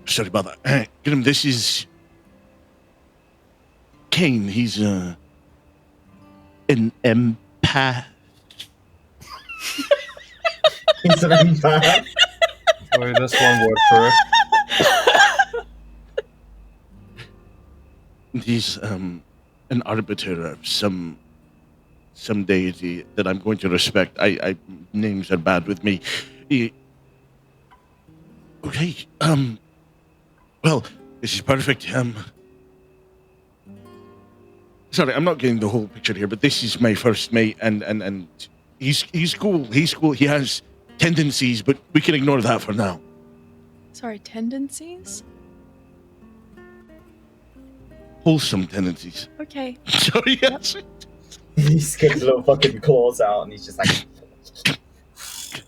Sorry about that. Grim, this is... Kane, he's, an empath. He's an empath. Wait, that's one word for it. He's, an arbiter of some deity that I'm going to respect. Names are bad with me. Okay, well, this is perfect. Sorry, I'm not getting the whole picture here, but this is my first mate, and he's cool. He's cool. He has tendencies, but we can ignore that for now. Sorry, tendencies? Wholesome tendencies. Okay. Sorry, yes. He's got his little fucking claws out, and he's just like.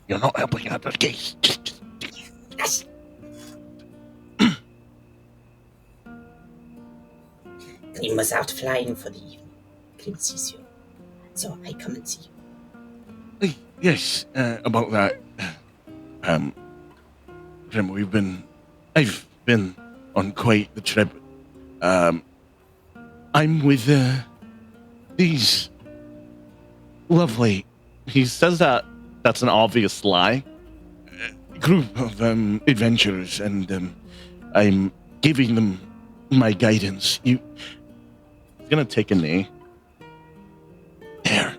You're not helping out the case. Grim was out flying for the evening. Grim sees you. So I come and see you. Yes, about that. Grim, I've been on quite the trip. I'm with, these lovely, he says that's an obvious lie, group of, adventurers, and, I'm giving them my guidance. He's gonna take a knee. They're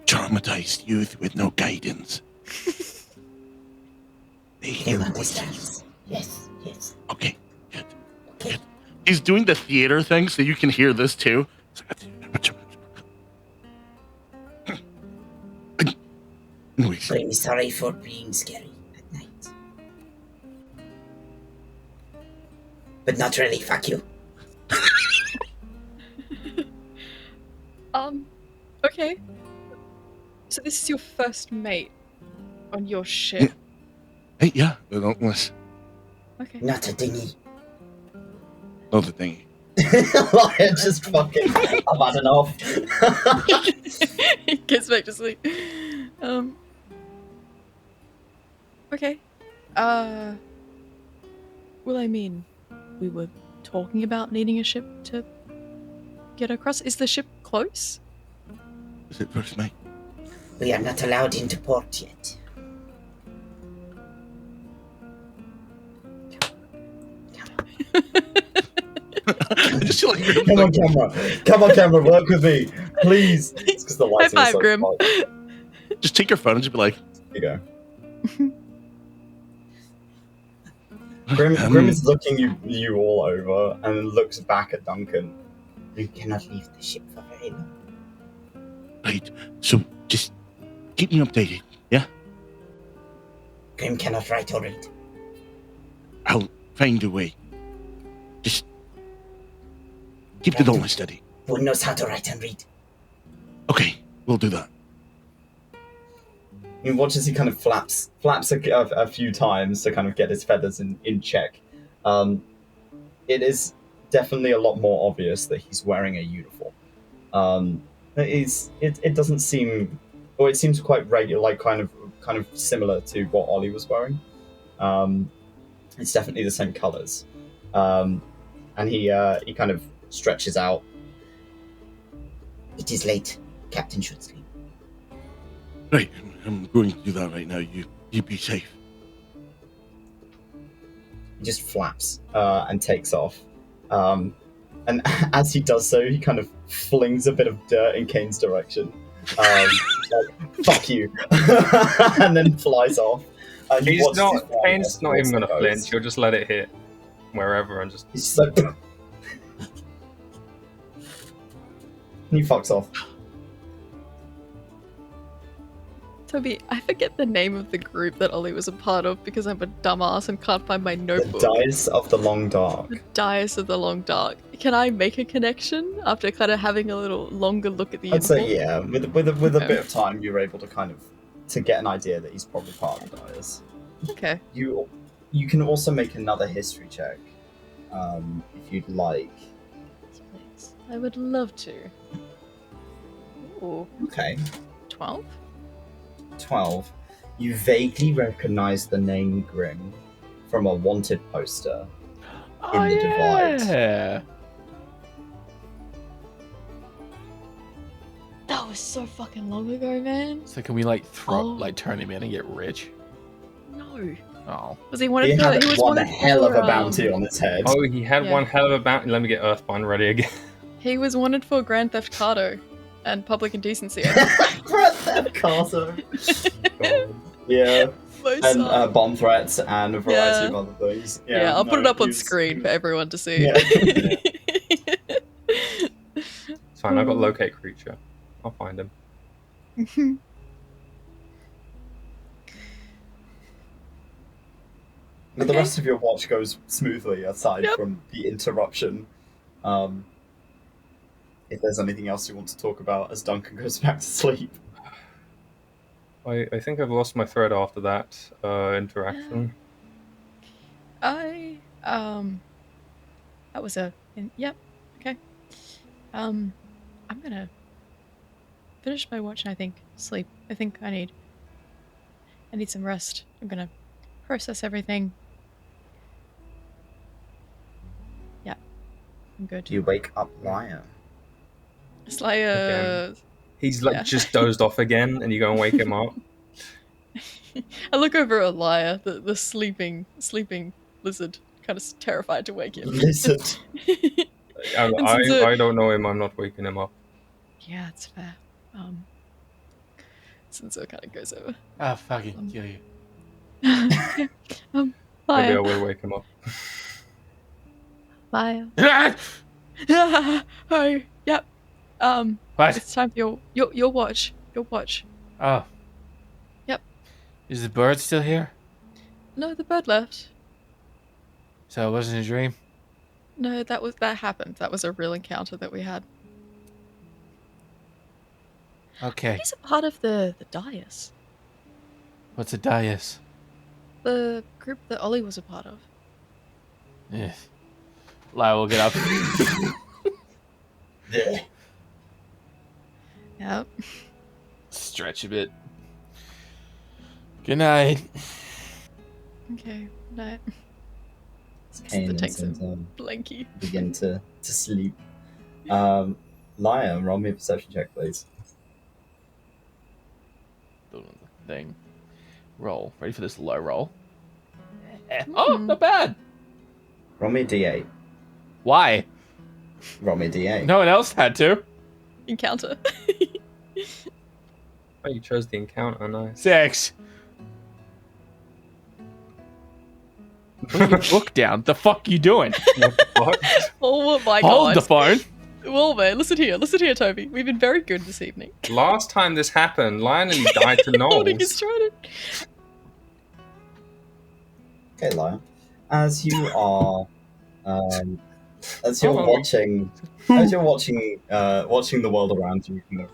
traumatized youth with no guidance. They hear Grim voices. understands. Yes. Okay, good. Okay. He's doing the theater thing, so you can hear this too. Anyways, Grim is sorry for being scary at night. But not really, fuck you. Okay. So this is your first mate on your ship. hey, yeah, unless Okay. Not a dinghy. not the thing. Lyre just fucking. I've had enough. He gets back to sleep. Okay. Well, I mean, we were talking about needing a ship to get across. Is the ship close? Is it first mate? We are not allowed into port yet. I just feel like Grim's Come on, like, camera. Come on, camera. Work with me, please. It's because the High lighting is five, so Grim. bright. just take your phone and just be like, There you go. Grim is looking you all over and then looks back at Duncan. We cannot leave the ship for very long. right, so just keep me updated, yeah? Grim cannot write or read. I'll find a way. Just keep the knowledge steady. Who knows how to write and read? Okay, we'll do that. You watch as he kind of flaps a few times to kind of get his feathers in check. It is definitely a lot more obvious that he's wearing a uniform. It doesn't seem, or it seems quite regular, like kind of similar to what Ollie was wearing. It's definitely the same colors, and he kind of stretches out. It is late. Captain should sleep. Right, I'm going to do that right now. You be safe. He just flaps and takes off. And as he does so, he kind of flings a bit of dirt in Kane's direction. Like, fuck you. And then flies off. Kane's not even going to flinch. He'll just let it hit wherever and just... He's just like... and he fucks off. Toby, I forget the name of the group that Ollie was a part of because I'm a dumbass and can't find my The notebook. Dice of the Long Dark. The Dice of the Long Dark. Can I make a connection after kind of having a little longer look at the I'd info? say yeah. With a Okay. bit of time, you're able to kind of to get an idea that he's probably part of the Dice. Okay. You can also make another history check, if you'd like. Please. I would love to. Ooh, Okay. 12? 12. You vaguely recognize the name Grim from a wanted poster in the Divide. Yeah. That was so fucking long ago, man. So can we like Oh. like turn him in and get rich? No. Oh. Was he wanted He for? had He was one wanted hell of for, a bounty on his head. Oh, he had Yeah. one hell of a bounty. Let me get Earthbind ready again. He was wanted for Grand Theft Auto and public indecency. Grand Theft Auto. Yeah, Most and are. bomb threats and a variety Yeah. of other things. Yeah, I'll put it no, up on he was- screen for everyone to see. Yeah. It's fine, I've got locate creature. I'll find him. But the Okay. rest of your watch goes smoothly aside Yep. from the interruption. If there's anything else you want to talk about as Duncan goes back to sleep. I think I've lost my thread after that interaction. That was a yep. Okay. I'm gonna finish my watch and I think sleep. I think I need some rest. I'm gonna process everything. Yeah, I'm good. You wake up Lyre. Slayer. He's like Yeah. just dozed off again, and you go and wake him up. I look over at Lyre, the sleeping lizard, kind of terrified to wake him. Lizard. I don't know him. I'm not waking him up. Yeah, it's fair. Sinza kind of goes over. Ah, fucking kill you. Maybe I Lyre. will wake him up. Lyre. Ah! Oh, yep. What? It's time for your watch. Your watch. Oh. Yep. Is the bird still here? No, the bird left. So it wasn't a dream? No, that happened. That was a real encounter that we had. Okay. He's a part of the Dais. What's a dais? The group that Ollie was a part of. Yeah. Lyle will get up. Yeah. Yep. Stretch a bit. Good night. Okay, night. Kane and takes a Sinza blankie. begin to sleep. Lyre, roll me a perception check, please. Doing the thing. Roll. Ready for this low roll? Oh, not bad. Roll me a d8. Why? Roll me a d8. No one else had to. Encounter. Oh, you chose the encounter, nice. 6. Put your book down. The fuck you doing? What the fuck? Oh my god. Hold the phone. Well, man, listen here, Toby. We've been very good this evening. Last time this happened, Lionel died to Holding his Knowles. trident. Okay, Lyre. As you are, as you're watching the world around you kind of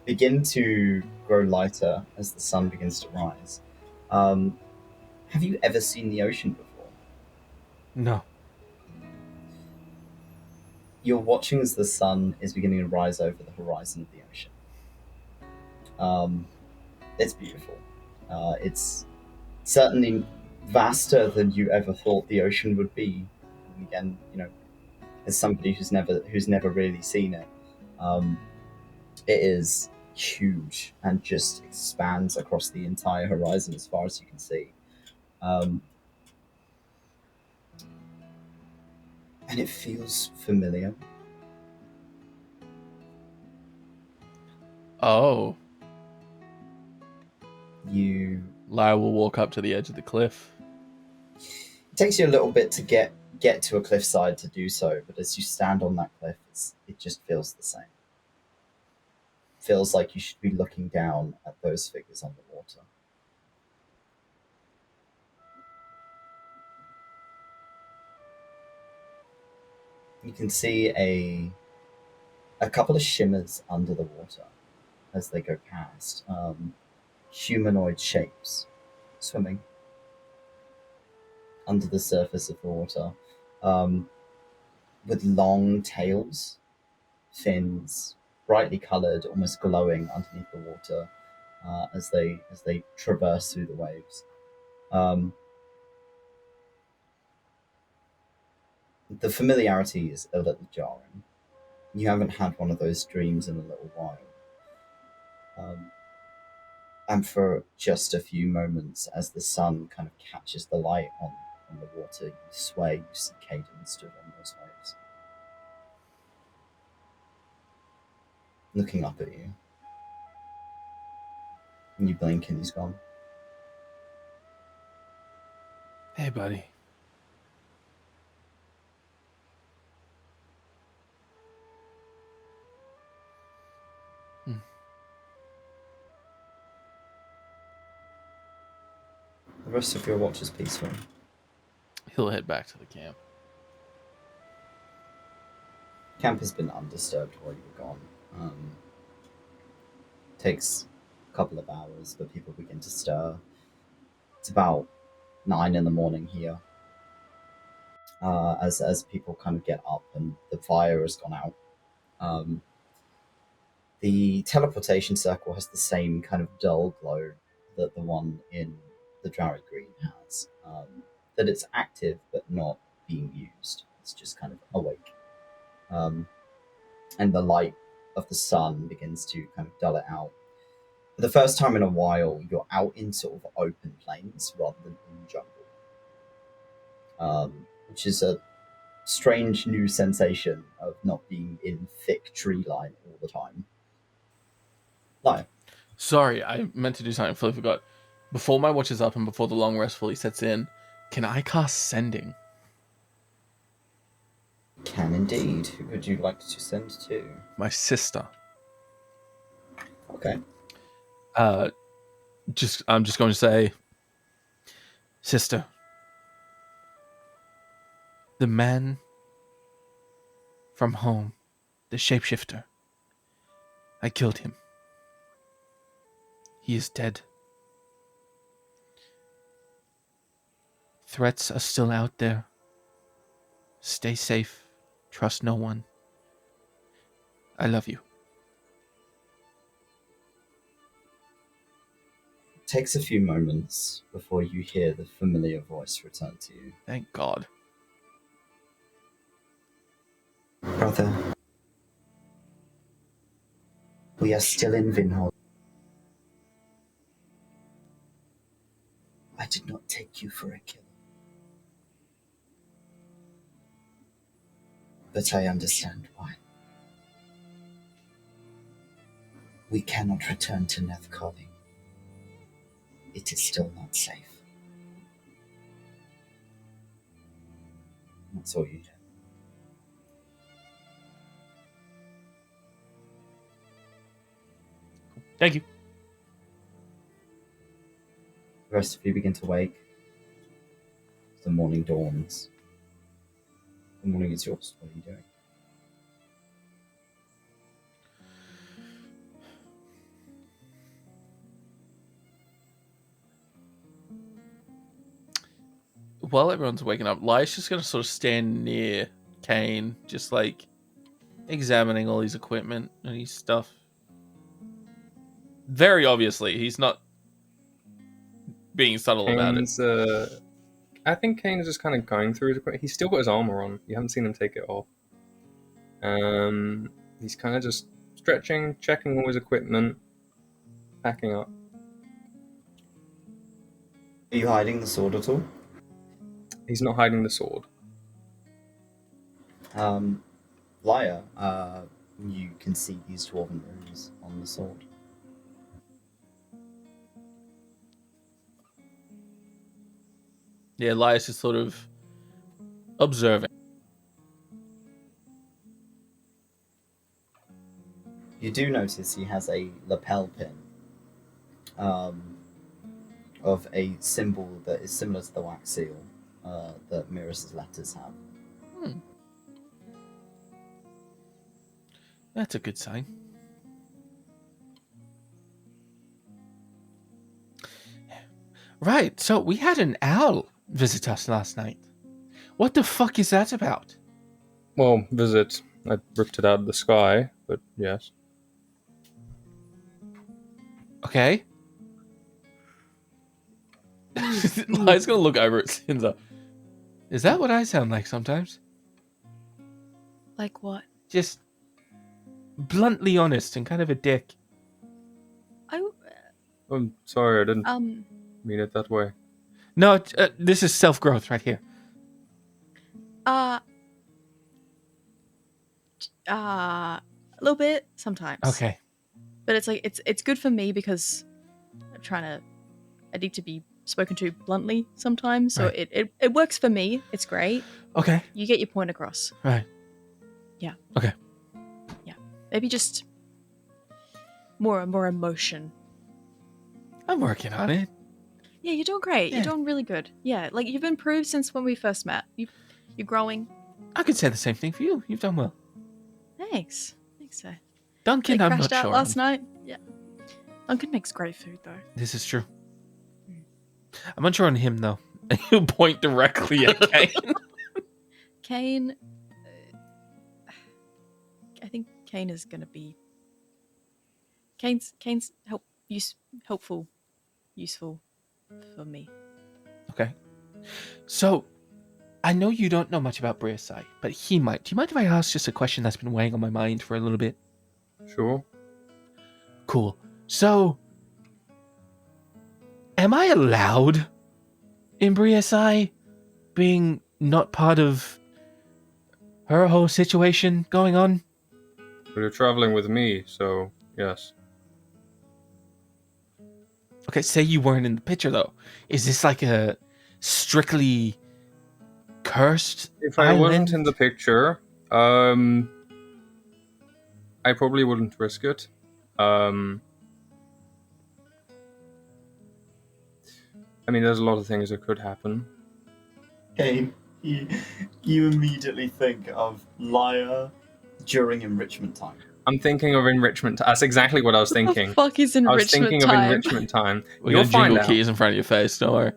begin to grow lighter as the sun begins to rise. Have you ever seen the ocean before? No. You're watching as the sun is beginning to rise over the horizon of the ocean. It's beautiful. It's certainly vaster than you ever thought the ocean would be. And again, as somebody who's never really seen it, it is huge and just expands across the entire horizon as far as you can see. And it feels familiar. Oh. Lyre will walk up to the edge of the cliff. It takes you a little bit to get to a cliffside to do so, but as you stand on that cliff, it just feels the same. It feels like you should be looking down at those figures on the water. You can see a couple of shimmers under the water as they go past. Humanoid shapes swimming under the surface of the water, with long tails, fins, brightly coloured, almost glowing underneath the water as they traverse through the waves. The familiarity is a little jarring. You haven't had one of those dreams in a little while. And for just a few moments, as the sun kind of catches the light on the water, you sway, you see Caden stood on those waves, looking up at you. And you blink and he's gone. Hey, buddy. The rest of your watch is peaceful. He'll head back to the camp. Camp has been undisturbed while you were gone. Takes a couple of hours, but people begin to stir. It's about 9 a.m. here. As people kind of get up and the fire has gone out. The teleportation circle has the same kind of dull glow that the one in the Drowic Green has. That it's active but not being used. It's just kind of awake. And the light of the sun begins to kind of dull it out. For the first time in a while, you're out in sort of open plains rather than in jungle. Which is a strange new sensation of not being in thick tree line all the time. No. Sorry, I meant to do something. I fully forgot. Before my watch is up and before the long rest fully sets in, can I cast Sending? Can indeed. Who would you like to send to? My sister. Okay. I'm just going to say, sister, the man from home, the shapeshifter, I killed him. He is dead. Threats are still out there. Stay safe. Trust no one. I love you. takes a few moments before you hear the familiar voice return to you. Thank God. Brother, we are still in Vinhold. I did not take you for a killer. But I understand why. We cannot return to 𝘞𝘬𝘭𝘥. It is still not safe. That's all you hear. Thank you. The rest of you begin to wake. The morning dawns. The morning is yours. What are you doing? While everyone's waking up, Lyre's just going to sort of stand near Kane, just like examining all his equipment and his stuff. Very obviously, he's not being subtle about it. I think Kane's just kind of going through his equipment. He's still got his armor on. You haven't seen him take it off. He's kind of just stretching, checking all his equipment, packing up. Are you hiding the sword at all? He's not hiding the sword. Lyre, you can see these dwarven runes on the sword. Yeah, Lyre's just sort of observing. You do notice he has a lapel pin of a symbol that is similar to the wax seal that Miras's letters have. That's a good sign. Right, so we had an owl visit us last night. What the fuck is that about? Well, visit. I ripped it out of the sky, but yes. Okay. Lyre's gonna look over at Sinza. Is that what I sound like sometimes? Like what? Just bluntly honest and kind of a dick. I'm sorry, I didn't Um, mean it that way. No, this is self-growth right here. a little bit sometimes. Okay. But it's like it's good for me because I need to be spoken to bluntly sometimes. So Right. it works for me. It's great. Okay. You get your point across. Right. Yeah. Okay. Yeah. Maybe just more emotion. I'm working on it. Yeah, you're doing great. Yeah. You're doing really good. Yeah, like you've improved since when we first met. You're growing. I could say the same thing for you. You've done well. Thanks. Thanks, so. Duncan, They I'm crashed not out sure. last night. Yeah. Duncan makes great food though. This is true. I'm unsure on him though. You point directly at Kane. Kane, I think Kane is gonna be. Kane's helpful, useful for me. Okay. So, I know you don't know much about Bria Scye, but he might. Do you mind if I ask just a question that's been weighing on my mind for a little bit? Sure. Cool. So, am I allowed in Bria Scye being not part of her whole situation going on? But you're traveling with me, so yes. Okay, say you weren't in the picture though. Is this like a strictly cursed If I island? wasn't in the picture, I probably wouldn't risk it. I mean, there's a lot of things that could happen. Okay, you immediately think of Lyre during enrichment time. I'm thinking of enrichment. That's exactly what I was thinking. What the fuck is I was enrichment thinking time? of enrichment time. We're You'll gonna find jingle out. keys in front of your face, don't worry.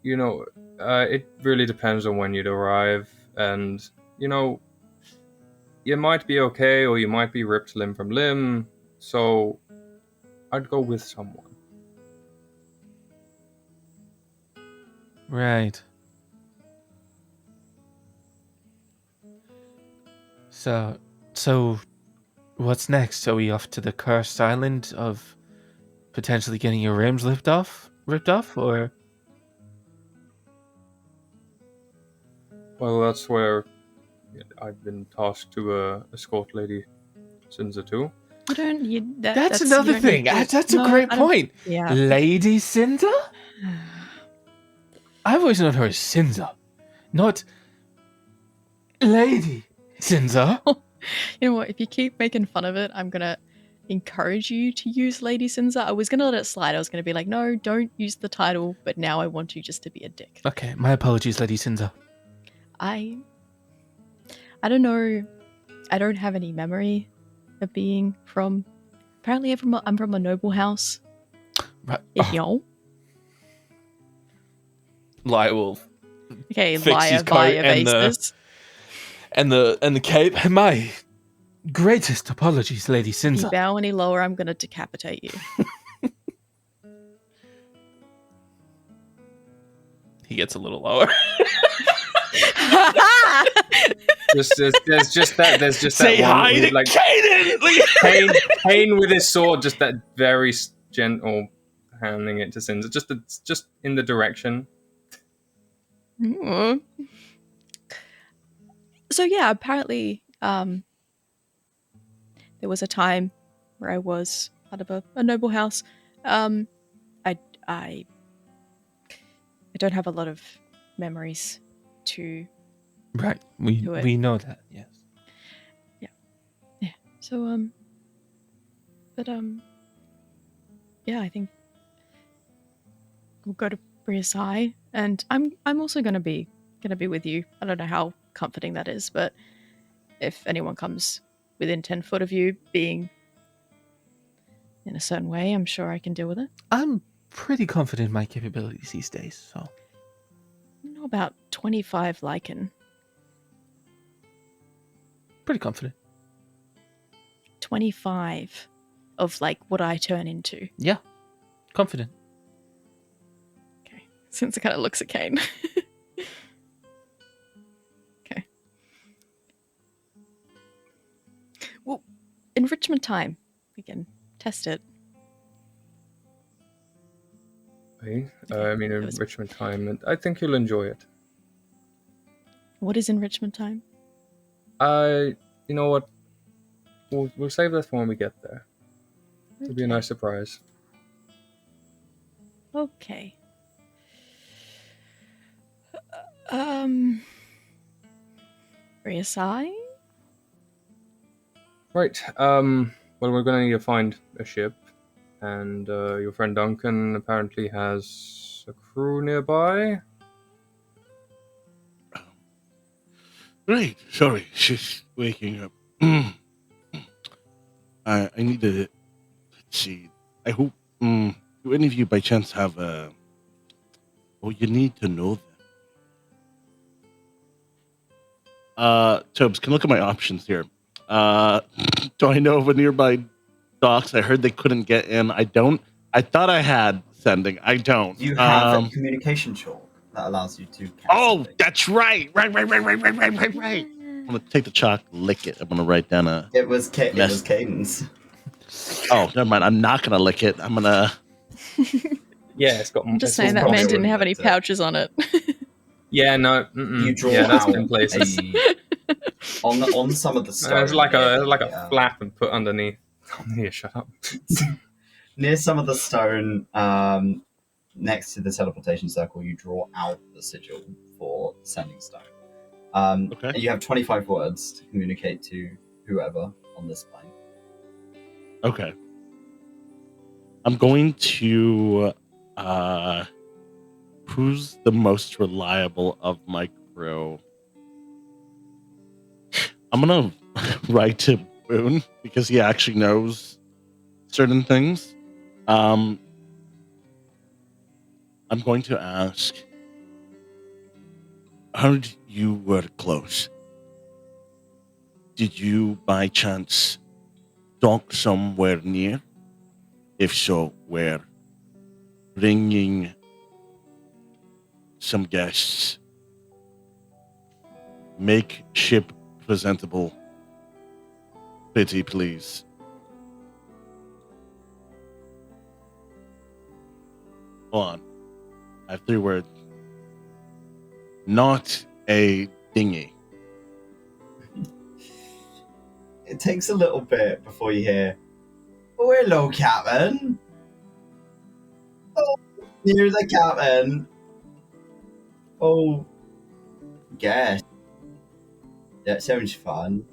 It really depends on when you'd arrive, and you might be okay, or you might be ripped limb from limb. So I'd go with someone. Right. So what's next? Are we off to the cursed island of potentially getting your rims ripped off, or? Well, that's where I've been tasked to escort Lady Sinza to. You don't. That's another thing. That's a great point. Yeah. Lady Sinza? I've always known her as Sinza, not Lady Sinza. You know what? If you keep making fun of it, I'm gonna encourage you to use Lady Sinza. I was gonna let it slide. I was gonna be like, no, don't use the title. But now I want you just to be a dick. Okay, my apologies, Lady Sinza. I don't know. I don't have any memory of being from. Apparently, I'm from a noble house. Right. Y'all. Lyre will Okay, fix liar, his coat liar, and basis. the cape. My greatest apologies, Lady If you Sinza. bow any lower, I'm gonna decapitate you. He gets a little lower. There's just that. There's just Say that one, hi to like Kaden. Kane with his sword, just that very gentle handing it to Sinza, just in the direction. Mm. So yeah, apparently, there was a time where I was out of a noble house. I don't have a lot of memories to. Right, we know that. Yes. Yeah. So yeah, I think we'll go to Bria Scye, and I'm also gonna be with you. I don't know how comforting that is, but if anyone comes within 10 foot of you being in a certain way, I'm sure I can deal with it. I'm pretty confident in my capabilities these days, so. I know about 25 lichen. Pretty confident. 25 of like what I turn into. Yeah, confident. Okay. Since it kind of looks at Kane. Okay. Well, enrichment time. We can test it. Okay. I mean, That was- enrichment time, and I think you'll enjoy it. What is enrichment time? You know what? We'll save that for when we get there. It'll be a nice surprise. Okay. Bria Scye? Right. Well, we're gonna need to find a ship, and your friend Duncan apparently has a crew nearby. Right, sorry, she's waking up. I need to. Let's see. I hope. Do any of you by chance have a. Oh, you need to know them. Tubbs, can look at my options here. Do I know of a nearby docks? I heard they couldn't get in. I don't. I thought I had sending. I don't. You have a communication chalk that allows you to. Oh, that's right. Right. I'm gonna take the chalk, lick it. I'm gonna write down a. It was Caden's. Oh, never mind. I'm not gonna lick it. I'm gonna. Yeah, it's got. I'm just This saying was that probably man didn't already have any looked at. pouches on it. Yeah, no. You draw yeah, that's out in places. on some of the stone. There's like a yeah. flap and put underneath. Yeah, shut up. Near some of the stone, next to the teleportation circle, you draw out the sigil for sending stone. Okay. And you have 25 words to communicate to whoever on this plane. Okay. I'm going to. Who's the most reliable of my crew? I'm gonna write to Boone because he actually knows certain things. I'm going to ask, heard you were close. Did you by chance dock somewhere near? If so, where? Bringing some guests. Make ship presentable. Pretty please. Hold on. I have 3 words. Not a dinghy. It takes a little bit before you hear, "Oh, hello, Captain." "Oh, you're the Captain." "Oh, guess. That sounds fun.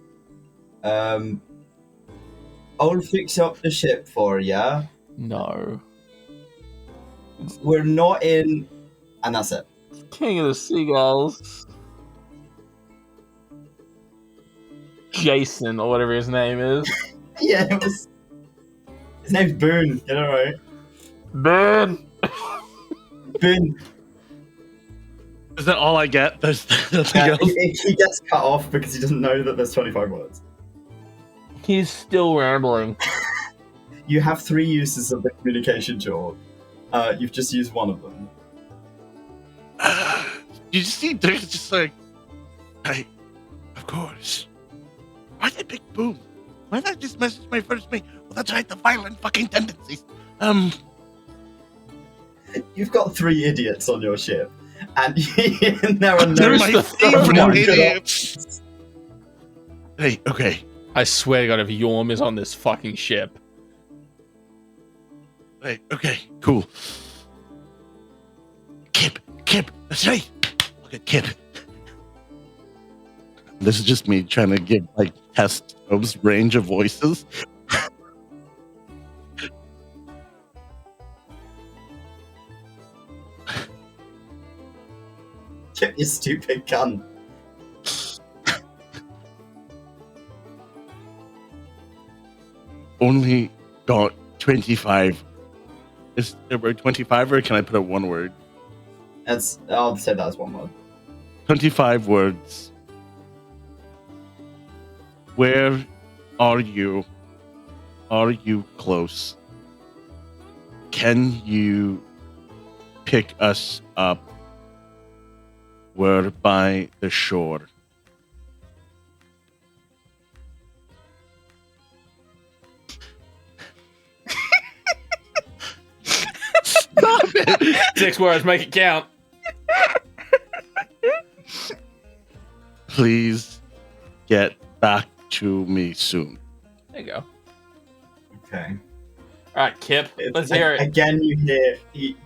I'll fix up the ship for ya. No. We're not in..." And that's it. King of the Seagulls. Jason, or whatever his name is. Yeah, it was... His name's Boone, get it right. Ben! Boone. Is that all I get? There's nothing Yeah, else? he gets cut off because he doesn't know that there's 25 words. He's still rambling. You have 3 uses of the communication jaw. You've just used one of them. You see, there's just like, hey, of course. Why did Big Boom? Why not just message my first mate? Well, that's right, the violent fucking tendencies. You've got 3 idiots on your ship, and there are no... They're my the favorite third one. idiots. Hey, okay. I swear to God, if Yorm is on this fucking ship. Hey, okay, cool. Kip, that's right. Look at Kip. This is just me trying to give, like, test Hope's range of voices. Get your stupid gun. Only got 25. Is there word 25 or can I put a 1 word? I'll say that as 1 word. 25 words. Where are you? Are you close? Can you pick us up? We're by the shore. Stop it! 6 words, make it count. Please get back to me soon. There you go. Okay. Alright, Kip, let's hear it. Again, you hear...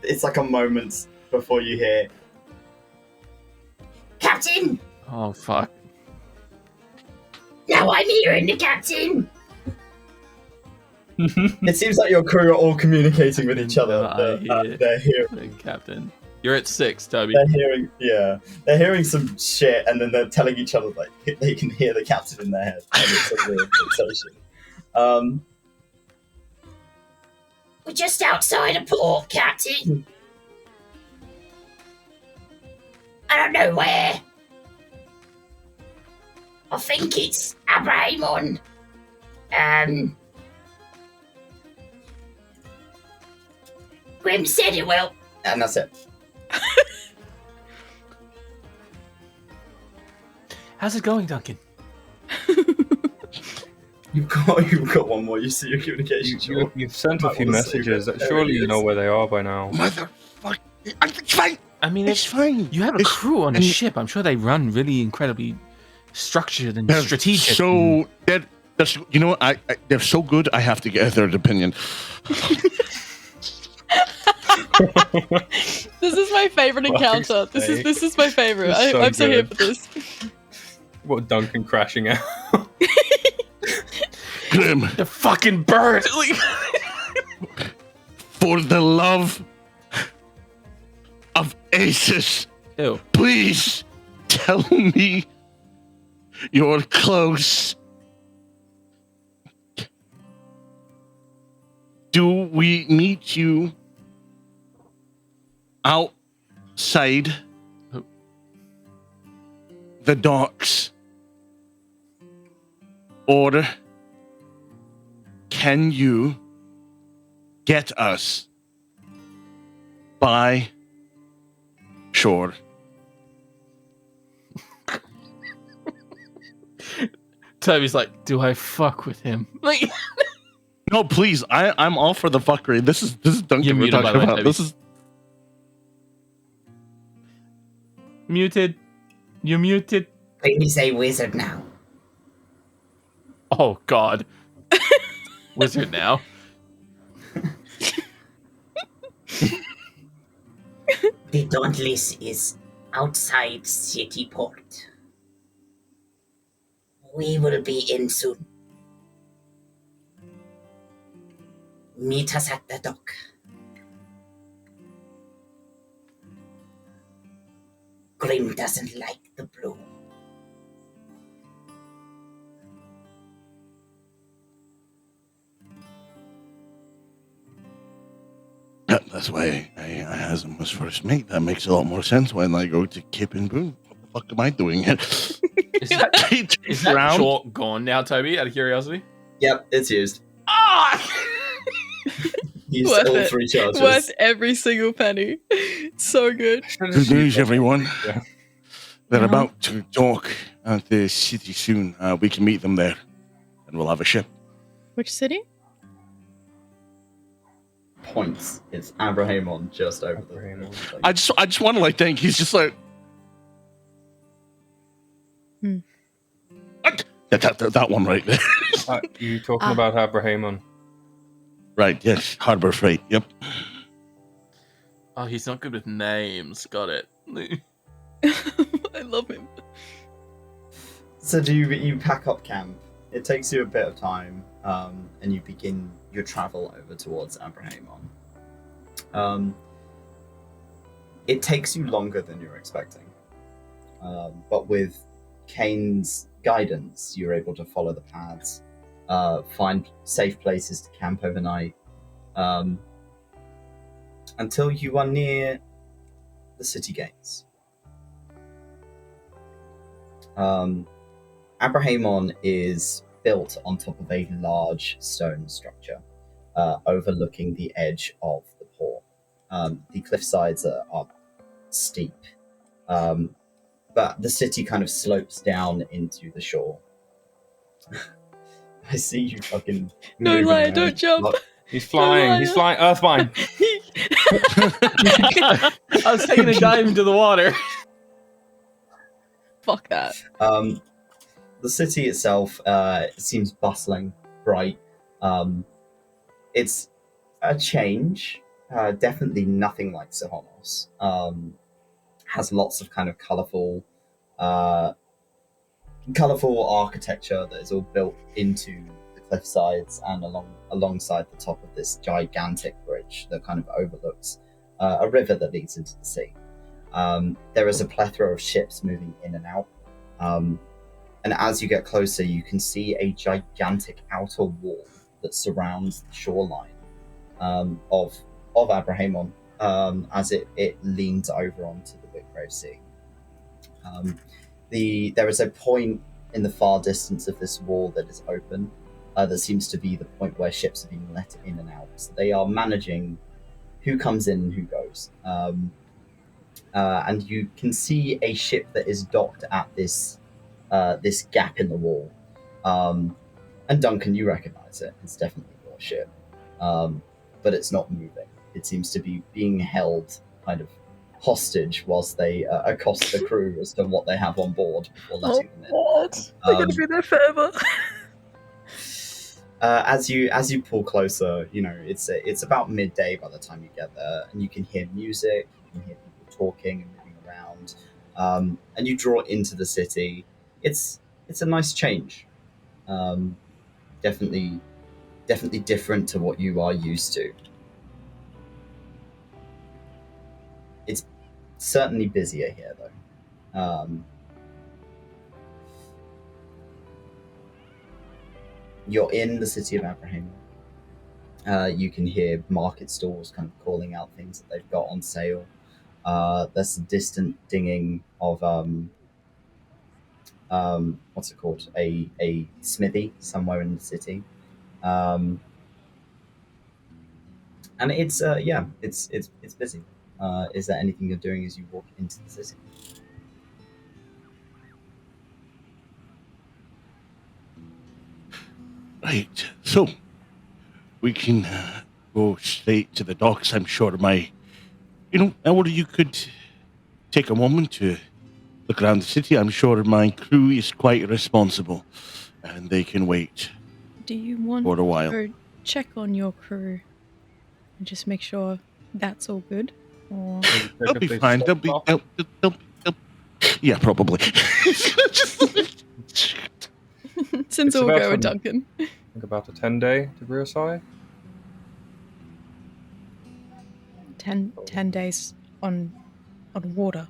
it's like a moment before you hear... Captain! Oh, fuck. Now I'm hearing the captain! It seems like your crew are all communicating with each other. They're hearing... Captain. You're at 6, Toby. They're hearing... Yeah. They're hearing some shit, and then they're telling each other, like, they can hear the captain in their head. And it's a weird sensation. We're just outside a port, Captain. I don't know where. I think it's Abraham. Grim said it will. And that's it. How's it going, Duncan? You've got 1 more. You see your communication. You've sent a Might few wanna save messages. it. There Surely it you know is. where they are by now. Motherfucker. It's fine. I mean, It's fine. you have a It's- crew on a and- ship. I'm sure they run really incredibly structured and They're strategic. So they're you know what? They're so good. I have to get a third opinion. This is my favorite Fuck's encounter. sake. This is my favorite. It's so I'm so here good. for this. What, Duncan crashing out? Grim, The fucking bird! for the love of Aces, Ew. please tell me you're close. Do we meet you outside Oh. the docks? Or can you get us by shore? Toby's like, do I fuck with him? Like, No, please. I'm all for the fuckery. This is Duncan You're we're muted, by talking the way, about. Toby. This is muted. You're muted. When you say wizard now, Oh, God. Wizard now. the Dauntless is outside city port. We will be in soon. Meet us at the dock. Grim doesn't like the blue. yeah, that's why I has him as first mate. That makes a lot more sense when I go to Kip and Boone. What the fuck am I doing here? Is that, He turns is that around. chalk gone now, Toby, out of curiosity? Yep, it's used. Ah! Used Worth all it. 3 charges. Worth every single penny. So good. Good news, everyone. Yeah. They're Yeah. about to dock at the city soon. We can meet them there, and we'll have a ship. Which city? Points. It's Abrahamon just over the. I just want to like think he's just like. Hmm. That one right there. You talking about Abrahamon? Right. Yes. Harbor Freight. Yep. Oh, he's not good with names. Got it. I love him. So do you pack up camp? It takes you a bit of time, and you begin your travel over towards Abrahamon. It takes you longer than you're expecting, but with Kane's guidance, you're able to follow the paths, find safe places to camp overnight, until you are near the city gates. Abrahamon is built on top of a large stone structure, overlooking the edge of the port. The cliff sides are steep, but the city kind of slopes down into the shore. I see you fucking. No, moving Lyre, around. don't jump. Look, He's flying. He's flying. Earthbind. I was taking a dive into the water. Fuck that. The city itself seems bustling, bright. It's a change. Definitely nothing like Sihonos. Has lots of kind of colourful architecture that is all built into the cliff sides and alongside the top of this gigantic bridge that kind of overlooks a river that leads into the sea. There is a plethora of ships moving in and out. And as you get closer, you can see a gigantic outer wall that surrounds the shoreline of Abrahamon as it leans over onto the 𝘏𝘮𝘬𝘭𝘥. There is a point in the far distance of this wall that is open that seems to be the point where ships are being let in and out. So they are managing who comes in and who goes. And you can see a ship that is docked at this gap in the wall. And Duncan, you recognize it. It's definitely your ship. But it's not moving. It seems to be being held kind of hostage whilst they accost the crew as to what they have on board before letting them in. What? They're gonna be there forever. As you pull closer, you know it's about midday by the time you get there, and you can hear music, you can hear people talking and moving around, and you draw into the city. It's a nice change, definitely different to what you are used to. It's certainly busier here though. You're in the city of Abraham. You can hear market stalls kind of calling out things that they've got on sale. There's some distant dinging of what's it called? A smithy somewhere in the city. And it's it's busy. Is there anything you're doing as you walk into the city? Right. So we can go straight to the docks. I'm sure or you could take a moment to look around the city. I'm sure my crew is quite responsible, and they can wait Do you want for a while. to go check on your crew and just make sure that's all good? Or They'll be fine. Yeah, probably. since It's we'll about go with time. Duncan. Think about a 10-day to Bria Scye. 10 days on water.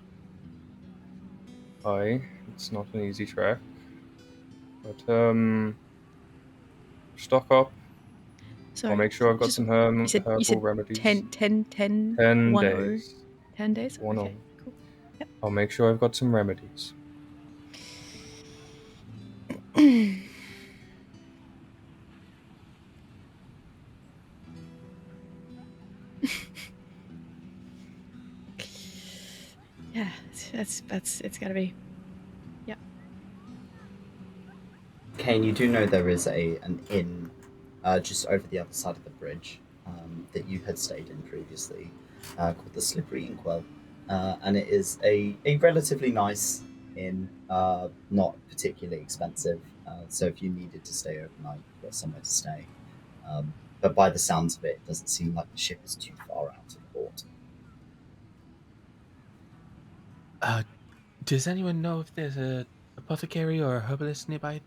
Aye, it's not an easy trek. But stock up. So I'll make sure I've got just- some you said herbal remedies. 10 10 1 days. 10 days? 1 Okay, cool. I'll make sure I've got some remedies. Yeah, it's gotta be. Kane, you do know there is an inn just over the other side of the bridge that you had stayed in previously, called the 𝘏𝘪𝘮𝘭𝘥, and it is a relatively nice inn, not particularly expensive. So if you needed to stay overnight, you've got somewhere to stay. But by the sounds of it, it doesn't seem like the ship is too far out of port. Does anyone know if there's a apothecary or a herbalist nearby?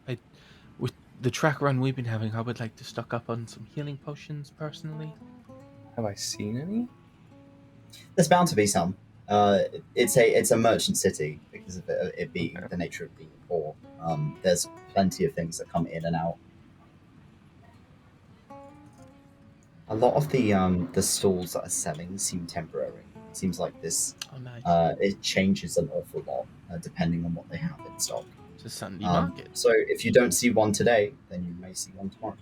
With the track run we've been having, I would like to stock up on some healing potions personally. Have I seen any? There's bound to be some. It's a merchant city because of it being the nature of being poor. There's plenty of things that come in and out. A lot of the stalls that are selling seem temporary. It seems like this Oh, nice. it changes an awful lot depending on what they have in stock. It's a Sunday market. So if you don't see one today, then you may see one tomorrow.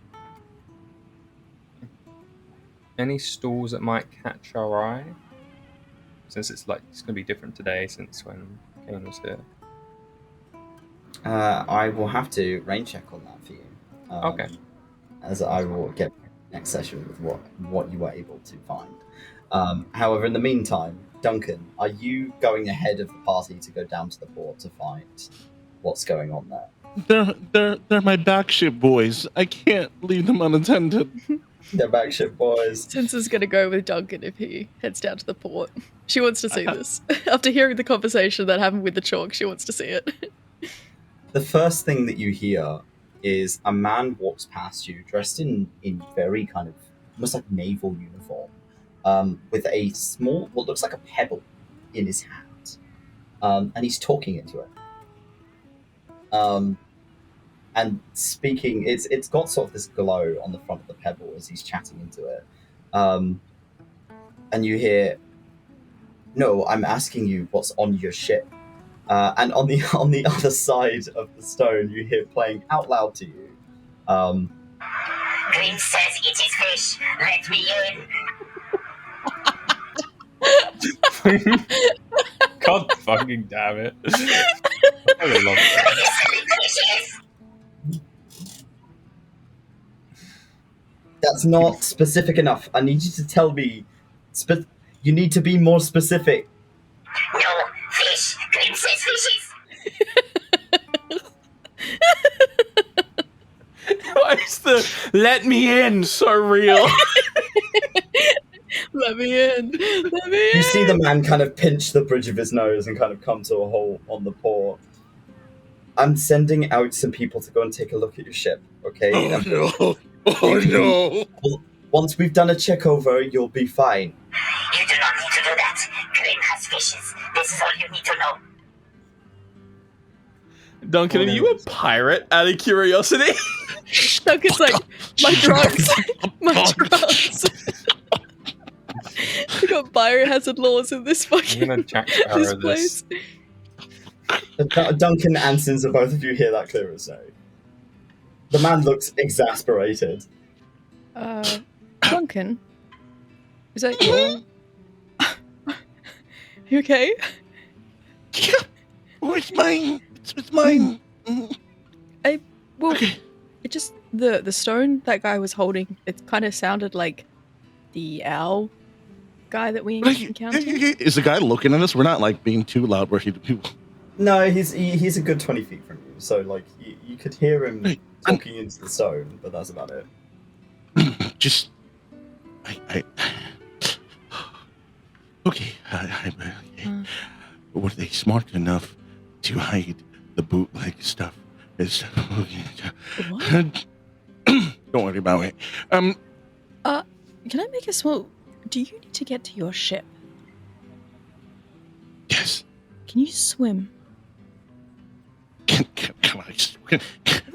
Any stalls that might catch our eye? Since it's going to be different today since when Kane was here. I will have to rain check on that for you. Okay. As I will get next session with what you were able to find. However, in the meantime, Duncan, are you going ahead of the party to go down to the port to find what's going on there? They're my backship boys. I can't leave them unattended. They're backship boys. Sinsa's gonna go with Duncan if he heads down to the port. She wants to see this. After hearing the conversation that happened with the chalk, she wants to see it. The first thing that you hear is a man walks past you dressed in very kind of almost like naval uniform, with a small, what looks like a pebble in his hand, and he's talking into it. And speaking, it's got sort of this glow on the front of the pebble as he's chatting into it. And you hear, "No, I'm asking you what's on your ship." And on the other side of the stone, you hear playing out loud to you. Green says it is fish. Let me in. God fucking damn it. I really love that. Are you selling fishes? That's not specific enough. I need you to tell me. You need to be more specific. No, fish. Green says fishes. Why is the "let me in" so real? Let me in. Let me in. You see the man kind of pinch the bridge of his nose and kind of come to a halt on the port. I'm sending out some people to go and take a look at your ship, okay? Oh no! Oh no! Once we've done a check over, you'll be fine. You do not need to do that. Green has fishes. This is all you need to know. Duncan, are you a pirate out of curiosity? Duncan's like, my drugs. My drugs. We got biohazard laws in this I'm fucking gonna Jack this Sparrow place. this. Duncan and Sinza, both of you hear that clear as day. The man looks exasperated. Duncan, Is that your... You okay? Yeah. Oh, it's mine. It's mine. Well, Okay. it just... The stone that guy was holding, it kind of sounded like the owl guy that we encountered. Is the guy looking at us? We're not like being too loud where he No, he's a good 20 feet from you, so like you could hear him talking into the stone, but that's about it. just okay. Were they smart enough to hide the bootleg stuff? What? Don't worry about it. Can I make a small... Do you need to get to your ship? Yes. Can you swim? Can I?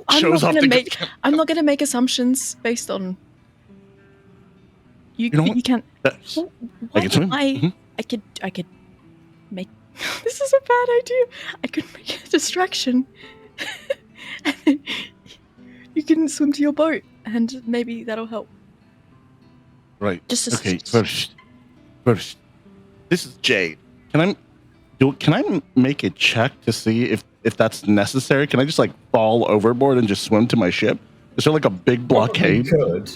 I'm not gonna make assumptions based on... You know what? You can't... I can swim. I could make... This is a bad idea. I could make a distraction. And then you can swim to your boat, and maybe that'll help. Right. Just okay. First, this is Jade. Can I make a check to see if that's necessary? Can I just like fall overboard and just swim to my ship? Is there like a big blockade? You could.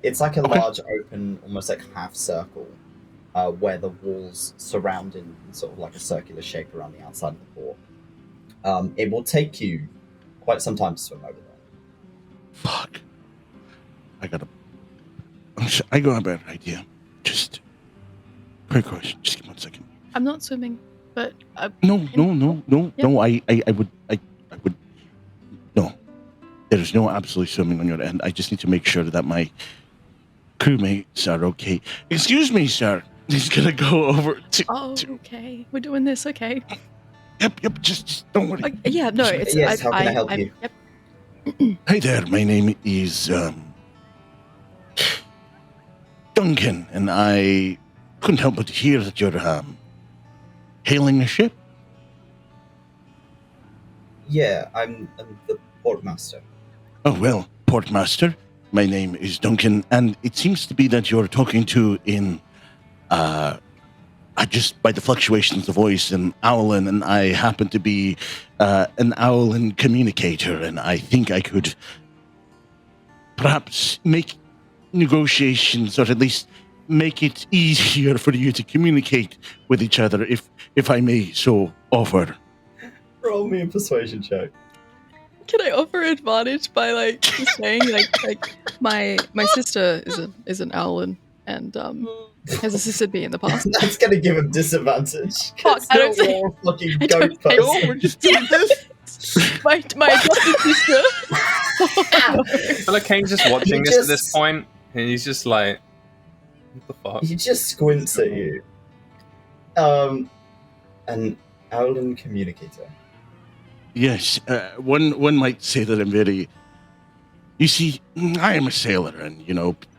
It's like a large open, almost like half circle, where the walls surround in sort of like a circular shape around the outside of the port. It will take you quite some time to swim over there. Fuck. I got a better idea. Just quick question. Just give me 1 second. I'm not swimming, but... No. I would. No. There's no absolute swimming on your end. I just need to make sure that my crewmates are okay. Excuse me, sir. He's gonna go over to... okay. We're doing this, okay. Yep, just don't worry. Yeah, no, it's... Yes, how can I help you? Yep. Hi there, my name is Duncan, and I couldn't help but hear that you're hailing a ship. Yeah, I'm the portmaster. Oh, well, portmaster, my name is Duncan, and it seems to be that you're talking to in, just by the fluctuations of voice, an Owlin, and I happen to be an Owlin communicator, and I think I could perhaps make negotiations, or at least make it easier for you to communicate with each other, if I may so offer. Roll me a persuasion check. Can I offer advantage by like just saying like my sister is an Owlin and has assisted me in the past. That's gonna give him disadvantage. Fuck, I don't say. Fucking I goat don't say- person. We're just doing this. my adopted sister. I feel like Kane's just watching this at this point, and he's just like, what the fuck? He just squints at you. An Owlin communicator. Yes, one might say that I'm very... You see, I am a sailor, and,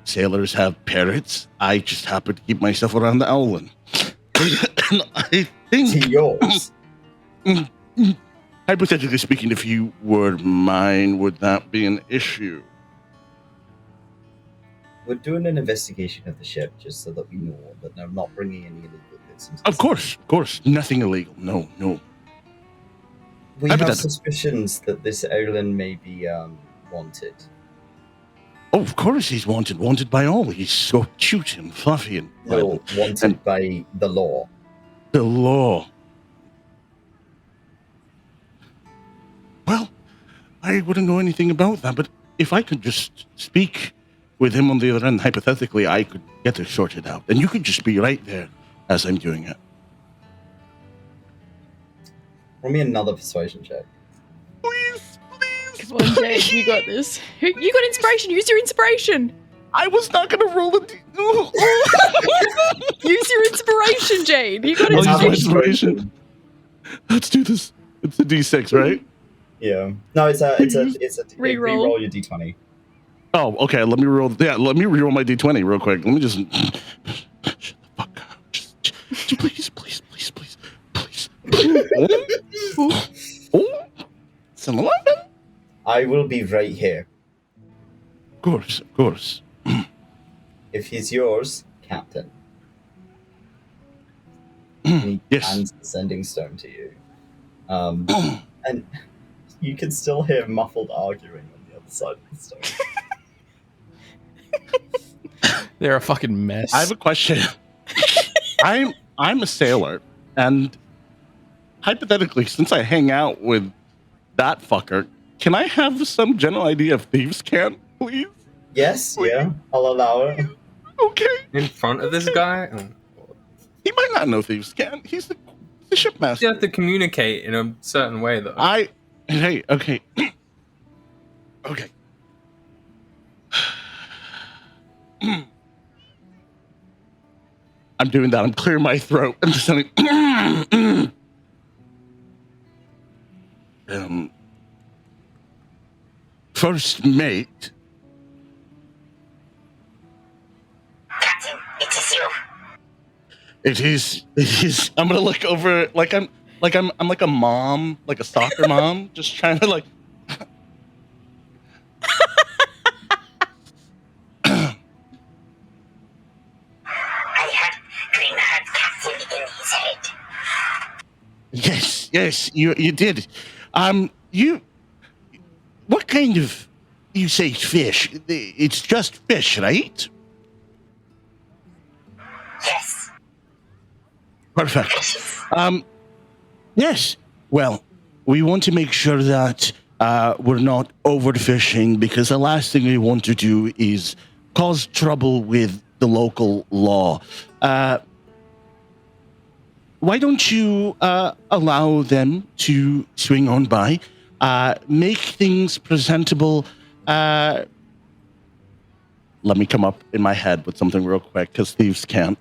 sailors have parrots. I just happen to keep myself around the Owlin. And I think... To yours? Hypothetically speaking, if you were mine, would that be an issue? We're doing an investigation of the ship just so that we know that they're not bringing any illegal goods into Of course. Nothing illegal. No. We have suspicions that this Owlin may be wanted. Oh, of course he's wanted. Wanted by all. He's so cute and fluffy and... No, wanted by the law. The law. Well, I wouldn't know anything about that, but if I could just speak with him on the other end, hypothetically, I could get this sorted out. And you could just be right there as I'm doing it. Roll me another persuasion check. Please. Come on, Jade, you got this. You got inspiration. Use your inspiration. I was not going to roll it. Use your inspiration, Jade. You got I'll use my inspiration. inspiration. Let's do this. It's a D6, right? Yeah. No, it's a Reroll. Reroll your D20. Oh, okay. Let me roll. Yeah, let me reroll my D20 real quick. Let me just... Shut the fuck up. Just please. Oh, it's an 11. I will be right here. Of course. If he's yours, Captain. And he Yes. hands the sending stone to you. And you can still hear muffled arguing on the other side of the stone. They're a fucking mess. I have a question. I'm a sailor, and hypothetically, since I hang out with that fucker, can I have some general idea of thieves' cant, please? Yes, yeah, I'll allow it. Okay. In front of this guy? Oh. He might not know thieves' cant. He's the shipmaster. You have to communicate in a certain way, though. Hey, okay. Okay. I'm doing that. I'm clearing my throat. I'm just saying. First mate. Captain, it is you. It is. I'm gonna look over like I'm like a mom, like a soccer mom, just trying to like. I had Greenheart Captain in his head. Yes, you did. What kind of, you say fish? It's just fish, right? Yes. Perfect. Fishes. Yes. Well, we want to make sure that we're not overfishing, because the last thing we want to do is cause trouble with the local law. Why don't you allow them to swing on by, make things presentable? Let me come up in my head with something real quick, because thieves can't.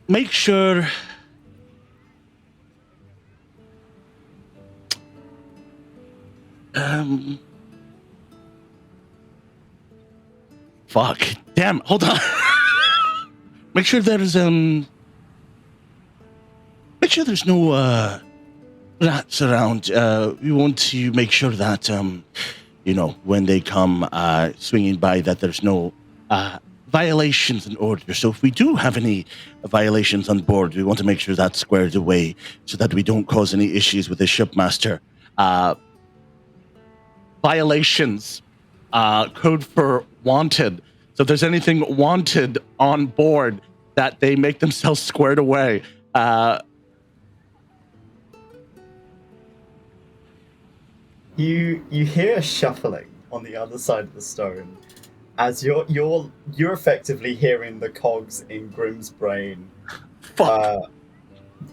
Make sure fuck. Damn, hold on. Make sure there's no rats around. We want to make sure that when they come swinging by, that there's no violations in order. So if we do have any violations on board, we want to make sure that's squared away so that we don't cause any issues with the shipmaster. Violations, code for wanted. So if there's anything wanted on board, that they make themselves squared away. You hear a shuffling on the other side of the stone, as you're effectively hearing the cogs in Grimm's brain,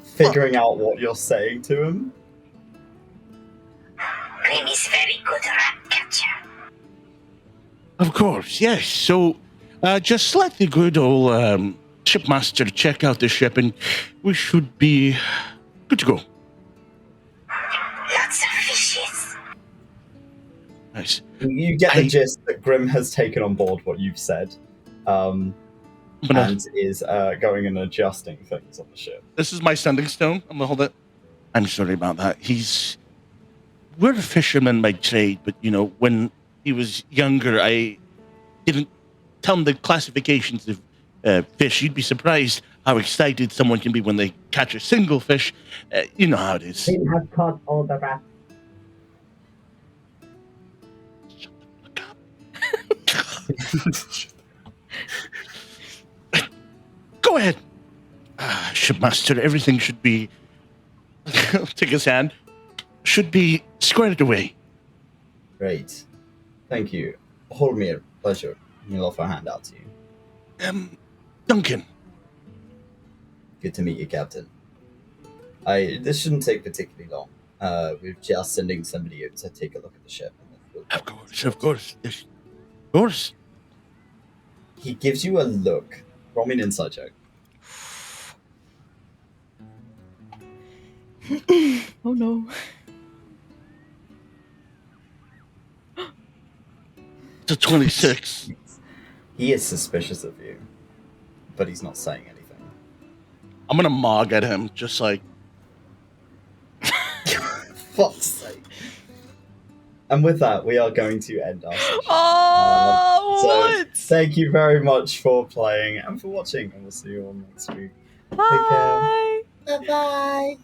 figuring out what you're saying to him. Grim is very good rat catcher. Of course, yes. So just let the good old shipmaster check out the ship, and we should be good to go. Lots of fishes. Nice. You get the gist that Grimm has taken on board what you've said, and is going and adjusting things on the ship. This is my sending stone. I'm gonna hold it. I'm sorry about that. We're a fisherman by trade, but when he was younger, I didn't tell him the classifications of fish. You'd be surprised how excited someone can be when they catch a single fish. You know how it is. He has caught all the rats. Go ahead. Shipmaster, everything should be... take his hand. Should be squared away. Great. Thank you. 𝘞𝘪𝘨, pleasure. He'll offer a hand out to you. Duncan. Good to meet you, Captain. This shouldn't take particularly long. We're just sending somebody out to take a look at the ship. Of course. Yes. Of course. He gives you a look. Roll me an insight check. Oh no. It's a 26. He is suspicious of you, but he's not saying anything. I'm gonna mog at him, just like... Fuck's sake. And with that, we are going to end our session. Oh, So what? thank you very much for playing and for watching, and we'll see you all next week. Take care. Bye. Bye bye.